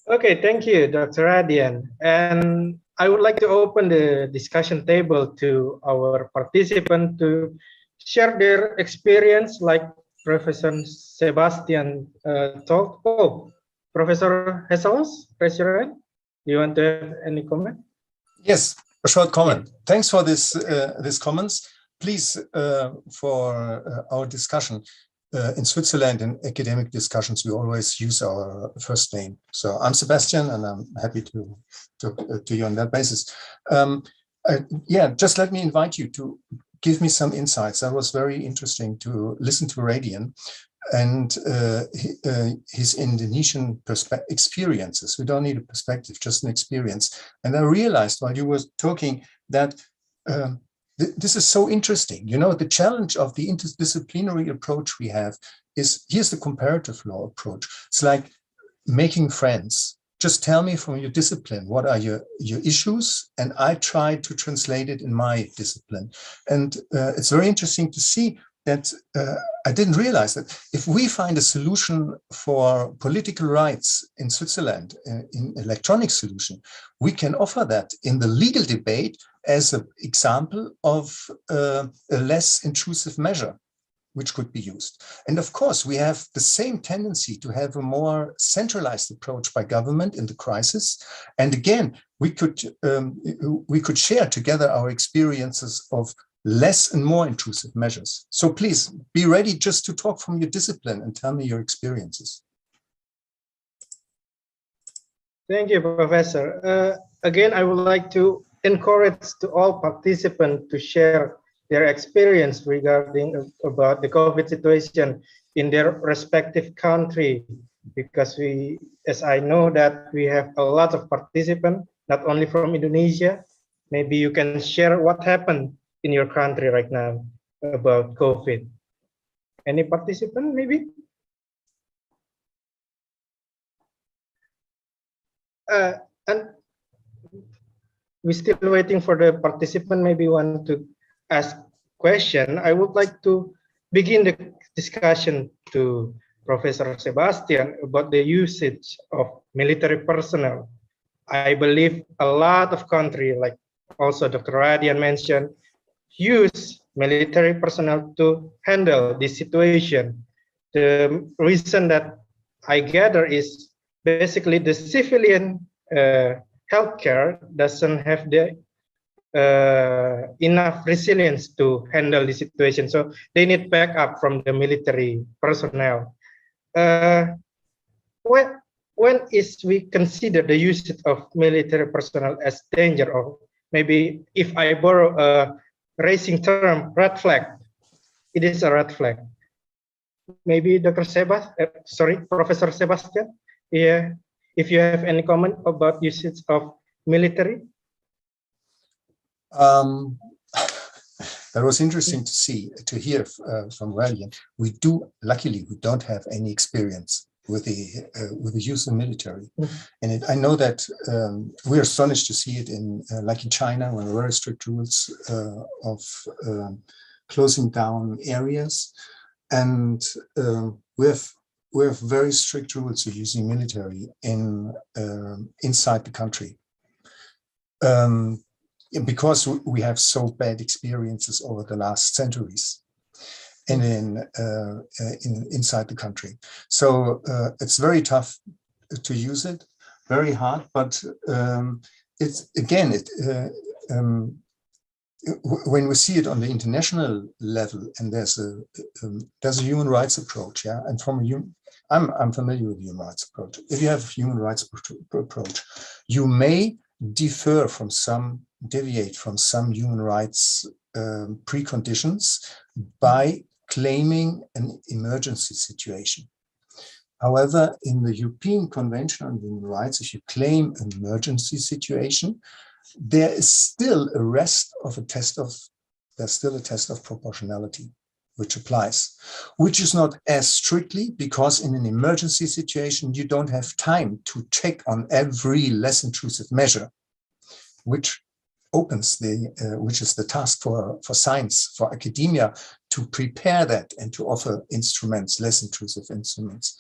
Okay, thank you, Dr. Radian. And I would like to open the discussion table to our participants to share their experience, like Professor Sebastian talked. Oh, Professor Hesselus, raise your hand. Do you want to have any comment? Yes, a short comment. Thanks for this these comments. Please, for our discussion, in Switzerland, in academic discussions, we always use our first name. So I'm Sebastian, and I'm happy to talk to you on that basis. Yeah, just let me invite you to give me some insights. That was very interesting to listen to Radian and his Indonesian experiences. We don't need a perspective, just an experience. And I realized while you were talking that this is so interesting. You know, the challenge of the interdisciplinary approach we have is, here's the comparative law approach. It's like making friends. Just tell me from your discipline, what are your issues? And I try to translate it in my discipline. And it's very interesting to see that I didn't realize that if we find a solution for political rights in Switzerland, in electronic solution, we can offer that in the legal debate as an example of a less intrusive measure which could be used. And of course, we have the same tendency to have a more centralized approach by government in the crisis. And again, we could share together our experiences of less and more intrusive measures. So please be ready just to talk from your discipline and tell me your experiences. Thank you, Professor. Again, I would like to encourage to all participants to share their experience regarding about the COVID situation in their respective country, because we, as I know that we have a lot of participants, not only from Indonesia. Maybe you can share what happened in your country right now about COVID. Any participant, maybe? And we're still waiting for the participant, maybe want to ask question. I would like to begin the discussion to Professor Sebastian about the usage of military personnel. I believe a lot of countries, like also Dr. Radian mentioned, use military personnel to handle this situation. The reason that I gather is basically the civilian healthcare doesn't have the enough resilience to handle the situation. So they need backup from the military personnel. When is we consider the usage of military personnel as danger, or maybe if I borrow a racing term, red flag, it is a red flag. Maybe Dr. Professor Sebastian, yeah, if you have any comment about usage of military. That was interesting to hear from Radian. Luckily, we don't have any experience with the use of military, and I know that we're astonished to see it in like in China, when there are very strict rules of closing down areas, and we have very strict rules of using military inside the country. Because we have so bad experiences over the last centuries and inside the country. So it's very tough to use it, very hard, but it's again, when we see it on the international level, and there's a human rights approach, yeah, and I'm familiar with the human rights approach. If you have a human rights approach, you may deviate from some human rights preconditions by claiming an emergency situation. However, in the European Convention on Human Rights, if you claim an emergency situation, there's still a test of proportionality, which applies, which is not as strictly, because in an emergency situation, you don't have time to check on every less intrusive measure, which is the task for science, for academia, to prepare that and to offer less intrusive instruments.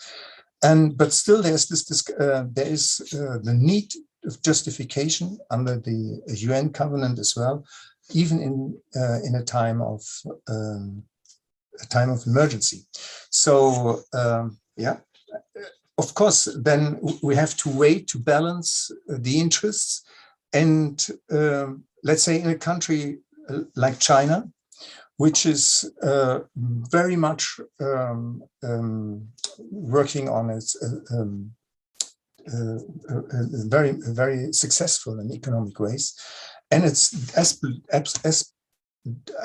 But still, there is the need of justification under the UN covenant as well, even in a time of emergency. So yeah, of course, then we have to wait to balance the interests. And let's say in a country like China, which is very much working on its very successful in economic ways, and it's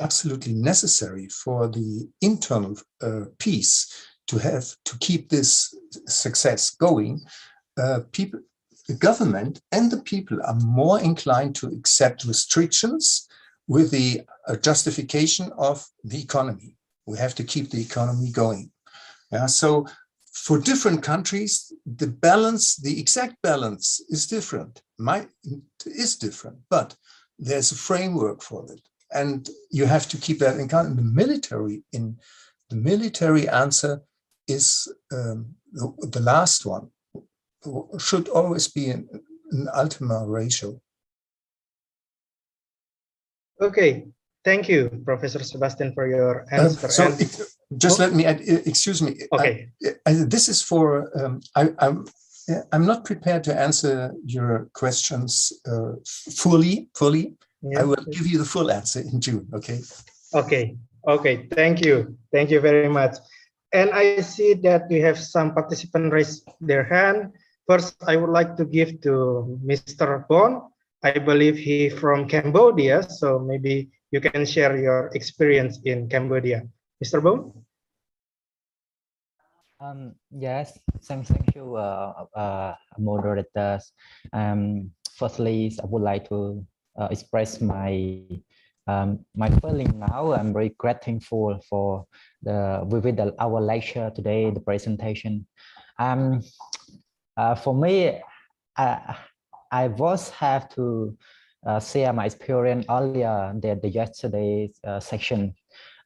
absolutely necessary for the internal peace to keep this success going. People, the government and the people are more inclined to accept restrictions with the justification of the economy. We have to keep the economy going. Yeah, so for different countries, the balance, the exact balance is different. Is different, but there's a framework for it, and you have to keep that in account. In the military answer is the last one. Should always be an ultima ratio. Okay, thank you, Professor Sebastian, for your answer. Let me add, excuse me. Okay. This is for, I'm not prepared to answer your questions fully. Yeah, I will give you the full answer in June, okay? Okay, thank you. Thank you very much. And I see that we have some participants raise their hand. First, I would like to give to Mr. Bon. I believe he from Cambodia, so maybe you can share your experience in Cambodia. Mr. Bon? Yes, thank you, moderators. Firstly, I would like to express my my feeling now. I'm very grateful for our lecture today, the presentation. For me, I was have to share my experience earlier the yesterday's section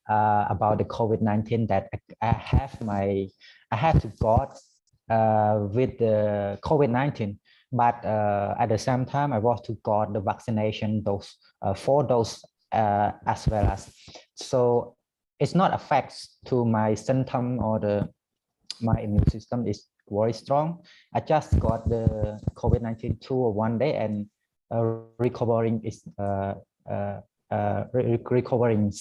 about the COVID-19 that I have to got with the COVID-19, but at the same time I was to got the vaccination dose, 4 doses as well as, so it's not affects to my symptom or my immune system is very strong. I just got the COVID-19 2 or 1 day and recovering is recovering.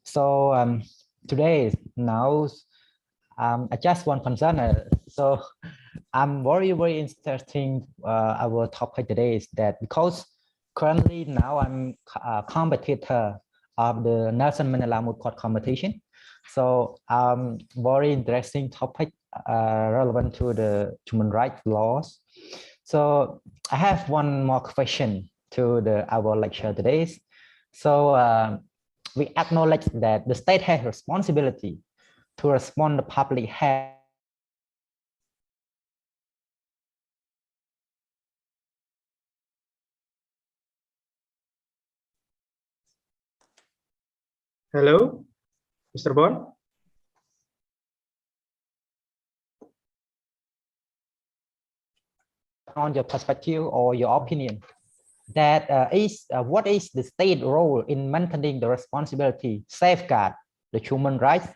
So today now I just want concern. So I'm very interesting. Our topic today is that because currently now I'm a competitor of the Nelson Mandela Moot Court competition. So very interesting topic relevant to the human rights laws. So I have one more question to our lecture today. So we acknowledge that the state has responsibility to respond to public health. Hello, Mr. Bon? On your perspective or your opinion, that what is the state role in maintaining the responsibility, safeguard the human rights,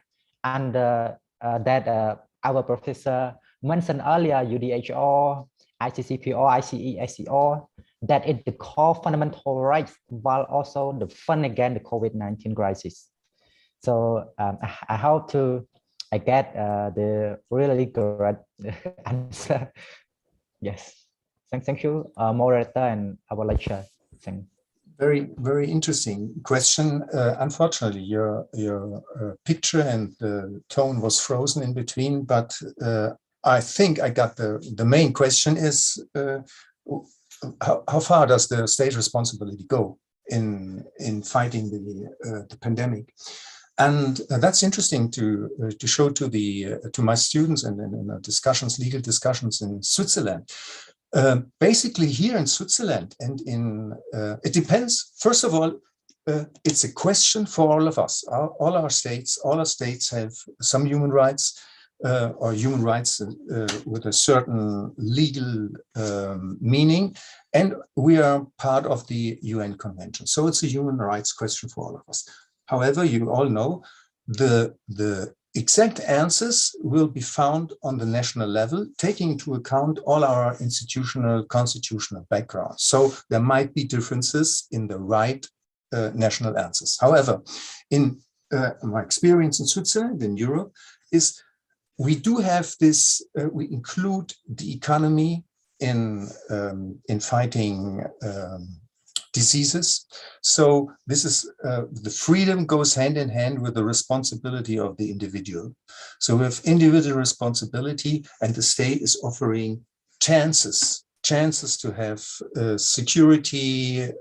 and that our professor mentioned earlier, UDHR, ICCPR, ICE, ICO, that it's the core fundamental rights while also the fund against the COVID-19 crisis. So I hope I get the really good answer. Yes. Thank you, moderator and our lecture. Very interesting question. Unfortunately, your picture and the tone was frozen in between, but I think I got the main question is how far does the state responsibility go in fighting the pandemic? And that's interesting to show to my students and in discussions, legal discussions in Switzerland. Basically here in Switzerland and it depends. First of all, it's a question for all of us. All our states have some human rights or human rights with a certain legal meaning, and we are part of the UN Convention. So it's a human rights question for all of us. However, you all know the exact answers will be found on the national level, taking into account all our institutional, constitutional background. So there might be differences in the right national answers. However, in my experience in Switzerland, in Europe, is we do have this, we include the economy in fighting diseases. So this is, the freedom goes hand in hand with the responsibility of the individual. So we have individual responsibility, and the state is offering chances to have securities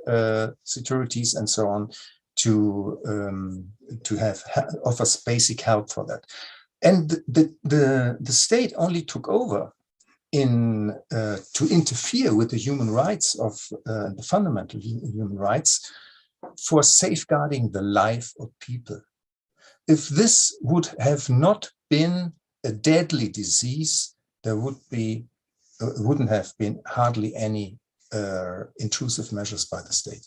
and so on, to have offers basic help for that. And the state only took over to interfere with the human rights of the fundamental human rights for safeguarding the life of people. If this would have not been a deadly disease, there wouldn't have been hardly any intrusive measures by the state.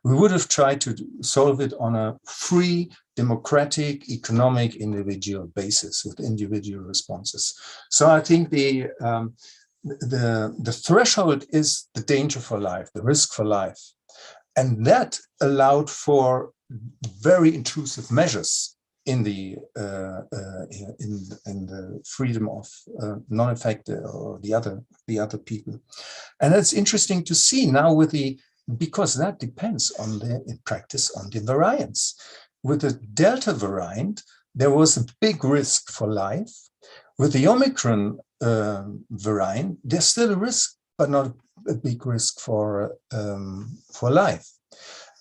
We would have tried to solve it on a free, democratic, economic, individual basis with individual responses. So I think the threshold is the danger for life, the risk for life, and that allowed for very intrusive measures in the freedom of non-affected or the other people. And it's interesting to see now with because that depends on in practice on the variants. With the Delta variant, there was a big risk for life. With the Omicron variant, there's still a risk, but not a big risk for life.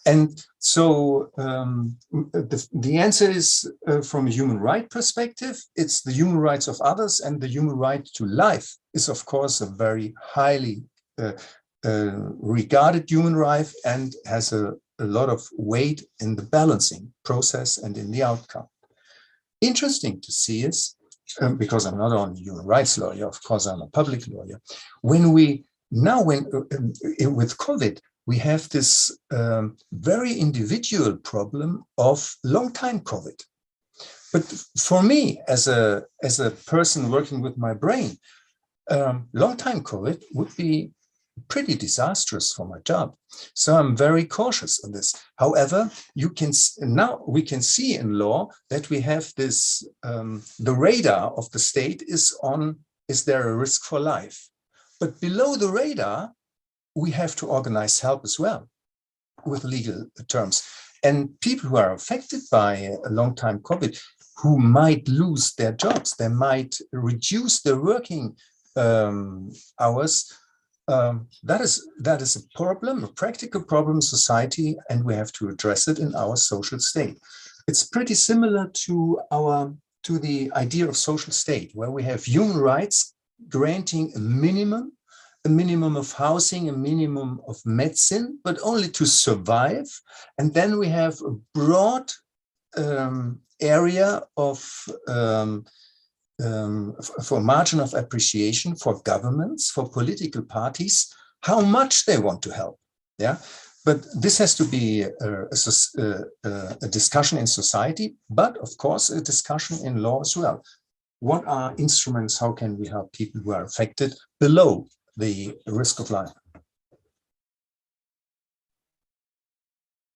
And so the answer is, from a human right perspective, it's the human rights of others, and the human right to life is, of course, a very highly regarded human right and has a lot of weight in the balancing process and in the outcome. Interesting to see is, because I'm not only a human rights lawyer, of course I'm a public lawyer, with COVID, we have this very individual problem of long-time COVID. But for me, as a person working with my brain, long-time COVID would be pretty disastrous for my job. So I'm very cautious on this. However, now we can see in law that we have this, the radar of the state is there a risk for life? But below the radar, we have to organize help as well with legal terms. And people who are affected by a long-time COVID, who might lose their jobs, they might reduce their working hours. That is a problem, a practical problem in society, and we have to address it in our social state. It's pretty similar to the idea of social state, where we have human rights granting a minimum of housing, a minimum of medicine, but only to survive. And then we have a broad area for margin of appreciation for governments, for political parties, how much they want to help. Yeah, but this has to be a discussion in society, but of course a discussion in law as well. What are instruments? How can we help people who are affected below the risk of life?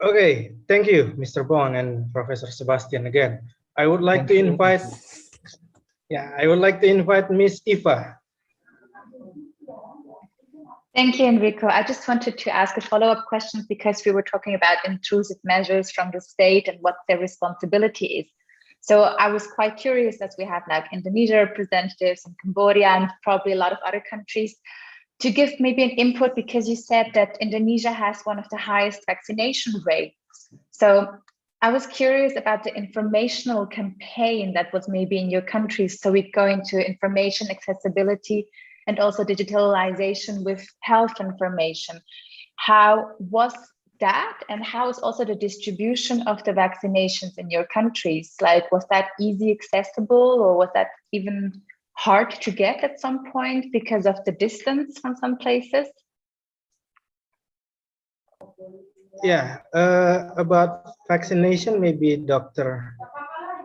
Okay, thank you, Mr. Bong and Professor Sebastian again. I would like to invite. Yeah, I would like to invite Miss Eva. Thank you, Enrico. I just wanted to ask a follow-up question because we were talking about intrusive measures from the state and what their responsibility is. So I was quite curious, as we have like Indonesia representatives in Cambodia and probably a lot of other countries, to give maybe an input, because you said that Indonesia has one of the highest vaccination rates. So I was curious about the informational campaign that was maybe in your countries. So we go into information accessibility and also digitalization with health information. How was that, and how is also the distribution of the vaccinations in your countries? Like, was that easy accessible, or was that even hard to get at some point because of the distance from some places? Yeah, about vaccination, maybe Dr.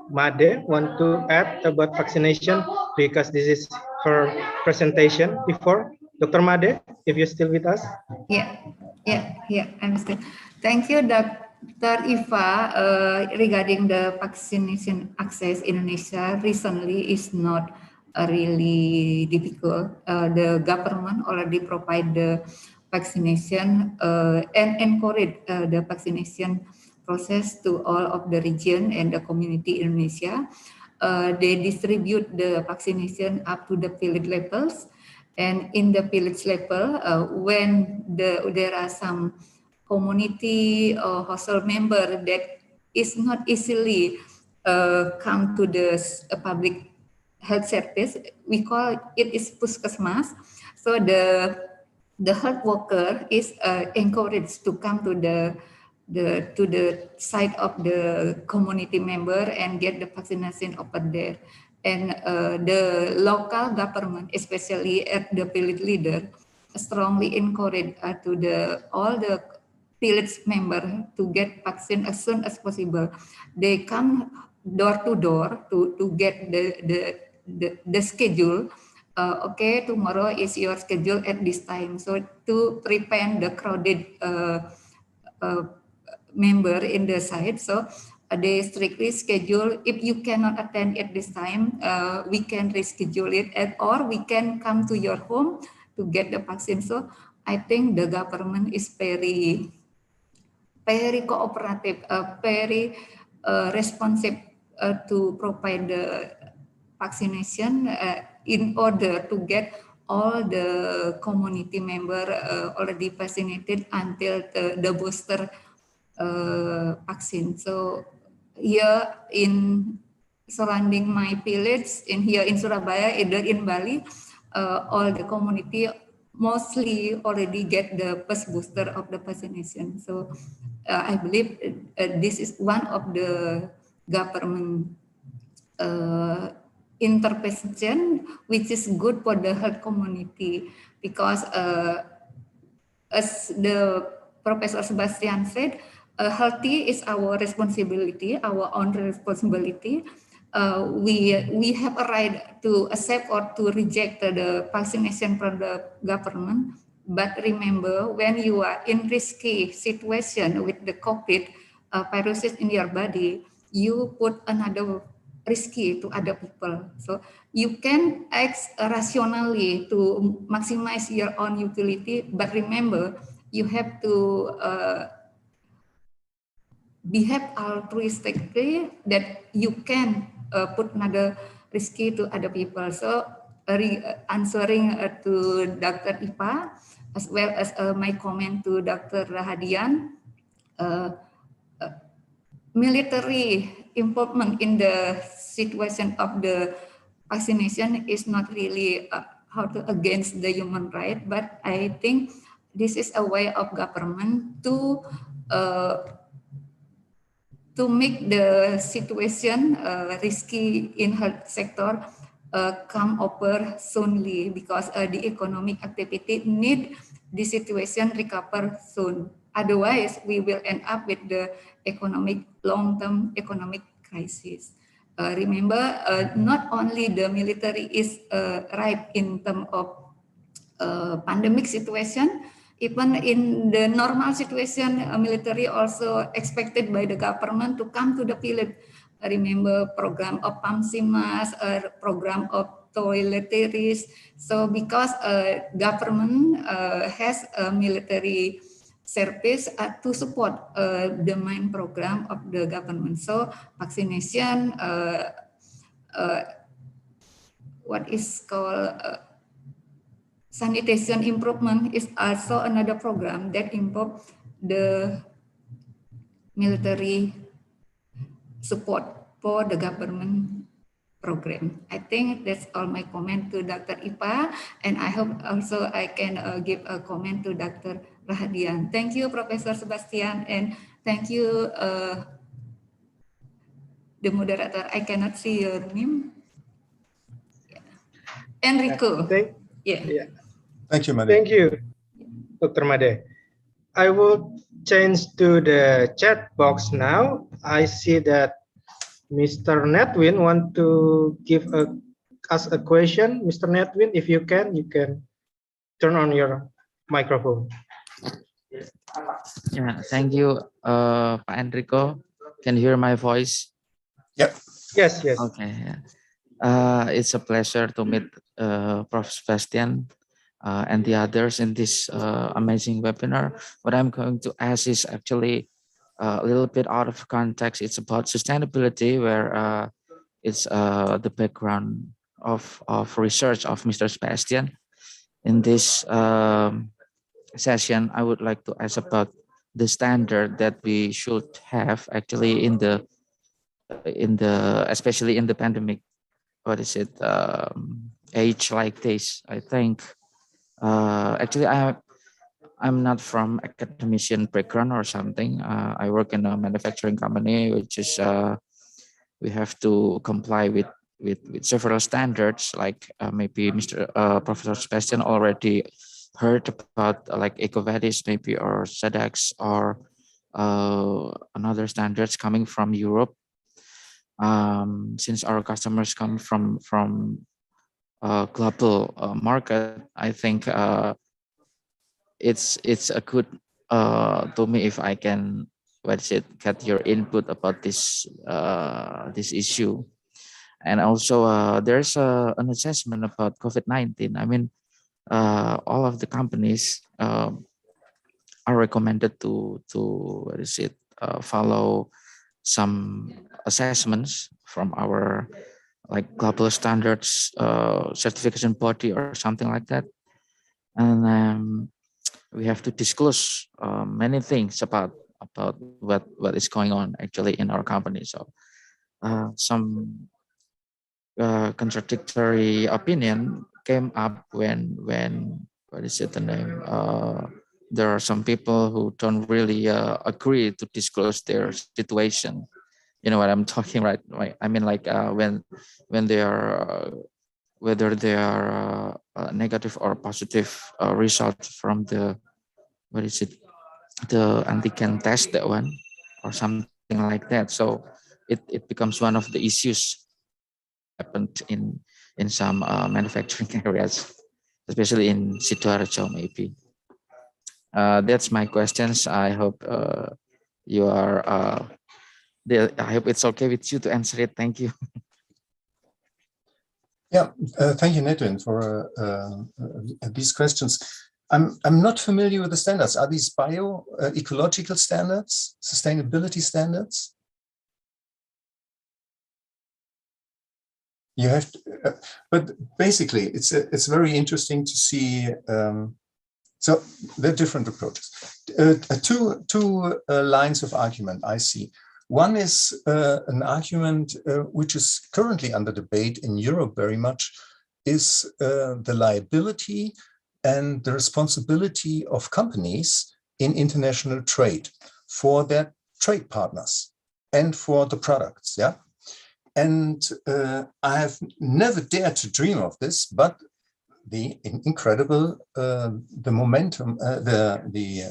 Made want to add about vaccination, because this is her presentation before. Dr. Made, if you're still with us. Yeah, I'm still. Thank you, Dr. Iva, regarding the vaccination access in Indonesia recently is not really difficult. The government already provide the vaccination and encourage the vaccination process to all of the region and the community in Indonesia. They distribute the vaccination up to the village levels, and in the village level, when there are some community or household member that is not easily come to the public health service, we call it is puskesmas. So the health worker is encouraged to come to the side of the community member and get the vaccination over there. And the local government, especially at the village leader, strongly encourage to all the village member to get vaccine as soon as possible. They come door to door to get the schedule. Okay, tomorrow is your schedule at this time. So to prevent the crowded member in the site. So they strictly schedule. If you cannot attend at this time, we can reschedule it, or we can come to your home to get the vaccine. So I think the government is very cooperative, very responsive to provide the vaccination in order to get all the community member already vaccinated until the booster vaccine. So here in surrounding my village, here in Surabaya, either in Bali, all the community mostly already get the first booster of the vaccination. So I believe this is one of the government intervention which is good for the health community, because as the Professor Sebastian said, healthy is our responsibility, our own responsibility. We have a right to accept or to reject the vaccination from the government. But remember, when you are in risky situation with the COVID viruses in your body, you put another risky to other people. So you can act rationally to maximize your own utility, but remember, you have to behave altruistically, that you can put another risky to other people. So answering to Dr. Ipa, as well as my comment to Dr. Rahadian, military involvement in the situation of the vaccination is not really how to against the human right, but I think this is a way of government to make the situation risky in health sector come over soonly, because the economic activity need the situation recover soon. Otherwise, we will end up with the long-term economic crisis. Remember, not only the military is right in terms of pandemic situation, even in the normal situation, military also expected by the government to come to the village. Remember program of Pamsimas, program of toiletries. So because government has a military service to support the main program of the government. So vaccination, what is called sanitation improvement is also another program that involves the military support for the government program. I think that's all my comment to Dr. Ipa, and I hope also I can give a comment to Dr. Rahadian. Thank you, Professor Sebastian, and thank you, the moderator. I cannot see your name. Enrico. Yeah. Thank you, Made. Thank you, Dr. Made. I will change to the chat box now. I see that Mr. Netwin want to ask a question. Mr. Netwin, if you can turn on your microphone. Yeah, thank you, Pak Enrico. Can you hear my voice? Yep. Yes, yes. Okay. Yeah. It's a pleasure to meet Prof. Sebastian and the others in this amazing webinar. What I'm going to ask is actually a little bit out of context. It's about sustainability, where it's the background of research of Mr. Sebastian. In this session, I would like to ask about the standard that we should have actually in the especially in the pandemic. What is it? Age like this, I think. Actually, I'm not from academician background or something. I work in a manufacturing company, which is we have to comply with several standards. Like maybe Mr. Professor Sebastian already heard about like EcoVadis maybe, or SEDEX, or another standards coming from Europe. Since our customers come from global market, I think it's a good to me if I can get your input about this this issue. And also there's an assessment about COVID-19. I mean, all of the companies are recommended to follow some assessments from our like global standards certification body or something like that. And we have to disclose many things about what is going on actually in our company. So some contradictory opinion came up when what is it the name? There are some people who don't really agree to disclose their situation. You know what I'm talking, right? I mean, like when they are whether they are negative or positive result from the what is it, the antigen test, that one or something like that. So it becomes one of the issues happened in some manufacturing areas, especially in Sidoarjo maybe. That's my questions. I hope you are I hope it's okay with you to answer it. Thank you. Yeah, thank you, Nedwin, for these questions. I'm not familiar with the standards. Are these ecological standards, sustainability standards? You have to, but basically it's very interesting to see. So there are different approaches. Two lines of argument I see. One is an argument which is currently under debate in Europe very much, is the liability and the responsibility of companies in international trade for their trade partners and for the products. Yeah. And I have never dared to dream of this, but the incredible the momentum, the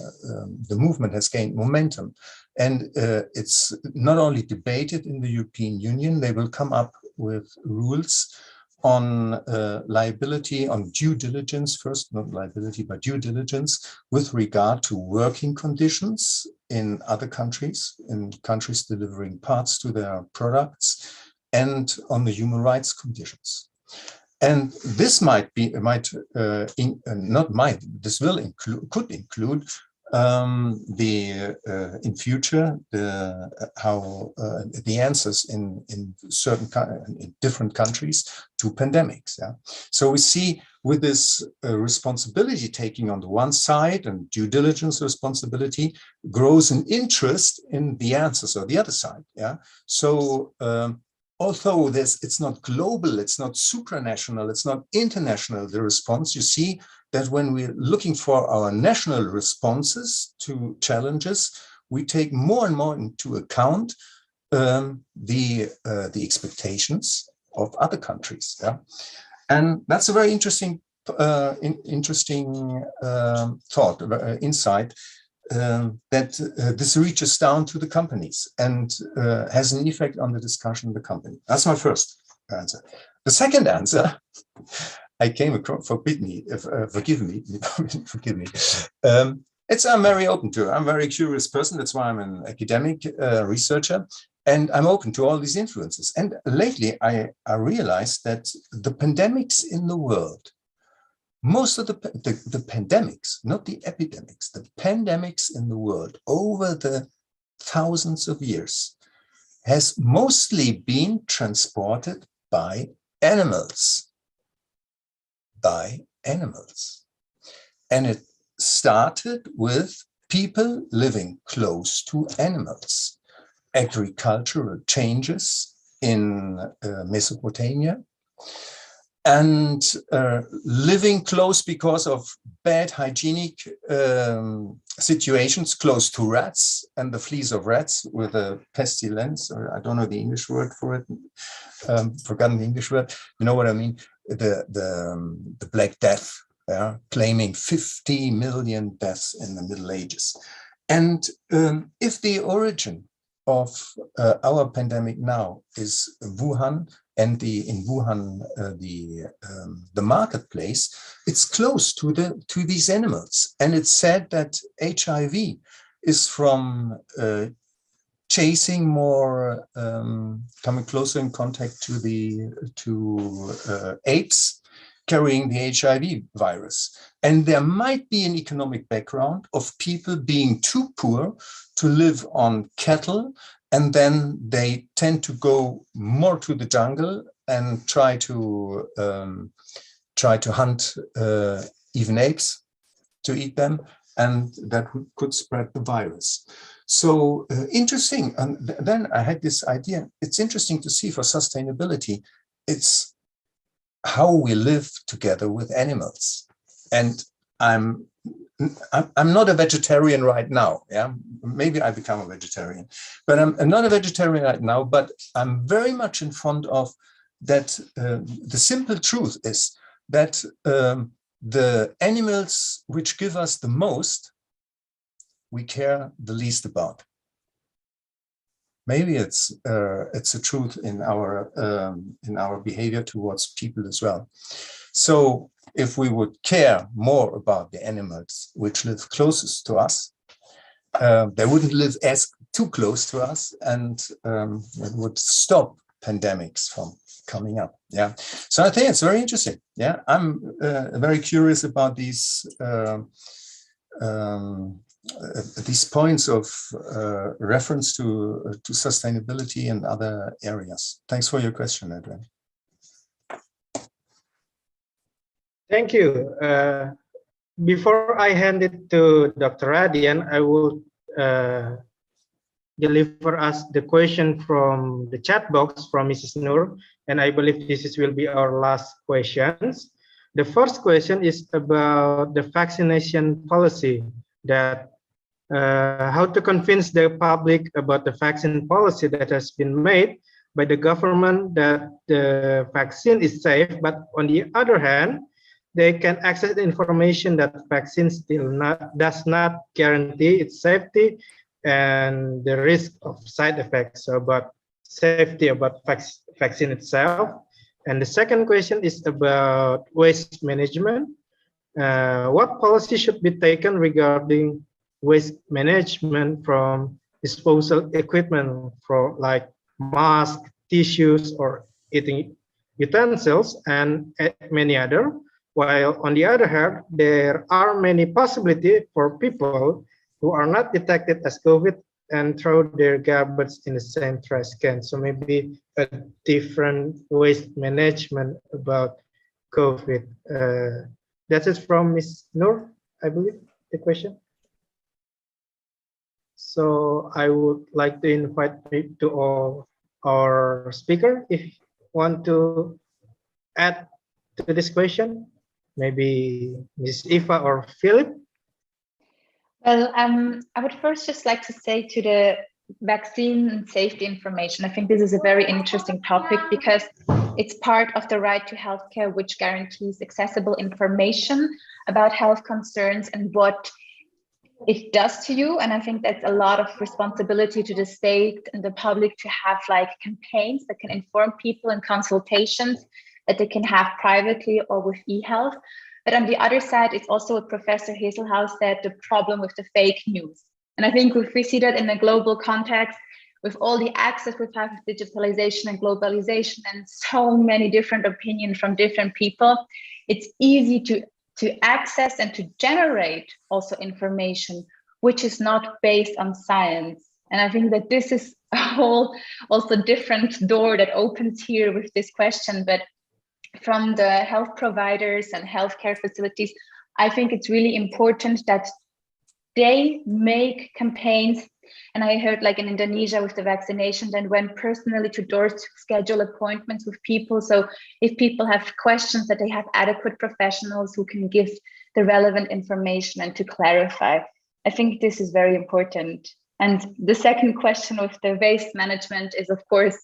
movement has gained momentum, and it's not only debated in the European Union. They will come up with rules on liability, on due diligence first, not liability, but due diligence with regard to working conditions in other countries, in countries delivering parts to their products, and on the human rights conditions. And this could include in future the answers in different countries to pandemics. Yeah? So we see with this responsibility taking on the one side and due diligence responsibility grows an interest in the answers on the other side. Yeah. So although it's not global, it's not supranational, it's not international, the response, you see that when we're looking for our national responses to challenges, we take more and more into account the expectations of other countries. Yeah? And that's a very interesting thought, insight, that this reaches down to the companies and has an effect on the discussion in the company. That's my first answer. The second answer, I came across, forgive me. I'm very open to. I'm a very curious person. That's why I'm an academic researcher, and I'm open to all these influences. And lately, I realized that the pandemics in the world, most of the pandemics, not the epidemics, the pandemics in the world over the thousands of years has mostly been transported by animals. And it started with people living close to animals, agricultural changes in Mesopotamia, and living close because of bad hygienic situations close to rats and the fleas of rats with a pestilence, or I don't know the English word for it, forgotten the English word, you know what I mean, the Black Death, claiming 50 million deaths in the Middle Ages. And if the origin of our pandemic now is Wuhan, and in Wuhan the marketplace, it's close to these animals, and it's said that HIV is from chasing more, coming closer in contact to apes carrying the HIV virus. And there might be an economic background of people being too poor to live on cattle, and then they tend to go more to the jungle and try to hunt even apes to eat them, and that could spread the virus. So interesting. And then I had this idea. It's interesting to see for sustainability, it's how we live together with animals. And I'm not a vegetarian right now. Yeah, maybe I become a vegetarian, but I'm not a vegetarian right now. But I'm very much in front of that. The simple truth is that the animals which give us the most, we care the least about. Maybe it's a truth in our behavior towards people as well. So if we would care more about the animals which live closest to us, they wouldn't live as too close to us, and it would stop pandemics from coming up. Yeah. So I think it's very interesting. Yeah, I'm very curious about these points of reference to sustainability and other areas. Thanks for your question, Edwin. Thank you. Before I hand it to Dr. Radian, I will deliver us the question from the chat box from Mrs. Nur, and I believe this will be our last questions. The first question is about the vaccination policy, that how to convince the public about the vaccine policy that has been made by the government that the vaccine is safe, but on the other hand, they can access the information that vaccine still does not guarantee its safety and the risk of side effects, so about safety about vaccine itself. And the second question is about waste management. What policy should be taken regarding waste management from disposal equipment for like masks, tissues, or eating utensils, and many other? While on the other hand, there are many possibilities for people who are not detected as COVID and throw their garbage in the same trash can. So maybe a different waste management about COVID. That is from Ms. Nur, I believe, the question. So I would like to invite to all our speakers, if you want to add to this question, maybe Ms. Eva or Philip. Well, I would first just like to say to the vaccine safety information, I think this is a very interesting topic because it's part of the right to healthcare, which guarantees accessible information about health concerns and what it does to you. And I think that's a lot of responsibility to the state and the public to have like campaigns that can inform people and consultations that they can have privately or with eHealth. But on the other side, it's also what Professor Hazelhouse said, the problem with the fake news. And I think if we see that in a global context, with all the access we have with digitalization and globalization and so many different opinions from different people, it's easy to access and to generate also information which is not based on science. And I think that this is a whole also different door that opens here with this question. But from the health providers and healthcare facilities, I think it's really important that they make campaigns. And I heard like in Indonesia with the vaccination, then went personally to doors to schedule appointments with people. So if people have questions, that they have adequate professionals who can give the relevant information and to clarify. I think this is very important. And the second question with the waste management is, of course,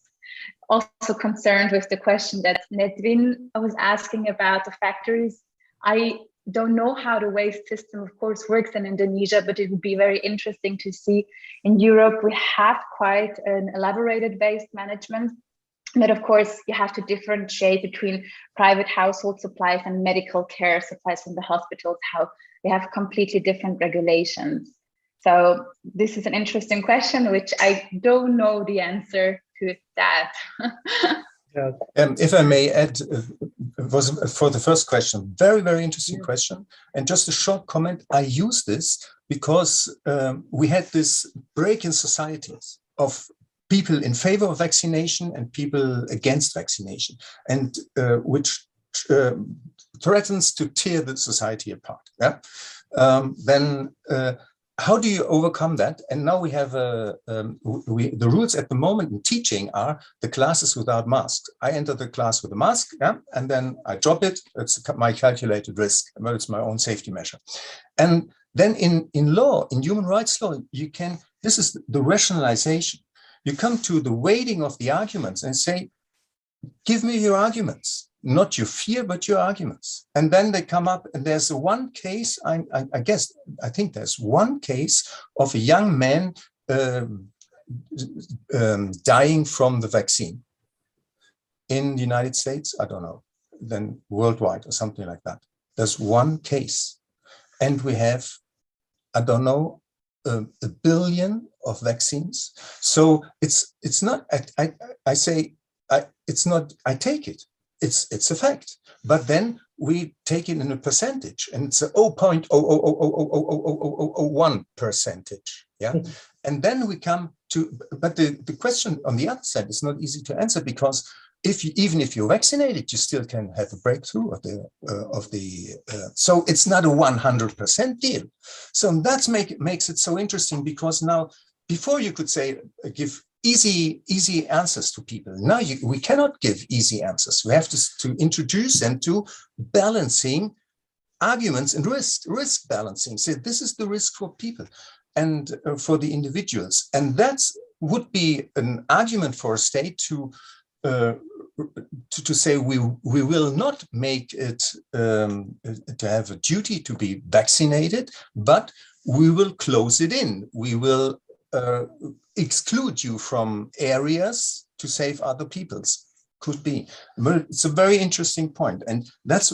also concerned with the question that Nedvin was asking about the factories. I don't know how the waste system, of course, works in Indonesia, but it would be very interesting to see. In Europe, we have quite an elaborated waste management. But of course, you have to differentiate between private household supplies and medical care supplies from the hospitals, how they have completely different regulations. So this is an interesting question, which I don't know the answer to that. If I may add, was for the first question, very, very interesting question. And just a short comment, I use this because we had this break in societies of people in favor of vaccination and people against vaccination, and which threatens to tear the society apart. Yeah. Then how do you overcome that? And now we have the rules at the moment in teaching are the classes without masks. I enter the class with a mask, yeah, and then I drop it. It's my calculated risk. Well, it's my own safety measure. And then in law, in human rights law, you can. This is the rationalization. You come to the weighting of the arguments and say, give me your arguments. Not your fear, but your arguments. And then they come up, and there's one case, I think there's one case of a young man dying from the vaccine in the United States, I don't know, then worldwide or something like that. There's one case. And we have, I don't know, a billion of vaccines. So it's not, I say, it's not, I take it. It's a fact, but then we take it in a percentage, and it's a 0.0000001%. Yeah, and then we come to, but the question on the other side is not easy to answer, because even if you're vaccinated, you still can have a breakthrough of the so it's not a 100% deal. So that makes it so interesting, because now before you could say give easy answers to people. Now we cannot give easy answers. We have to introduce them to balancing arguments and risk balancing. So this is the risk for people and for the individuals. And that would be an argument for a state to say we will not make it to have a duty to be vaccinated, but we will close it in. We will exclude you from areas to save other people's. Could be. But it's a very interesting point. And that's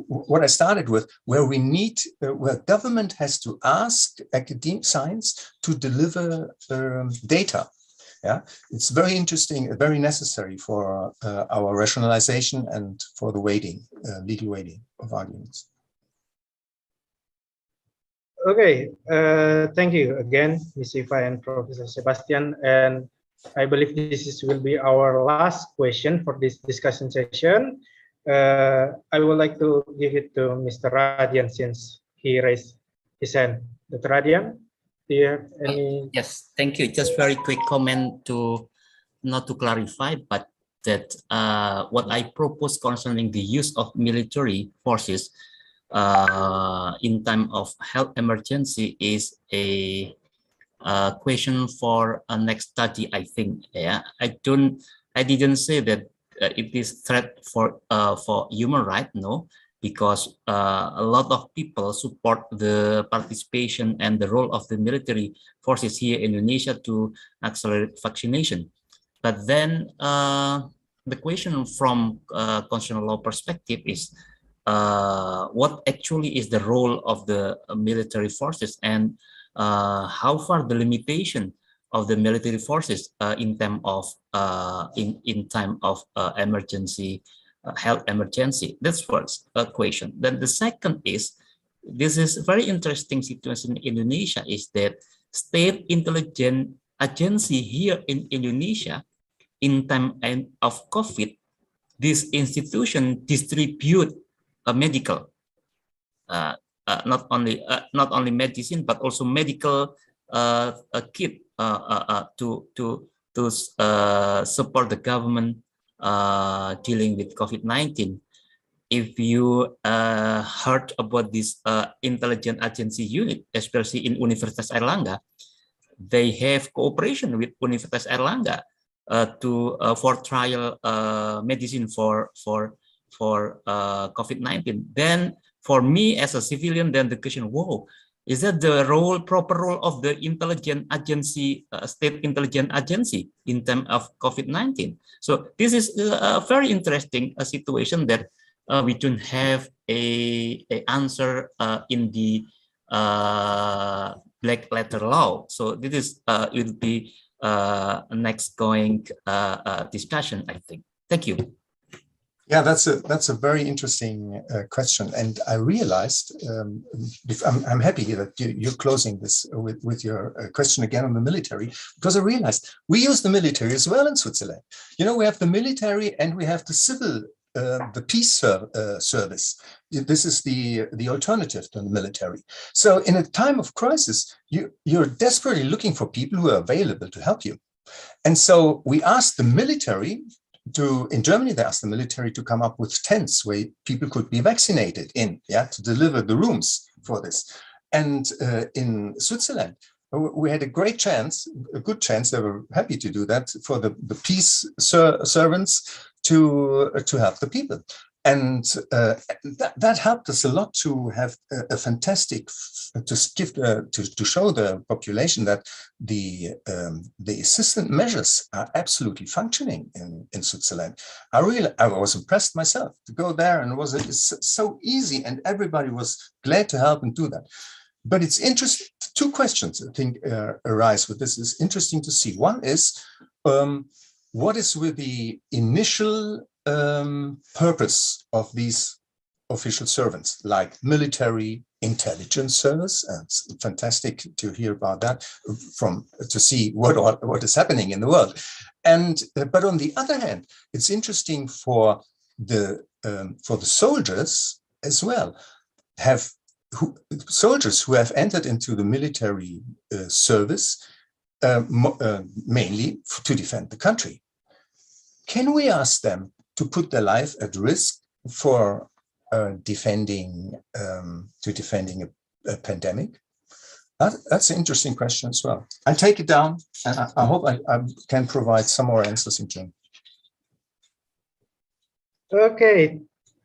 what I started with, where we need, where government has to ask academic science to deliver data. Yeah, it's very interesting, very necessary for our rationalization and for the weighting, legal weighting of arguments. Okay, thank you again, Ms. Eva and Professor Sebastian. And I believe will be our last question for this discussion session. I would like to give it to Mr. Radian, since he raised his hand. Dr. Radian, do you have any? Yes, thank you. Just very quick comment to, not to clarify, but that what I propose concerning the use of military forces in time of health emergency is a question for a next study, I think. Yeah, I didn't say that it is threat for human rights, no, because a lot of people support the participation and the role of the military forces here in Indonesia to accelerate vaccination. But then the question from constitutional law perspective is, what actually is the role of the military forces, and how far the limitation of the military forces in time of emergency, health emergency. That's first question. Then the second is, this is very interesting situation in Indonesia, is that state intelligence agency here in Indonesia, in time of COVID, this institution distribute medical, not only medicine, but also medical kit to support the government dealing with COVID-19. If you heard about this intelligence agency unit, especially in Universitas Airlangga, they have cooperation with Universitas Airlangga for trial medicine for COVID-19. Then for me as a civilian, then the question, whoa, is that the proper role of the intelligence agency, state intelligence agency in terms of COVID-19? So this is a very interesting situation that we don't have a answer in the black letter law. So this is will be a next going discussion, I think. Thank you. Yeah, that's a very interesting question, and I realized I'm happy that you're closing this with your question again on the military, because I realized we use the military as well in Switzerland. You know, we have the military and we have the civil, the peace service. This is the alternative to the military. So in a time of crisis, you're desperately looking for people who are available to help you, and so we asked the military. In Germany, they asked the military to come up with tents where people could be vaccinated to deliver the rooms for this. And in Switzerland, we had a good chance, they were happy to do that for the peace servants to help the people. And that helped us a lot to have a fantastic, to show the population that the assistant measures are absolutely functioning in Switzerland. I was impressed myself to go there, and it was so easy, and everybody was glad to help and do that. But it's interesting, two questions I think arise with this. It's interesting to see. One is, what is with the initial purpose of these official servants, like military intelligence service? And it's fantastic to hear about that, to see what is happening in the world. And but on the other hand, it's interesting for the soldiers as well. Soldiers who have entered into the military service mainly to defend the country. Can we ask them to put their life at risk for defending a pandemic? That's an interesting question as well. I'll take it down, and I hope I can provide some more answers in German. Okay.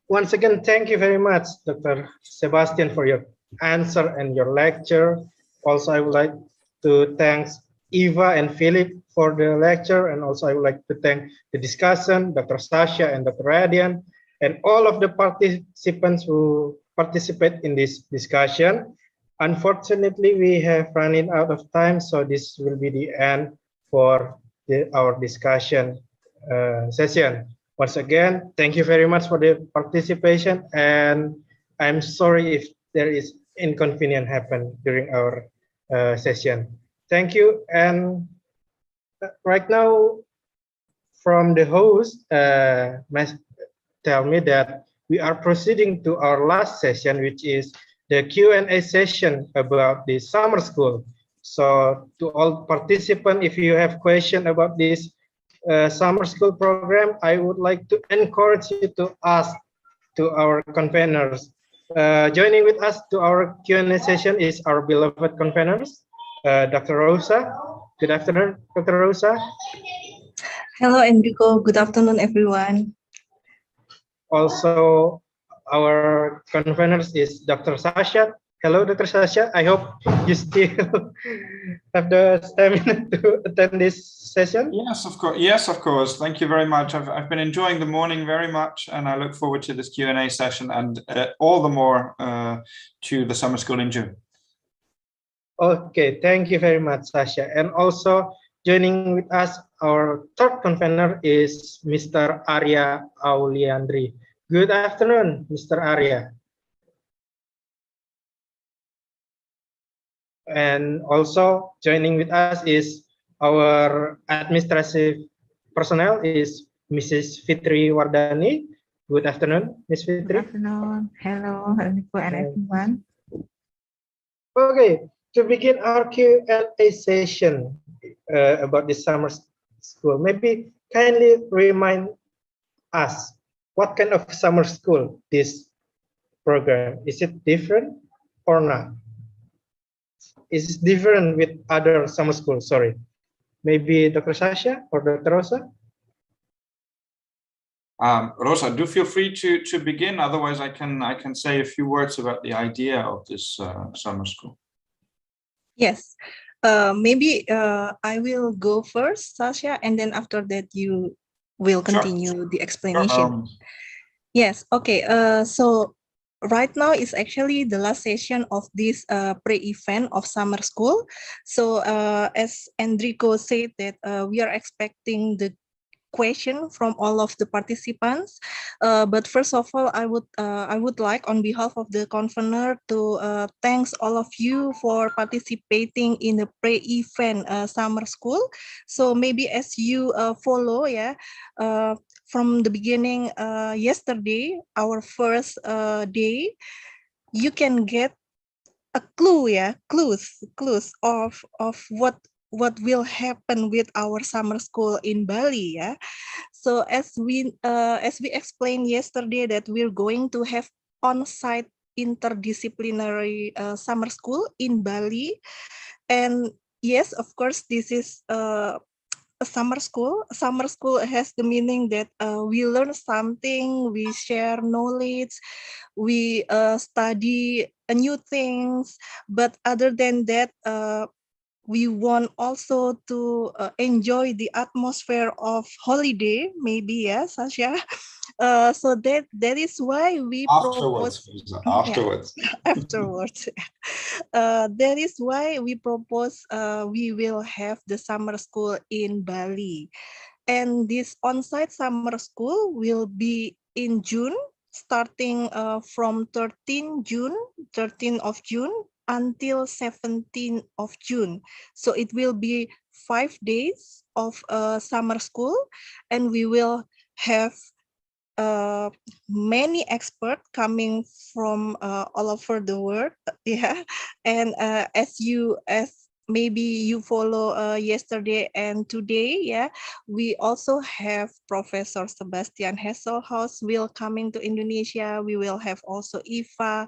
Once again, thank you very much, Dr. Sebastian, for your answer and your lecture. Also, I would like to thank Eva and Philip for the lecture, and also I would like to thank the discussion, Dr. Sasha and Dr. Radian, and all of the participants who participate in this discussion. Unfortunately, we have running out of time, so this will be the end for our discussion session. Once again, thank you very much for the participation, and I'm sorry if there is inconvenience happen during our session. Thank you. And right now, from the host, must tell me that we are proceeding to our last session, which is the Q&A session about the summer school. So to all participants, if you have questions about this summer school program, I would like to encourage you to ask to our conveners. Joining with us to our Q&A session is our beloved conveners, Dr. Rosa. Good afternoon, Dr. Rosa. Hello, Enrico. Good afternoon, everyone. Also, our conveners is Dr. Sasha. Hello, Dr. Sasha. I hope you still have the stamina to attend this session. Yes, of course. Yes, of course. Thank you very much. I've been enjoying the morning very much, and I look forward to this Q&A session, and all the more to the summer school in June. Okay, thank you very much, Sasha. And also joining with us, our third convener is Mr. Arya Auliandri. Good afternoon, Mr. Arya. And also joining with us is our administrative personnel is Mrs. Fitri Wardani. Good afternoon, Ms. Fitri. Good afternoon. Hello, Enrico and everyone. Okay, to begin our Q&A session about the summer school, maybe kindly remind us what kind of summer school this program, is it different or not? Is it different with other summer schools? Sorry, maybe Dr. Sasha or Dr. Rosa? Rosa, do feel free to begin. Otherwise, I can say a few words about the idea of this summer school. Yes, maybe I will go first, Sasha, and then after that you will continue the explanation. Yes, okay. So right now is actually the last session of this pre-event of summer school. So as Enrico said that we are expecting the question from all of the participants, but first of all, I would like on behalf of the convener to thanks all of you for participating in the pre-event summer school. So maybe as you follow, from the beginning yesterday, our first day, you can get a clues of what will happen with our summer school in Bali. So as we explained yesterday that we're going to have on-site interdisciplinary summer school in Bali, and yes, of course, this is a summer school. Summer school has the meaning that we learn something, we share knowledge, we study new things. But other than that, we want also to enjoy the atmosphere of holiday, maybe, Sasha. So that is why we propose afterwards. Afterwards. That is why we propose we will have the summer school in Bali. And this on-site summer school will be in June, starting from 13th of June until 17th of June. So it will be 5 days of summer school, and we will have many experts coming from all over the world. And as maybe you follow yesterday and today, we also have Professor Sebastian Hesselhaus will coming to Indonesia. We will have also Eva,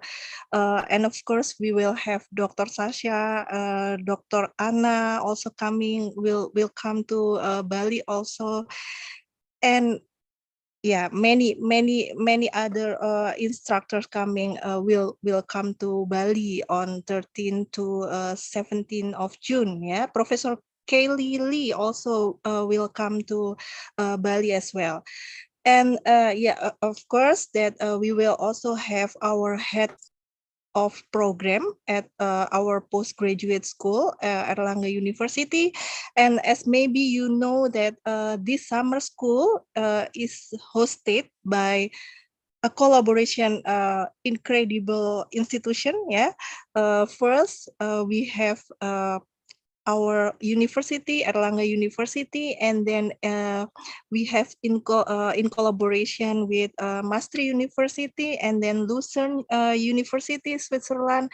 and of course we will have Dr. Sasha, Dr. Anna also coming, will come to Bali also. And many other instructors coming will come to Bali on 13 to 17 of June. Professor Kaylee Lee also will come to Bali as well. And of course that we will also have our head of program at our postgraduate school, Erlangga University. And as maybe you know that this summer school is hosted by a collaboration incredible institution. First, we have our university, Erlangga University, and then we have in collaboration with Maastricht University, and then Lucerne University, Switzerland,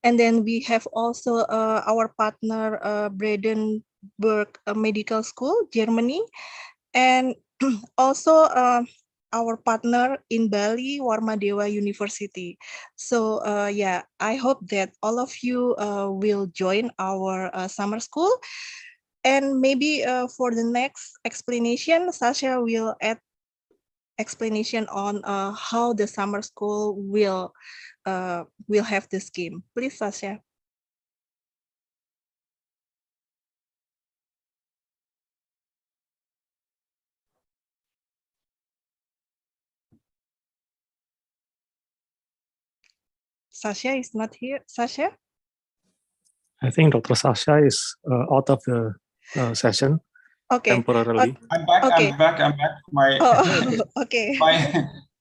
and then we have also our partner Brandenburg Medical School, Germany, and also our partner in Bali, Warmadewa University. So I hope that all of you will join our summer school. And maybe for the next explanation, Sasha will add explanation on how the summer school will will have the scheme. Please, Sasha. Sasha is not here. Sasha? I think Dr. Sasha is out of the session temporarily. I'm back. Okay. I'm back. My okay.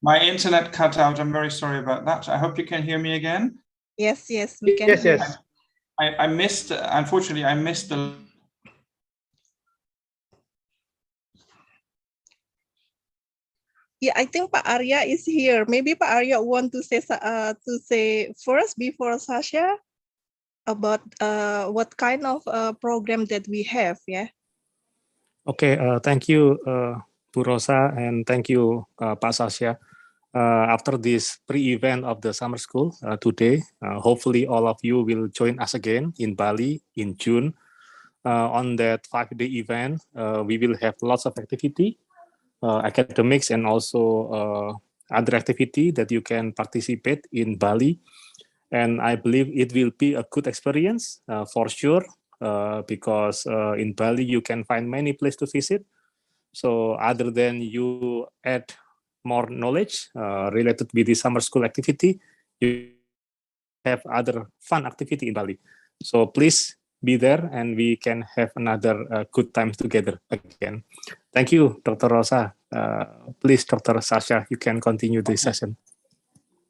my internet cut out. I'm very sorry about that. I hope you can hear me again. Yes, we can. Yes. I missed. Unfortunately, I missed the. Yeah, I think Pak Arya is here. Maybe Pak Arya want to say first before Sasha about what kind of program that we have. Yeah. Okay. Thank you, Bu Rosa, and thank you, Pak Sasha. After this pre-event of the summer school today, hopefully all of you will join us again in Bali in June. On that 5-day event, we will have lots of activity, academics, and also other activity that you can participate in Bali. And I believe it will be a good experience for sure, because in Bali you can find many places to visit. So other than you add more knowledge related with the summer school activity, you have other fun activity in Bali. So please be there and we can have another good time together again. Thank you, Dr. Rosa. Please, Dr. Sasha, you can continue this session.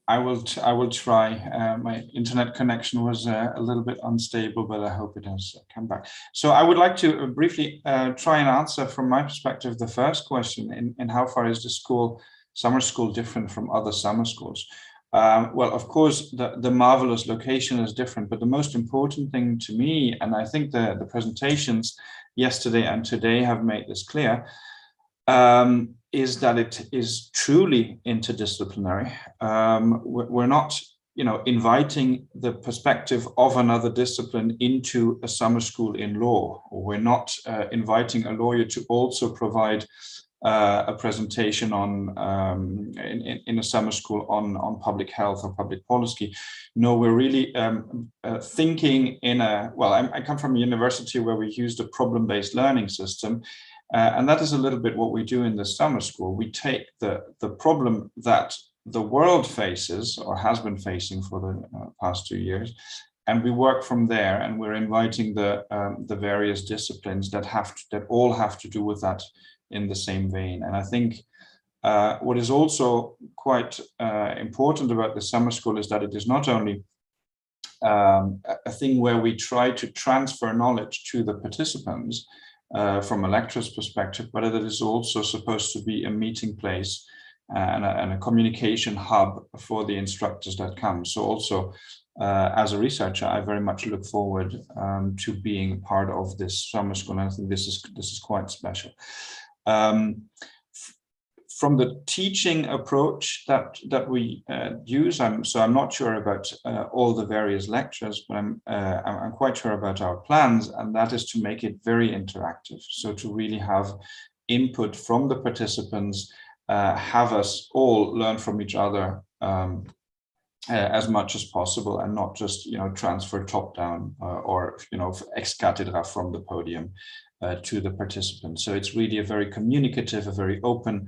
I will try. My internet connection was a little bit unstable, but I hope it has come back. So I would like to briefly try and answer from my perspective the first question, in how far is the summer school different from other summer schools? Well, of course, the marvelous location is different, but the most important thing to me, and I think the presentations yesterday and today have made this clear, is that it is truly interdisciplinary. We're not, inviting the perspective of another discipline into a summer school in law, or we're not inviting a lawyer to also provide a presentation on in a summer school on public health or public policy. No, we're really thinking in a, well, I come from a university where we used a problem-based learning system. And that is a little bit what we do in the summer school. We take the problem that the world faces or has been facing for the past 2 years, and we work from there. And we're inviting the various disciplines that all have to do with that in the same vein. And I think what is also quite important about the summer school is that it is not only a thing where we try to transfer knowledge to the participants, from a lecturer's perspective, but it is also supposed to be a meeting place and a communication hub for the instructors that come. So also, as a researcher, I very much look forward to being part of this summer school. And I think this is quite special. From the teaching approach that we use, I'm not sure about all the various lectures, but I'm quite sure about our plans, and that is to make it very interactive. So to really have input from the participants, have us all learn from each other as much as possible, and not just transfer top down or ex cathedra from the podium to the participants. So it's really a very communicative, a very open,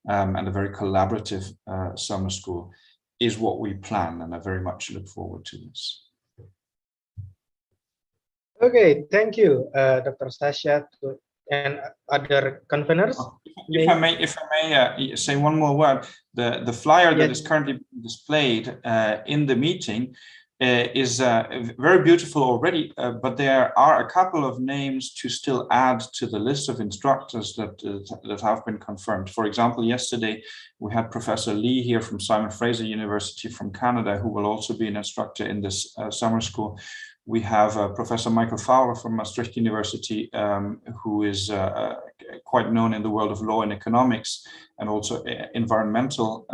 and a very collaborative summer school is what we plan, and I very much look forward to this. Okay, thank you, Dr. Sasha, and other conveners. If I may say one more word, the flyer that is currently displayed in the meeting is very beautiful already, but there are a couple of names to still add to the list of instructors that have been confirmed. For example, yesterday we had Professor Lee here from Simon Fraser University from Canada, who will also be an instructor in this summer school. We have Professor Michael Fowler from Maastricht University, who is quite known in the world of law and economics, and also environmental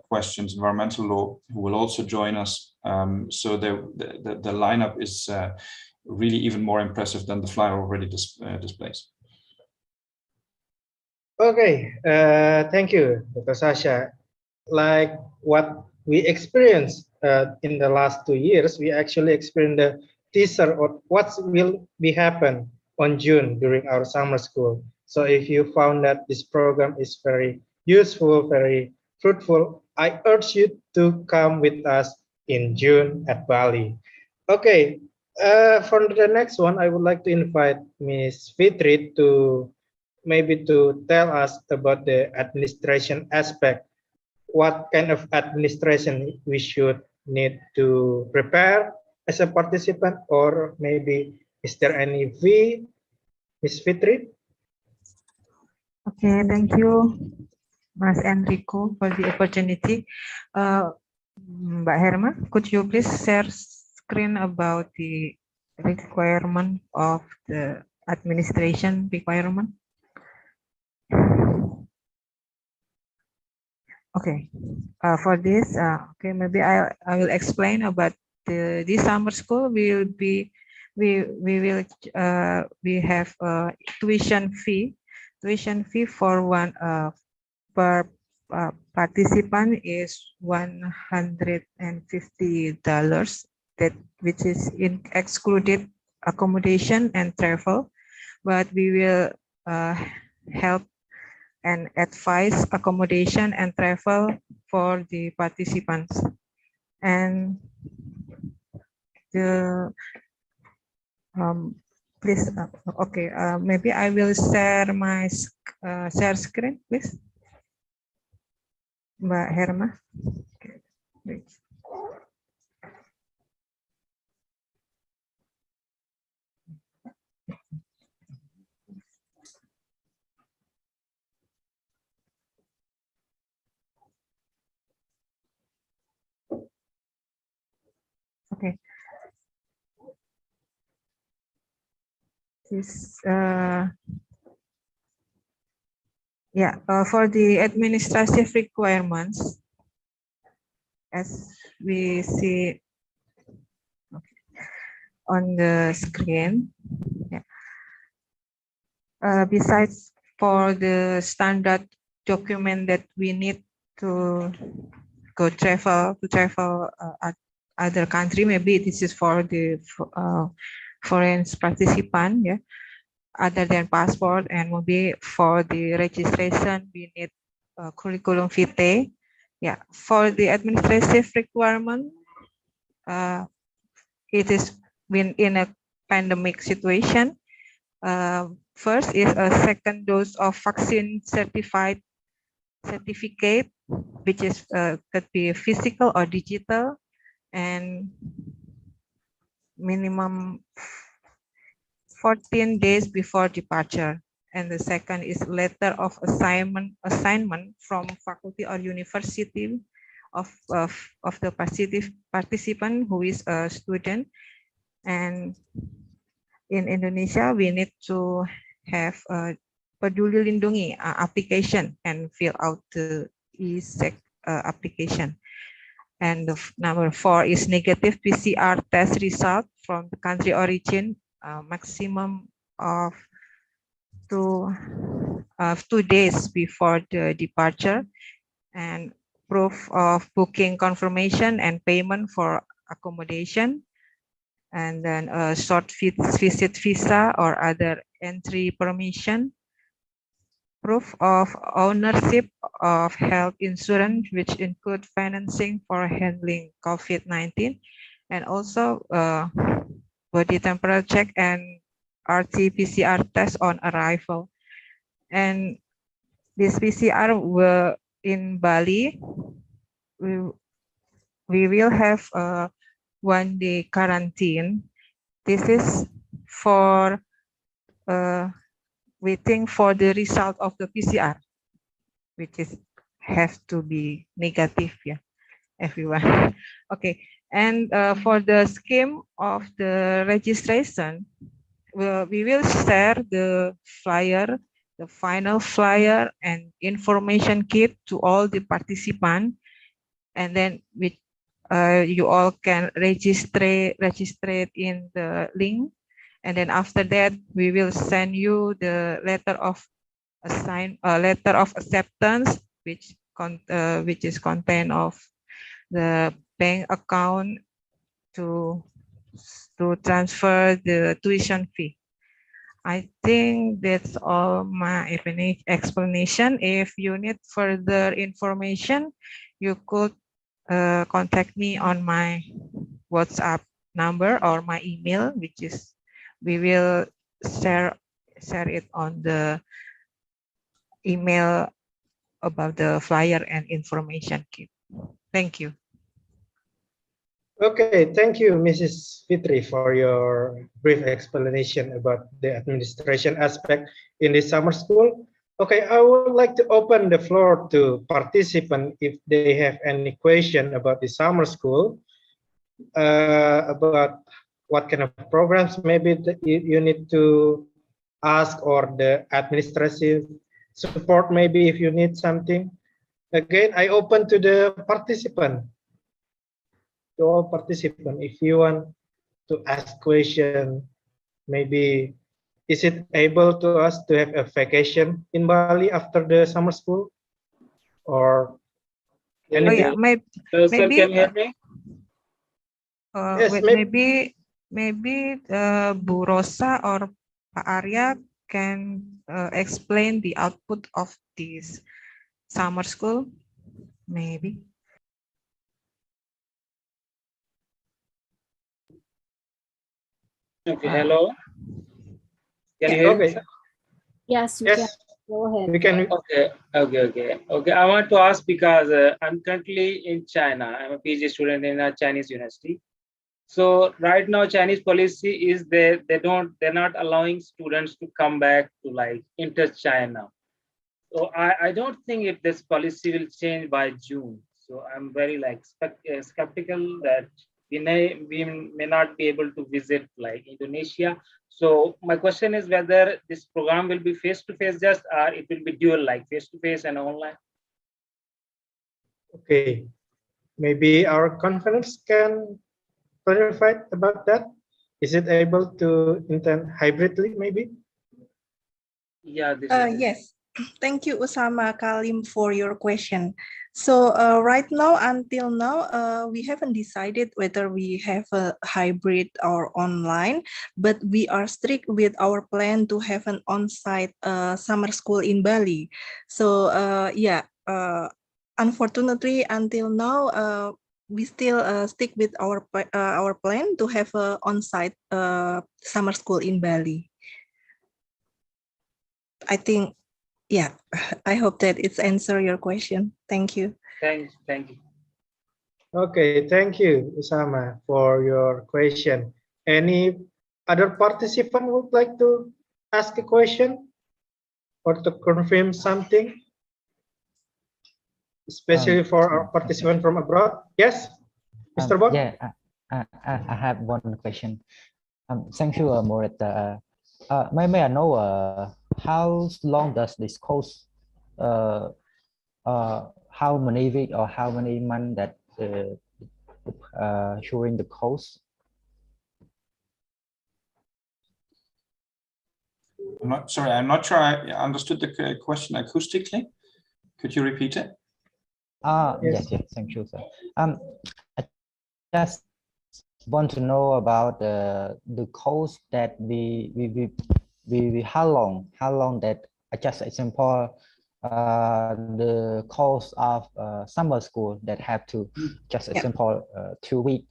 questions, environmental law, who will also join us. So the lineup is really even more impressive than the flyer already displays. Okay, thank you, Dr. Sasha. Like what we experienced in the last 2 years, we actually experienced the teaser of what will be happen on June during our summer school. So if you found that this program is very useful, very fruitful, I urge you to come with us in June at Bali. Okay, for the next one, I would like to invite Ms. Fitri to maybe to tell us about the administration aspect. What kind of administration we should need to prepare as a participant, or maybe is there any fee, Ms. Fitri? Okay, thank you, Mas Enrico, for the opportunity. Mbak Herma, could you please share screen about the requirement of the administration requirement? Okay, for this, okay, maybe I will explain about this summer school. We have a tuition fee for one per participant is $150, that which is excluded accommodation and travel, but we will help and advise accommodation and travel for the participants. And the please, okay, maybe I will share my share screen, please. Mbak Herma. Okay, please. Okay. This yeah, for the administrative requirements, as we see on the screen, yeah. Besides for the standard document that we need to travel at other country, maybe this is for the foreign participant, yeah, other than passport, and maybe for the registration we need curriculum vitae. Yeah, for the administrative requirement, it is when in a pandemic situation. First is a second dose of vaccine certificate, which is could be physical or digital, and minimum 14 days before departure. And the second is letter of assignment from faculty or university of the participant who is a student. And in Indonesia, we need to have a Peduli Lindungi application and fill out the e-sec application. And the number 4 is negative PCR test result from the country origin, maximum of 2 days before the departure, and proof of booking confirmation and payment for accommodation, and then a short visit visa or other entry permission, proof of ownership of health insurance, which include financing for handling COVID-19, and also body temperature check and RT-PCR test on arrival. And this PCR will in Bali, we will have a 1-day quarantine. This is for waiting for the result of the PCR, which is have to be negative, yeah, everyone. Okay, and for the scheme of the registration, we will share the flyer, the final flyer and information kit to all the participants, and then you all can register in the link, and then after that we will send you the letter of acceptance, which is content of the bank account to transfer the tuition fee. I think that's all my explanation. If you need further information, you could contact me on my WhatsApp number or my email, which is we will share it on the email about the flyer and information kit. Thank you. Okay, thank you, Mrs. Fitri, for your brief explanation about the administration aspect in the summer school. Okay, I would like to open the floor to participants if they have any question about the summer school, about what kind of programs maybe you need to ask, or the administrative support maybe if you need something. Again, I open to the participant. To all participants, if you want to ask question, maybe is it able to us to have a vacation in Bali after the summer school, or anything? Oh, yeah, maybe Sir, can you hear me? Yes, maybe Bu Rosa or Pak Arya can explain the output of this summer school, maybe. Okay, hello. Can you hear me, sir? Yes, you can. Go ahead. We can. Okay. I want to ask because I'm currently in China. I'm a PhD student in a Chinese university. So right now, Chinese policy is they're not allowing students to come back to like inter-China. So I don't think if this policy will change by June. So I'm very like skeptical that we may not be able to visit like Indonesia. So my question is whether this program will be face-to-face just, or it will be dual, like face-to-face and online. Okay, maybe our conference can clarify about that. Is it able to intend hybridly maybe? Yeah. Yes. Thank you, Usama Kalim, for your question. So right now, until now, we haven't decided whether we have a hybrid or online, but we are strict with our plan to have an on-site summer school in Bali. So yeah, unfortunately, until now, we still stick with our plan to have an on-site summer school in Bali. I think. Yeah, I hope that it's answer your question. Thank you. Thank you. Okay, thank you, Usama, for your question. Any other participant would like to ask a question or to confirm something, especially for our participant from abroad? Yes, Mr. Bot? Yeah, I have one question. Thank you, Morita. May I know how long does this course, how many weeks or how many months that during the course? I'm not sure I understood the question acoustically. Could you repeat it? Yes, thank you, sir. I just want to know about the course that we how long that, just example, the course of summer school that have to just example 2 weeks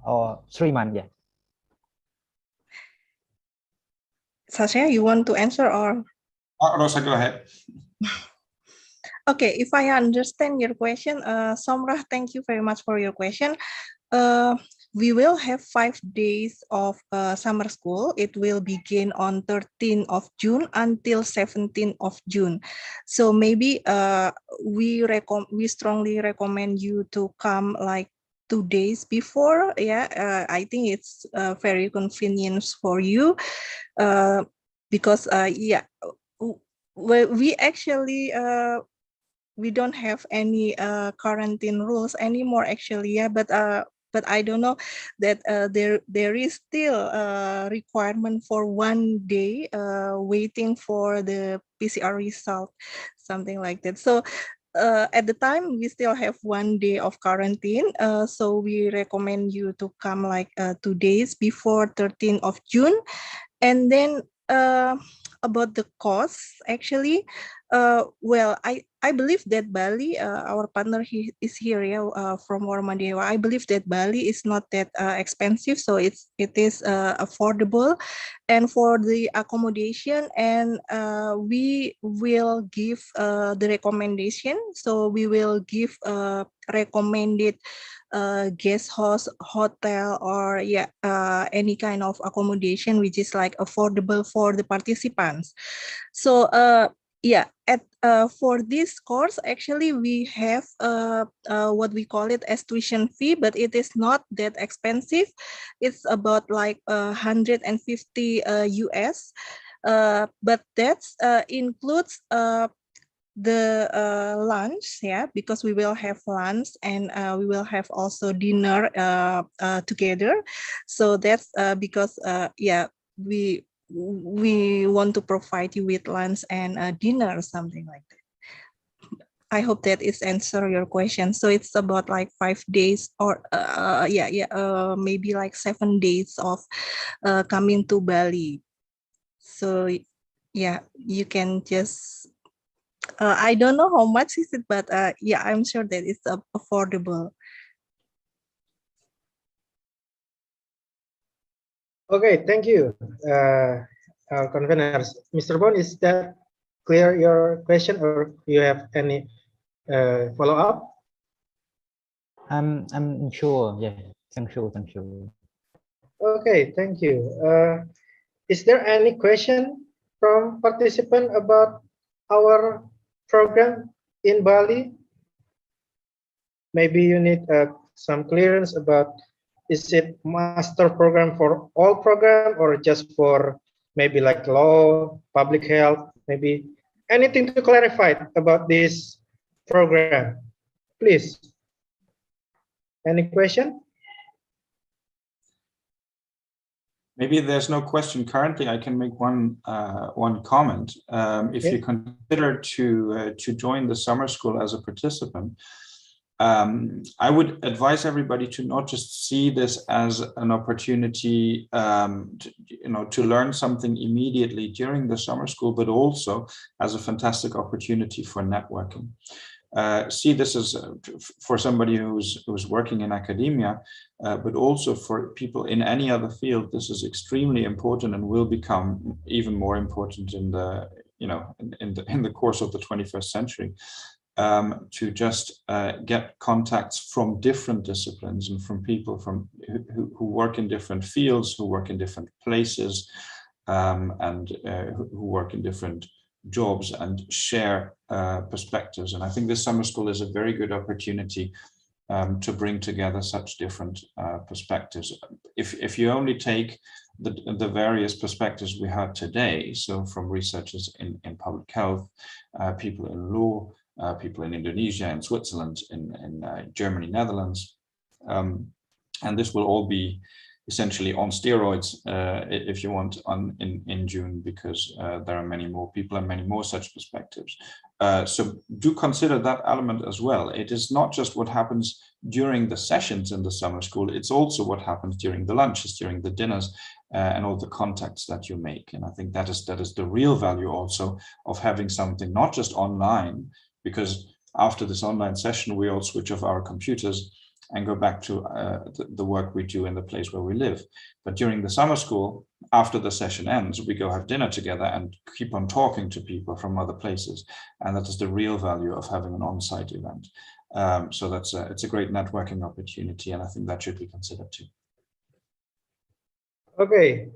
or 3 months. Yeah. Sasha, you want to answer or? Rosa, go ahead. Okay, if I understand your question, Somrah, thank you very much for your question. We will have 5 days of summer school. It will begin on 13th of June until 17th of June. So maybe we strongly recommend you to come like 2 days before. Yeah, I think it's very convenient for you because yeah, we actually we don't have any quarantine rules anymore actually. Yeah, but I don't know that there is still a requirement for 1 day waiting for the PCR result, something like that. So at the time we still have 1 day of quarantine, so we recommend you to come like 2 days before 13th of June. And then about the costs, actually, well, I believe that Bali, our partner is here, from Warmadewa. I believe that Bali is not that expensive, so it is affordable. And for the accommodation, and we will give the recommendation. So we will give recommended guest house, hotel, or any kind of accommodation which is like affordable for the participants. So for this course, actually we have what we call it as tuition fee, but it is not that expensive. It's about like 150 US, but that includes the lunch, because we will have lunch, and we will have also dinner together. So that's because we want to provide you with lunch and dinner, something like that. I hope that is answer your question. So it's about like 5 days, or maybe like 7 days of coming to Bali. So yeah, you can just I don't know how much is it, but I'm sure that it's affordable. Okay, thank you, conveners. Mr. Bon, is that clear your question, or you have any follow-up? I'm sure. Yeah, thank you. Okay, thank you. Is there any question from participant about our program in Bali? Maybe you need some clearance about, is it master program for all program, or just for maybe like law, public health, maybe anything to clarify about this program, please. Any question? Maybe there's no question currently. I can make one comment. If you consider to join the summer school as a participant, I would advise everybody to not just see this as an opportunity, to learn something immediately during the summer school, but also as a fantastic opportunity for networking. See this as for somebody who's working in academia, but also for people in any other field. This is extremely important and will become even more important in the in the course of the 21st century. To just get contacts from different disciplines and from people who work in different fields, who work in different places, and who work in different jobs, and share perspectives. And I think this summer school is a very good opportunity to bring together such different perspectives. If you only take the various perspectives we had today, so from researchers in public health, people in law, people in Indonesia and Switzerland, in Germany, Netherlands, and this will all be essentially on steroids, if you want, in June, because there are many more people and many more such perspectives. So do consider that element as well. It is not just what happens during the sessions in the summer school, it's also what happens during the lunches, during the dinners, and all the contacts that you make. And I think that is the real value also of having something not just online, because after this online session, we all switch off our computers and go back to the work we do in the place where we live. But during the summer school, after the session ends, we go have dinner together and keep on talking to people from other places. And that is the real value of having an on-site event. So it's a great networking opportunity, and I think that should be considered too. Okay,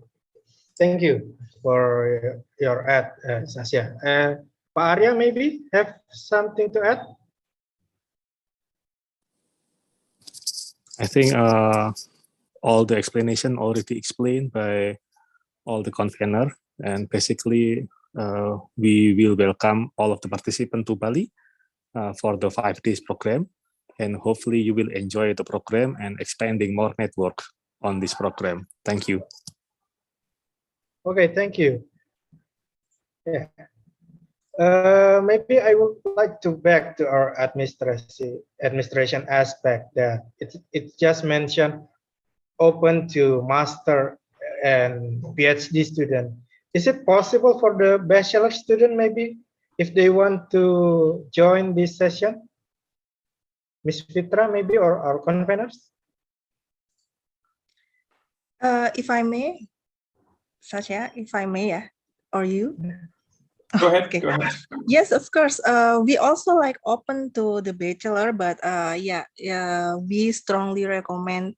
thank you for your add, Sasha. Pak Arya maybe have something to add? I think all the explanation already explained by all the convener, and basically we will welcome all of the participants to Bali for the 5 days program, and hopefully you will enjoy the program and expanding more network on this program. Thank you. Okay, thank you. Yeah. Maybe I would like to back to our administration aspect that it just mentioned open to master and PhD student. Is it possible for the bachelor student maybe if they want to join this session? Ms. Fitra maybe or our conveners? If I may, Sasha, if I may, yeah, or you? Go ahead. Okay. Go ahead. Yes, of course. We also like open to the bachelor, but we strongly recommend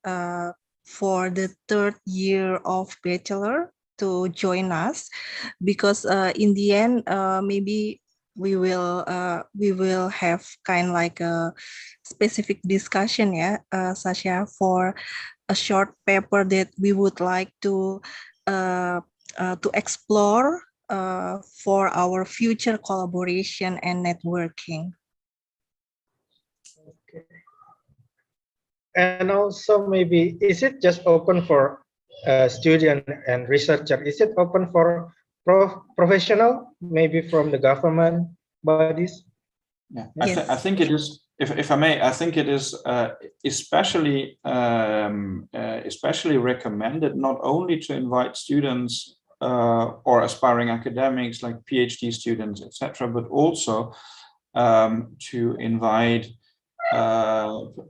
for the third year of bachelor to join us, because in the end, maybe we will have kind like a specific discussion, Sasha, for a short paper that we would like to explore for our future collaboration and networking. Okay. And also maybe, is it just open for student and researcher? Is it open for professional, maybe from the government bodies? Yeah, I think it is. If I may, I think it is especially recommended not only to invite students or aspiring academics like PhD students, etc., but also to invite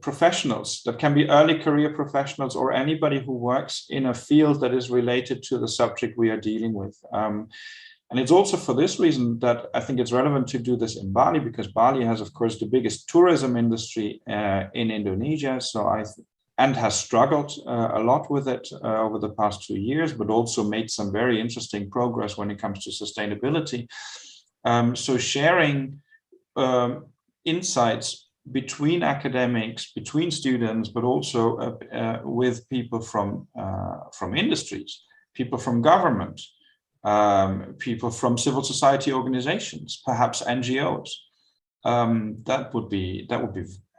professionals that can be early career professionals or anybody who works in a field that is related to the subject we are dealing with. And it's also for this reason that I think it's relevant to do this in Bali, because Bali has, of course, the biggest tourism industry in Indonesia. And has struggled a lot with it over the past 2 years, but also made some very interesting progress when it comes to sustainability. So sharing insights between academics, between students, but also with people from industries, people from government, people from civil society organizations, perhaps NGOs. That would be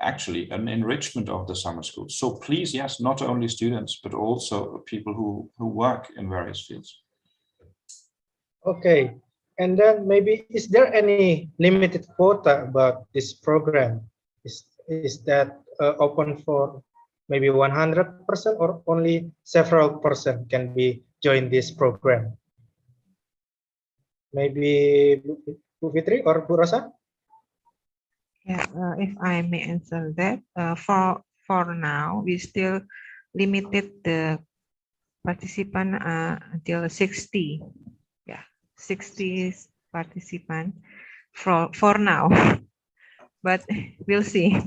actually an enrichment of the summer school. So please, yes, not only students, but also people who work in various fields. Okay, and then maybe, is there any limited quota about this program? Is that open for maybe 100% or only several percent can be join this program? Maybe Bu Fitri or Bu Rosa? Yeah, if I may answer that, for now, we still limited the participant until 60. Yeah, 60 participants for now, but we'll see.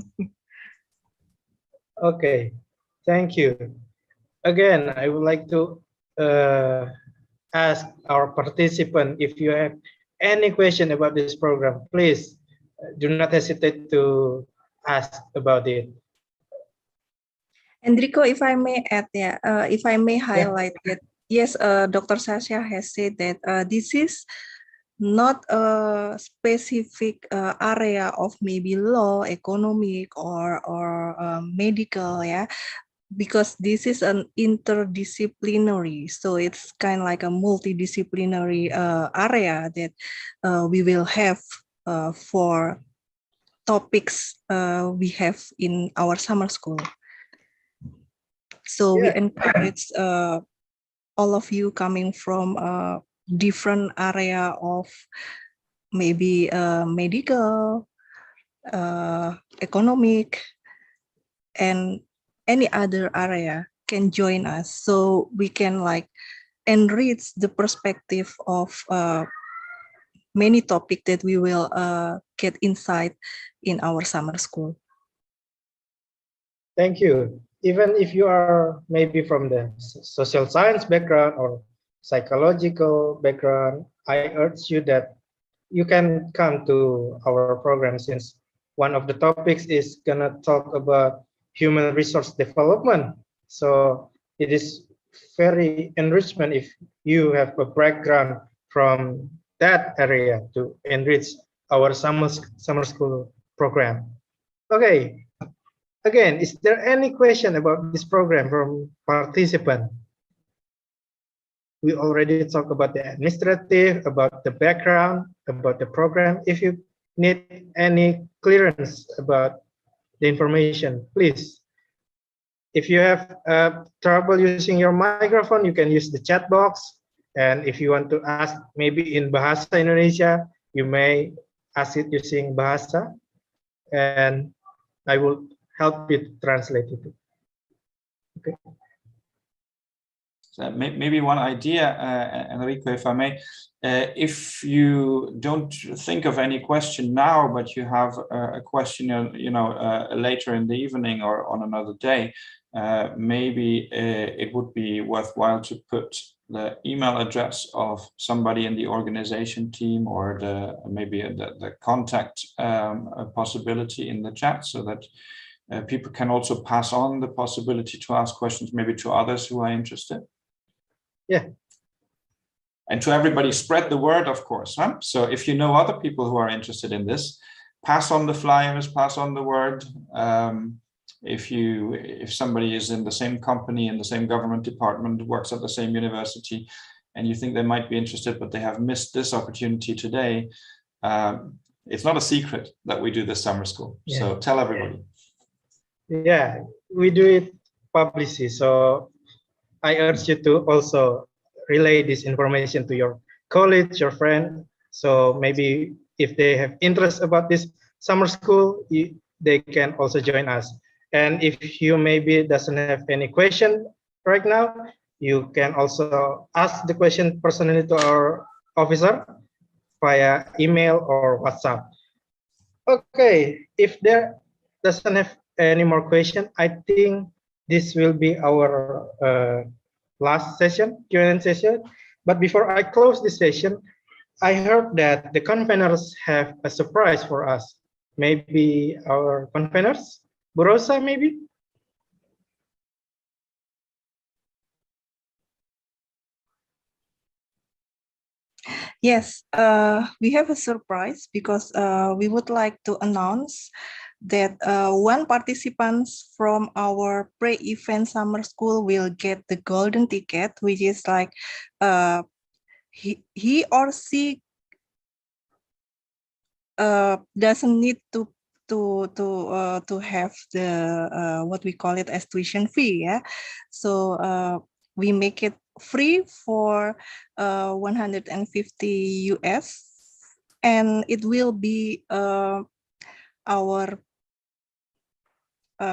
Okay, thank you. Again, I would like to ask our participant, if you have any question about this program, please do not hesitate to ask about it. Enrico, if I may add, if I may highlight that, yes, Dr. Sasha has said that this is not a specific area of maybe law, economic, or medical, because this is an interdisciplinary, so it's kind of like a multidisciplinary area that we will have for topics we have in our summer school. So we encourage all of you coming from a different area of maybe medical, economic, and any other area can join us, so we can like enrich the perspective of many topics that we will get insight in our summer school. Thank you. Even if you are maybe from the social science background or psychological background, I urge you that you can come to our program, since one of the topics is gonna talk about human resource development. So it is very enrichment if you have a background from that area to enrich our summer school program. Okay. Again, is there any question about this program from participant? we already talked about the administrative, about the background, about the program. If you need any clearance about the information, please. If you have trouble using your microphone, you can use the chat box. And if you want to ask maybe in Bahasa Indonesia, you may ask it using Bahasa, and I will help you to translate it. Okay. So maybe one idea, Enrico, if I may, if you don't think of any question now, but you have a question, later in the evening or on another day, maybe it would be worthwhile to put the email address of somebody in the organization team or maybe the contact possibility in the chat, so that people can also pass on the possibility to ask questions maybe to others who are interested. Yeah. And to everybody, spread the word, of course. Huh? So if you know other people who are interested in this, pass on the flyers, pass on the word. If somebody is in the same company, in the same government department, works at the same university, and you think they might be interested, but they have missed this opportunity today, it's not a secret that we do this summer school. Yeah. So tell everybody. Yeah, we do it publicly. So I urge you to also relay this information to your colleagues, your friend. So maybe if they have interest about this summer school, they can also join us. And if you maybe doesn't have any question right now, you can also ask the question personally to our officer via email or WhatsApp. Okay, if there doesn't have any more question, I think this will be our last session, Q&A session. But before I close this session, I heard that the conveners have a surprise for us. Maybe our conveners, Bu Rosa, maybe? Yes, we have a surprise because we would like to announce that one participant from our pre-event summer school will get the golden ticket, which is like he or she doesn't need to have the what we call it as tuition fee. Yeah, so we make it free for 150 US, and it will be our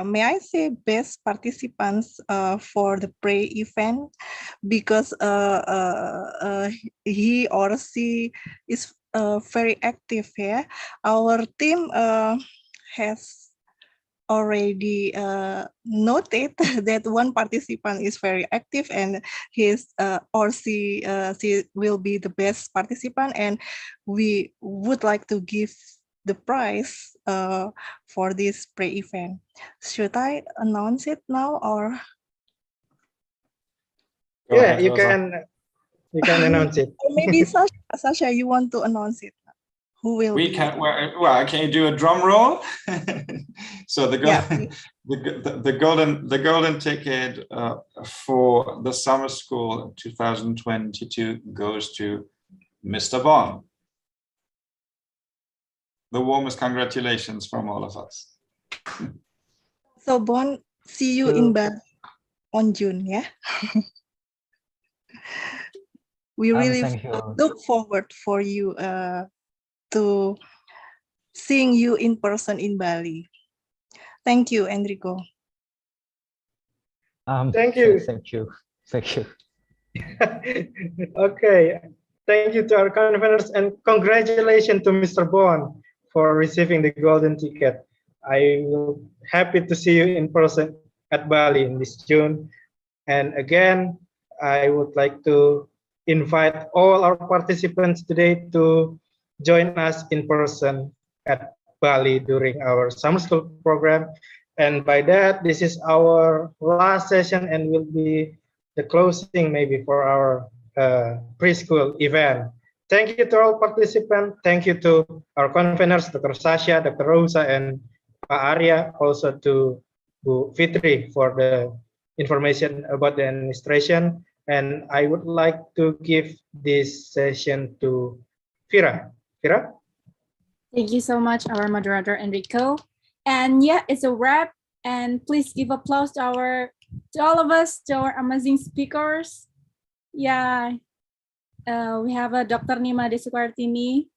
may I say best participants for the pre-event, because he or she is very active. Yeah, our team has already noted that one participant is very active, and his or she will be the best participant, and we would like to give the prize for this pre-event. Should I announce it now, or? Yeah, you can announce it. Or maybe Sasha, you want to announce it? Who will we can? Well, can you do a drum roll? So the golden ticket for the summer school 2022 goes to Mr. Bond. The warmest congratulations from all of us. So Bond, see you in Bali on June, yeah? We really look forward for you to seeing you in person in Bali. Thank you, Enrico. Thank you. Thank you. Thank you. Okay. Thank you to our conveners, and congratulations to Mr. Bond for receiving the golden ticket. I will happy to see you in person at Bali in this June. And again, I would like to invite all our participants today to join us in person at Bali during our summer school program. And by that, this is our last session and will be the closing maybe for our preschool event. Thank you to all participants. Thank you to our conveners, Dr. Sasha, Dr. Rosa, and Pak Arya, also to Bu Fitri for the information about the administration. And I would like to give this session to Vira. Vira? Thank you so much, our moderator, Enrico. And yeah, it's a wrap. And please give applause to all of us, to our amazing speakers. Yeah, we have a Dr. Nima Desukartini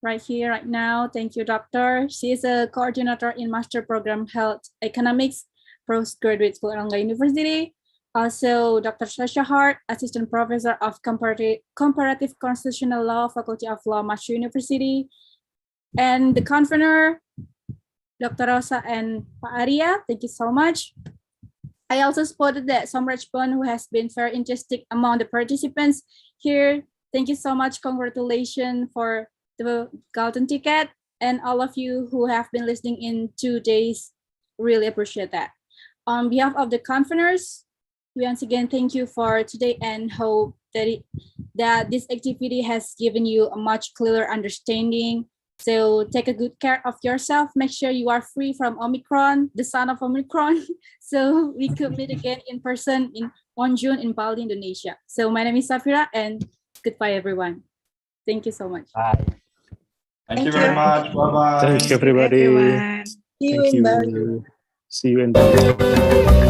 right here, right now. Thank you, doctor. She is a coordinator in Master Program Health Economics, Postgraduate School at Erlangga University. Also, Dr. Sasha Hart, Assistant Professor of Comparative Constitutional Law, Faculty of Law, Master University. And the convener, Dr. Rosa and Pak Arya, thank you so much. I also spotted that some Rajpon who has been very interested among the participants here. Thank you so much. Congratulations for the golden ticket, and all of you who have been listening in 2 days, really appreciate that. On behalf of the conveners, we once again thank you for today and hope that this activity has given you a much clearer understanding. So take a good care of yourself. Make sure you are free from Omicron, the son of Omicron. So we could meet again in person on June in Bali, Indonesia. So my name is Safira, and goodbye, everyone. Thank you so much. Bye. Thank you very much. Bye-bye. Thank you, everybody. See you in Bali. See you in Bali.